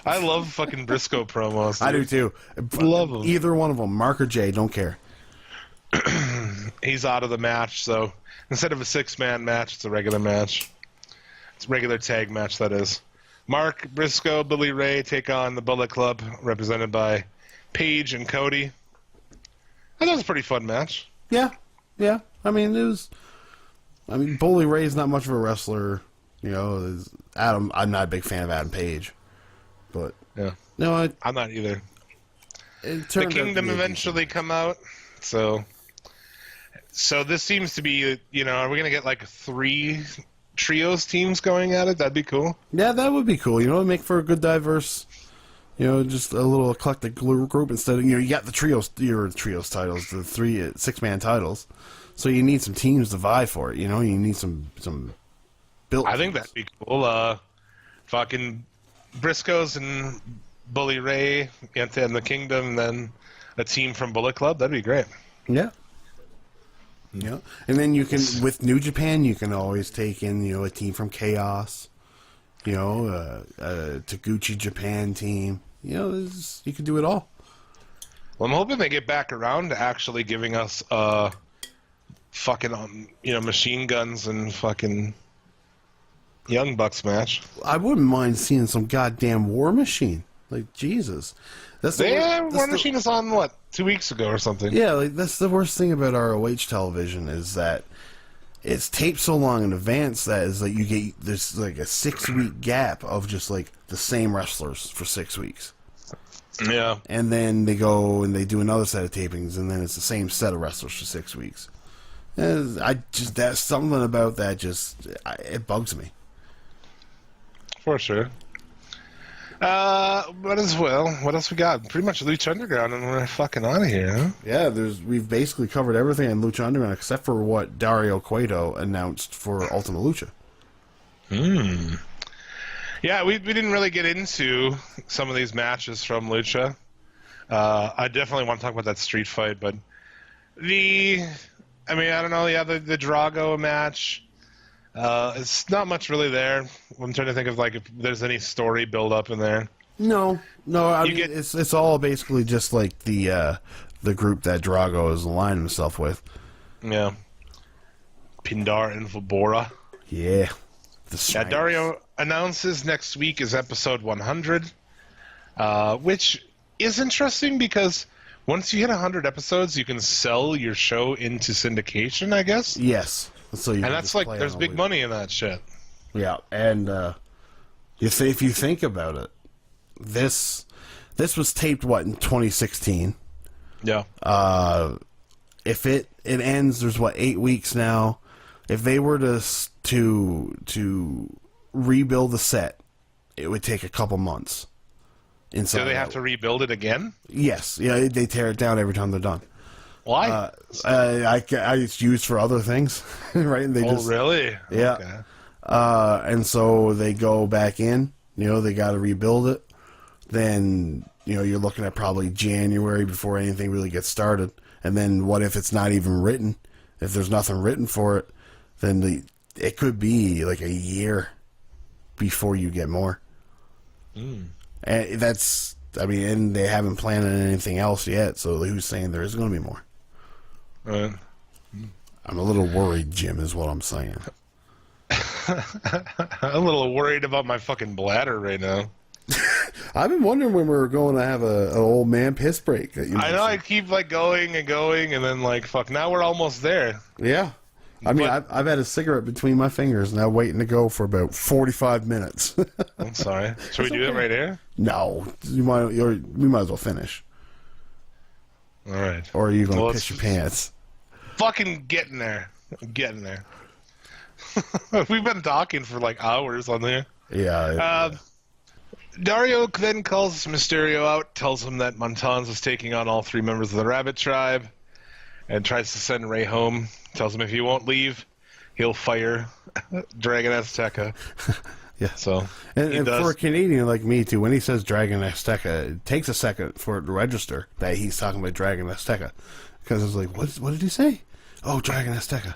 I love fucking Briscoe promos. I do too. Love them. Either one of them, Mark or Jay, don't care. He's out of the match, so instead of a 6-man match, it's a regular match. It's a regular tag match, that is. Mark, Briscoe, Billy Ray take on the Bullet Club, represented by Paige and Cody. I thought it was a pretty fun match. Yeah. I mean, Bully Ray's not much of a wrestler. You know, Adam. I'm not a big fan of Adam Page, but Yeah. no, I'm not either. it turned The out to Kingdom be a eventually come out, so this seems to be, are we going to get like 3 trios teams going at it? That'd be cool. Yeah, that would be cool. It'd make for a good diverse, just a little eclectic group instead of, you got your trios titles, the 3 6-man titles. So you need some teams to vie for it, you need some built. I think that'd be cool. Fucking Briscoes and Bully Ray and the Kingdom, and then a team from Bullet Club. That'd be great. Yeah. Yeah. And then you can, with New Japan, you can always take in, a team from Chaos, a Taguchi Japan team. You can do it all. Well, I'm hoping they get back around to actually giving us fucking, machine guns and fucking Young Bucks match. I wouldn't mind seeing some goddamn War Machine. Like, Jesus. War Machine is on, 2 weeks ago or something? Yeah, that's the worst thing about ROH television is that it's taped so long in advance that is like you get there's like a 6-week gap of just like the same wrestlers for 6 weeks. Yeah. And then they go and they do another set of tapings and then it's the same set of wrestlers for 6 weeks. And that's something about that it bugs me. For sure. What else we got? Pretty much Lucha Underground, and we're fucking out of here, huh? Yeah, we've basically covered everything in Lucha Underground except for what Dario Cueto announced for Ultima Lucha. Yeah, we didn't really get into some of these matches from Lucha. I definitely want to talk about that street fight, but I don't know, the Drago match. It's not much really there. I'm trying to think of if there's any story build up in there. No. It's all basically just like the group that Drago is aligned himself with. Yeah. Pindar and Vibora. Yeah. Dario announces next week is episode 100, which is interesting because once you hit 100 episodes, you can sell your show into syndication, I guess. Yes. So and that's there's big money in that shit. Yeah, and if you think about it, this was taped in 2016. Yeah. If it ends, there's 8 weeks now. If they were to rebuild the set, it would take a couple months. Do they have to rebuild it again? Yes. Yeah, they tear it down every time they're done. Why? It's used for other things, right? And really? Yeah. Okay. And so they go back in. They got to rebuild it. Then you're looking at probably January before anything really gets started. And then what if it's not even written? If there's nothing written for it, then it could be like a year before you get more. And and they haven't planned on anything else yet. So who's saying there is going to be more? Right. I'm a little worried, Jim, is what I'm saying. I'm a little worried about my fucking bladder right now. I've been wondering when we were going to have an old man piss break. I know, I keep going and going, and then now we're almost there. Yeah. I've had a cigarette between my fingers now waiting to go for about 45 minutes. I'm sorry. Should we do it right here? No. We might as well finish. All right. Or are you going to piss your pants? Fucking getting there. I'm getting there. We've been talking for hours on there. Yeah. Dario then calls Mysterio out, tells him that Montans is taking on all 3 members of the Rabbit Tribe, and tries to send Ray home. Tells him if he won't leave, he'll fire Dragon Azteca. Yeah. So And, he and does. for a Canadian like me, too, when he says Dragon Azteca, it takes a second for it to register that he's talking about Dragon Azteca. Because it's like, what did he say? Oh, Dragon Azteca.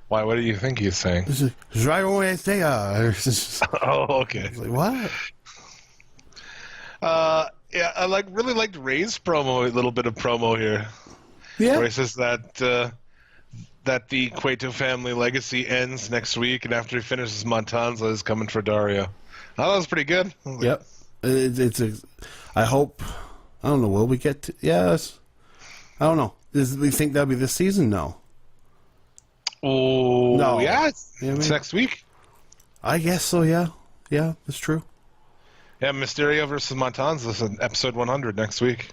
Why? What do you think he's saying? It's like, Dragon Azteca. It's just- Oh, okay. it's like, what? Yeah, I really liked Ray's promo. A little bit of promo here, where Yeah. he says that that the Cueto family legacy ends next week, and after he finishes Matanza, is coming for Dario. Oh, that was pretty good. Yep. I hope. I don't know. Will we get to. Yes. I don't know. We think that'll be this season? No. Oh, No. yeah, it's You know what I mean? next week. I guess so, yeah. Yeah, that's true. Yeah, Mysterio versus Matanza is in episode 100 next week.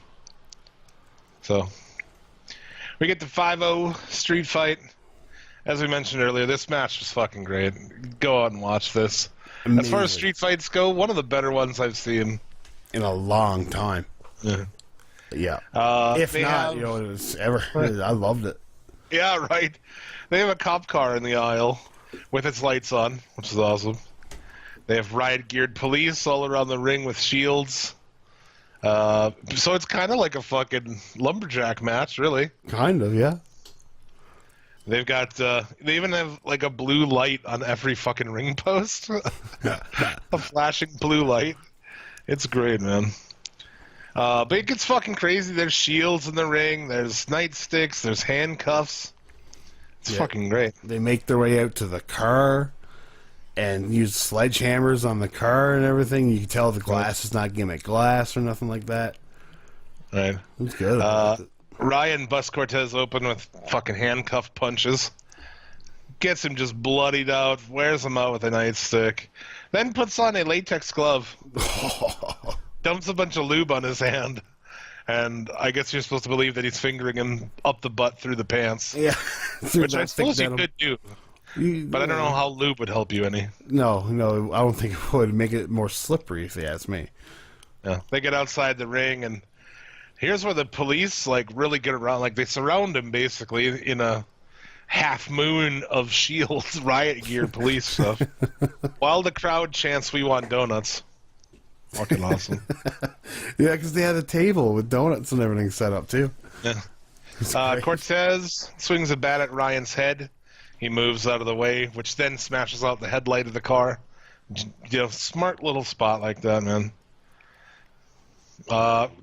So, we get the 5-0 street fight. As we mentioned earlier, this match was fucking great. Go out and watch this. As far as Amazing. street fights go, one of the better ones I've seen. In a long time. Yeah, Yeah. If they not, have- you know, it was ever. I loved it. Yeah, right. They have a cop car in the aisle with its lights on, which is awesome. They have riot-geared police all around the ring with shields. So it's kind of like a fucking lumberjack match, really. Kind of, yeah. They've got, they even have like a blue light on every fucking ring post. A flashing blue light. It's great, man. But it gets fucking crazy. There's shields in the ring. There's nightsticks. There's handcuffs. It's Yeah. fucking great. They make their way out to the car and use sledgehammers on the car and everything. You can tell the glass is not gimmick glass or nothing like that. Right. It was good. Ryan busts Cortez open with fucking handcuff punches. Gets him just bloodied out. Wears him out with a nightstick. Then puts on a latex glove. Dumps a bunch of lube on his hand. And I guess you're supposed to believe that he's fingering him up the butt through the pants. Yeah. Which I suppose you could do. But I don't know how lube would help you any. No, I don't think it would make it more slippery, if you ask me. Yeah. They get outside the ring, and here's where the police like really get around. Like they surround him basically in a half moon of shields, riot gear, police stuff, while the crowd chants, "We want donuts." Fucking awesome. Yeah, because they had a table with donuts and everything set up, too. Yeah. Cortez swings a bat at Ryan's head. He moves out of the way, which then smashes out the headlight of the car. You know, smart little spot like that, man.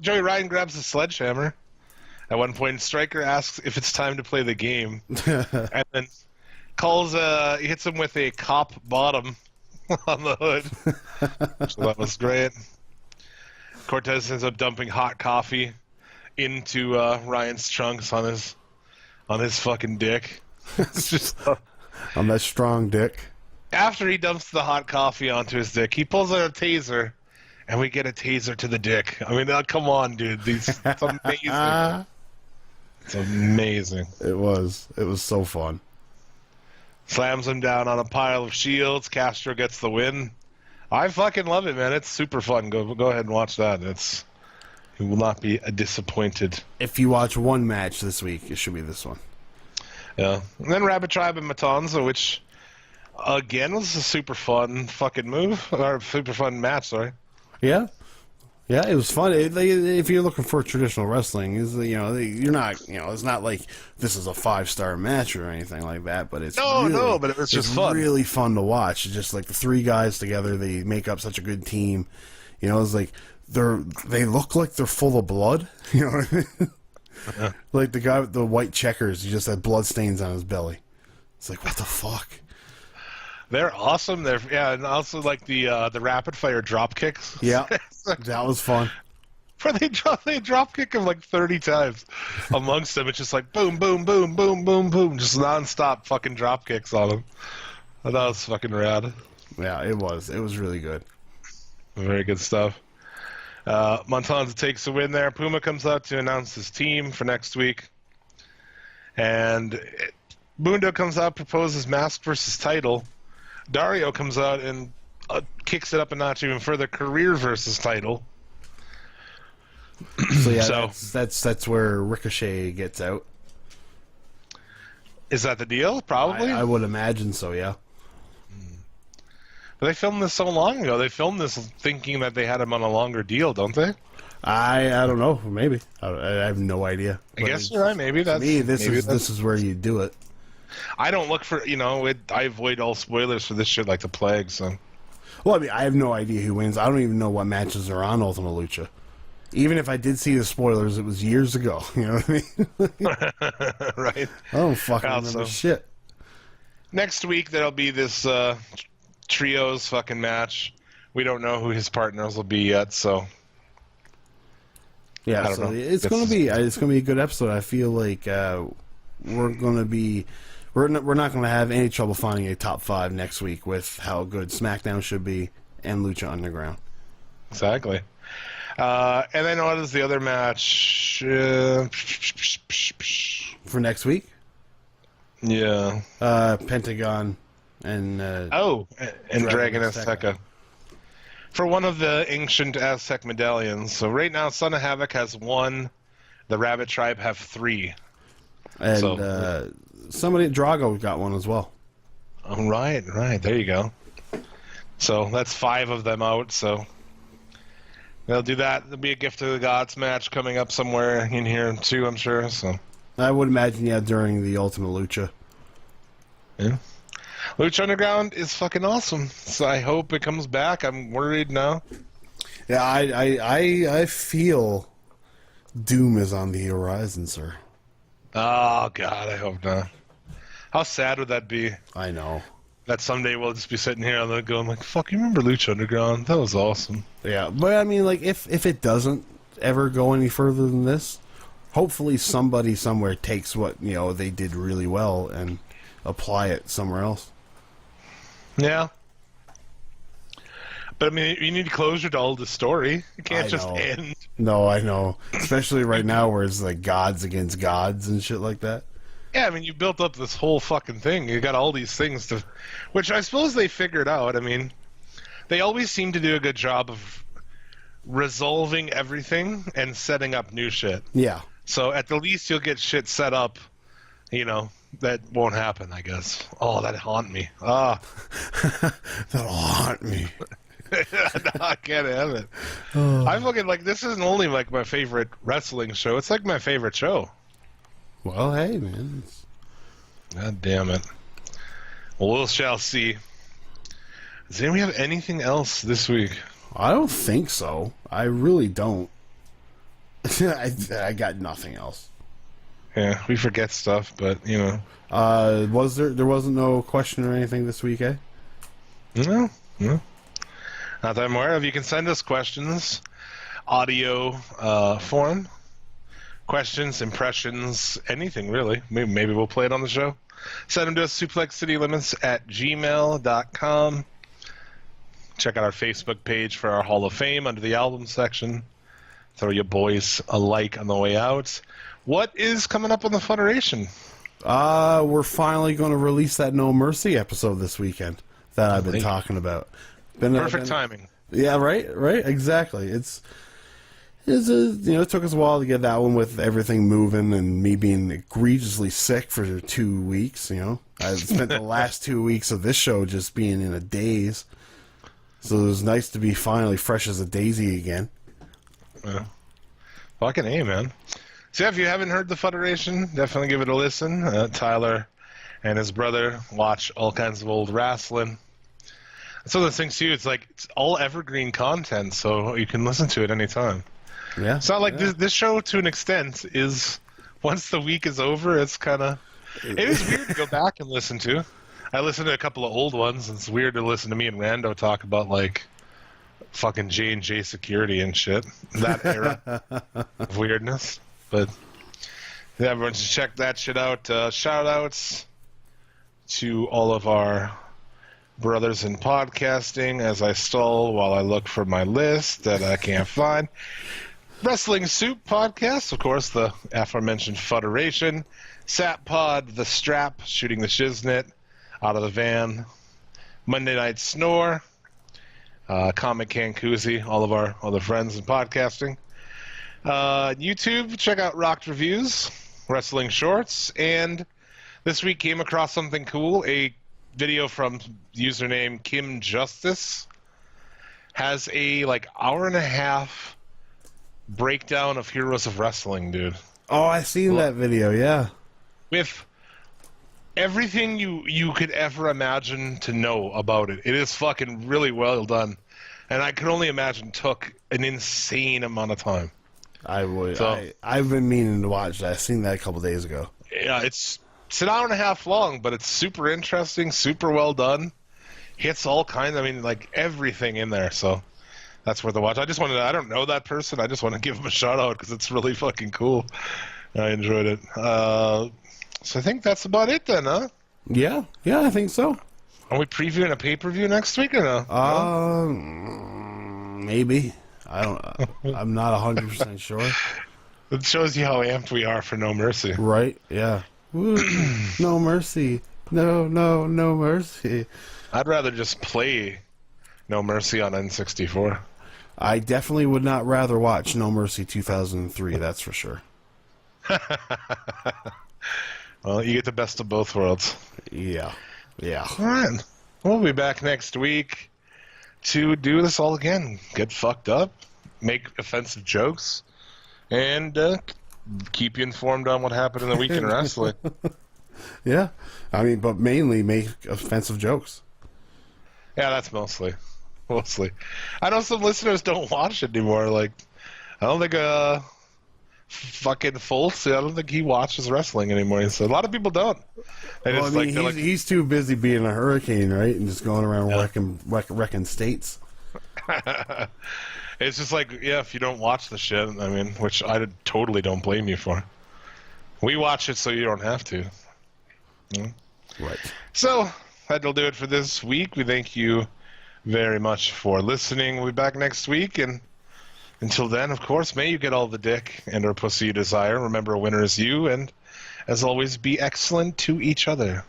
Joey Ryan grabs a sledgehammer. At one point, Stryker asks if it's time to play the game, and then he hits him with a cop bottom on the hood. So that was great. Cortez ends up dumping hot coffee into Ryan's trunks on his fucking dick. It's just On that strong dick. after he dumps the hot coffee onto his dick, he pulls out a taser, and we get a taser to the dick. I mean, come on, dude. It's amazing. It's amazing. It was so fun. Slams him down on a pile of shields. Castro gets the win. I fucking love it, man. It's super fun. Go ahead and watch that. You will not be disappointed. If you watch one match this week, it should be this one. Yeah. And then Rabbit Tribe and Matanza, which again was a super fun fucking move, or super fun match. Sorry. Yeah, yeah, it was fun. If you're looking for traditional wrestling, you're not, it's not like this is a 5-star match or anything like that. But it's No, but it was just fun. Really fun to watch. It's just like the three guys together. They make up such a good team. It's like they look like they're full of blood. You know what I mean? Yeah. Like the guy with the white checkers, he just had blood stains on his belly. It's like, what the fuck? They're awesome. And also like the rapid fire drop kicks. Yeah, that was fun. Where they drop kick him like 30 times. Amongst them, it's just like boom, boom, boom, boom, boom, boom, just nonstop fucking drop kicks on him. That was fucking rad. Yeah, it was. It was really good. Very good stuff. Matanza takes a win there. Puma comes out to announce his team for next week. And Mundo comes out, proposes mask versus title. Dario comes out and kicks it up a notch even further, career versus title. So yeah, So- that's where Ricochet gets out. Is that the deal? Probably. I would imagine so. Yeah. But they filmed this so long ago. They filmed this thinking that they had him on a longer deal, don't they? I don't know. Maybe I have no idea. I guess you're right. Maybe that's me. This is where you do it. I don't look for I avoid all spoilers for this shit like the plague. So, well, I mean, I have no idea who wins. I don't even know what matches are on Ultima Lucha. Even if I did see the spoilers, it was years ago. You know what I mean? Right. I don't fucking remember shit. Next week there'll be this trios fucking match. We don't know who his partners will be yet, so. Yeah, so it's gonna be a good episode. I feel like we're not gonna have any trouble finding a top 5 next week with how good SmackDown should be and Lucha Underground. Exactly. And then what is the other match for next week? Yeah. Pentagon and Dragon Azteca. For one of the ancient Aztec medallions. So right now, Son of Havoc has 1. The Rabbit Tribe have 3. And somebody at Drago got 1 as well. Oh, right. There you go. So that's 5 of them out. So they'll do that. There'll be a Gift of the Gods match coming up somewhere in here too, I'm sure. So I would imagine, during the Ultima Lucha. Yeah. Lucha Underground is fucking awesome, so I hope it comes back. I'm worried now. Yeah, I feel doom is on the horizon, sir. Oh, God, I hope not. How sad would that be? I know. That someday we'll just be sitting here and going like, fuck, you remember Lucha Underground? That was awesome. Yeah, but I mean, like, if it doesn't ever go any further than this, hopefully somebody somewhere takes what, they did really well and apply it somewhere else. Yeah. But, I mean, you need closure to all the story. It can't just end. No, I know. Especially right now where it's like gods against gods and shit like that. Yeah, I mean, you built up this whole fucking thing. You got all these things to... Which I suppose they figured out. I mean, they always seem to do a good job of resolving everything and setting up new shit. Yeah. So at the least you'll get shit set up, that won't happen, I guess. Oh, that'd haunt me. Ah. That'll haunt me. No, I can't have it. I'm looking this isn't only like my favorite wrestling show, it's like my favorite show. Well, hey, man. God damn it. Well, we shall see. Does anyone have anything else this week? I don't think so. I really don't. I got nothing else. Yeah, we forget stuff, but, Was there wasn't no question or anything this week, eh? No. Not that I'm aware of. You can send us questions, audio form, questions, impressions, anything really. Maybe we'll play it on the show. Send them to us, suplexcitylimits@gmail.com. Check out our Facebook page for our Hall of Fame under the album section. Throw your boys a like on the way out. What is coming up on the Federation? We're finally going to release that No Mercy episode this weekend that I've been talking about. Perfect timing. Yeah, right, exactly. It took us a while to get that one with everything moving and me being egregiously sick for 2 weeks. I spent the last 2 weeks of this show just being in a daze. So it was nice to be finally fresh as a daisy again. Yeah. Fucking A, man. So if you haven't heard the Federation, definitely give it a listen. Tyler and his brother watch all kinds of old wrestling. That's one of those things too. It's all evergreen content, so you can listen to it anytime. Yeah. It's not like this show, to an extent, is once the week is over, it's kind of... It is weird to go back and listen to. I listened to a couple of old ones, and it's weird to listen to me and Rando talk about, fucking J&J security and shit. That era of weirdness. But yeah, everyone should check that shit out. Shout-outs to all of our brothers in podcasting as I stall while I look for my list that I can't find. Wrestling Soup Podcast, of course, the aforementioned Federation. Sat Pod, The Strap, Shooting the Shiznit, Out of the Van. Monday Night Snore. Comic Can Koozie, all of our other friends in podcasting. YouTube, check out Rocked Reviews, Wrestling Shorts, and this week came across something cool, a video from username Kim Justice has a like hour and a half breakdown of Heroes of Wrestling, dude. Oh, I seen that video. Yeah. With everything you could ever imagine to know about it. It is fucking really well done. And I can only imagine took an insane amount of time. I would. So- I've been meaning to watch that. I seen that a couple days ago. Yeah, it's an hour and a half long, but it's super interesting, super well done. Hits all kinds. I mean, like everything in there. So that's worth a watch. I don't know that person. I just want to give him a shout out because it's really fucking cool. I enjoyed it. So I think that's about it then, huh? Yeah, I think so. Are we previewing a pay-per-view next week or no? Maybe. I don't. I'm not 100% sure. It shows you how amped we are for No Mercy. Right? Yeah. Woo. No mercy. No mercy. I'd rather just play No Mercy on N64. I definitely would not rather watch No Mercy 2003. That's for sure. Well, you get the best of both worlds. Yeah. All right. We'll be back next week to do this all again. Get fucked up, make offensive jokes, and keep you informed on what happened in the week in wrestling. Yeah. I mean, but mainly make offensive jokes. Yeah, that's mostly. I know some listeners don't watch it anymore. Like, I don't think fucking Fultz, I don't think he watches wrestling anymore. So a lot of people don't. They Well, I just, mean, he's too busy being a hurricane, right? And just going around wrecking states. It's just like, yeah, if you don't watch the shit, I mean, which I totally don't blame you for. We watch it so you don't have to. Yeah. Right. So, that'll do it for this week. We thank you very much for listening. We'll be back next week, and until then, of course, may you get all the dick and or pussy you desire. Remember, a winner is you, and as always, be excellent to each other.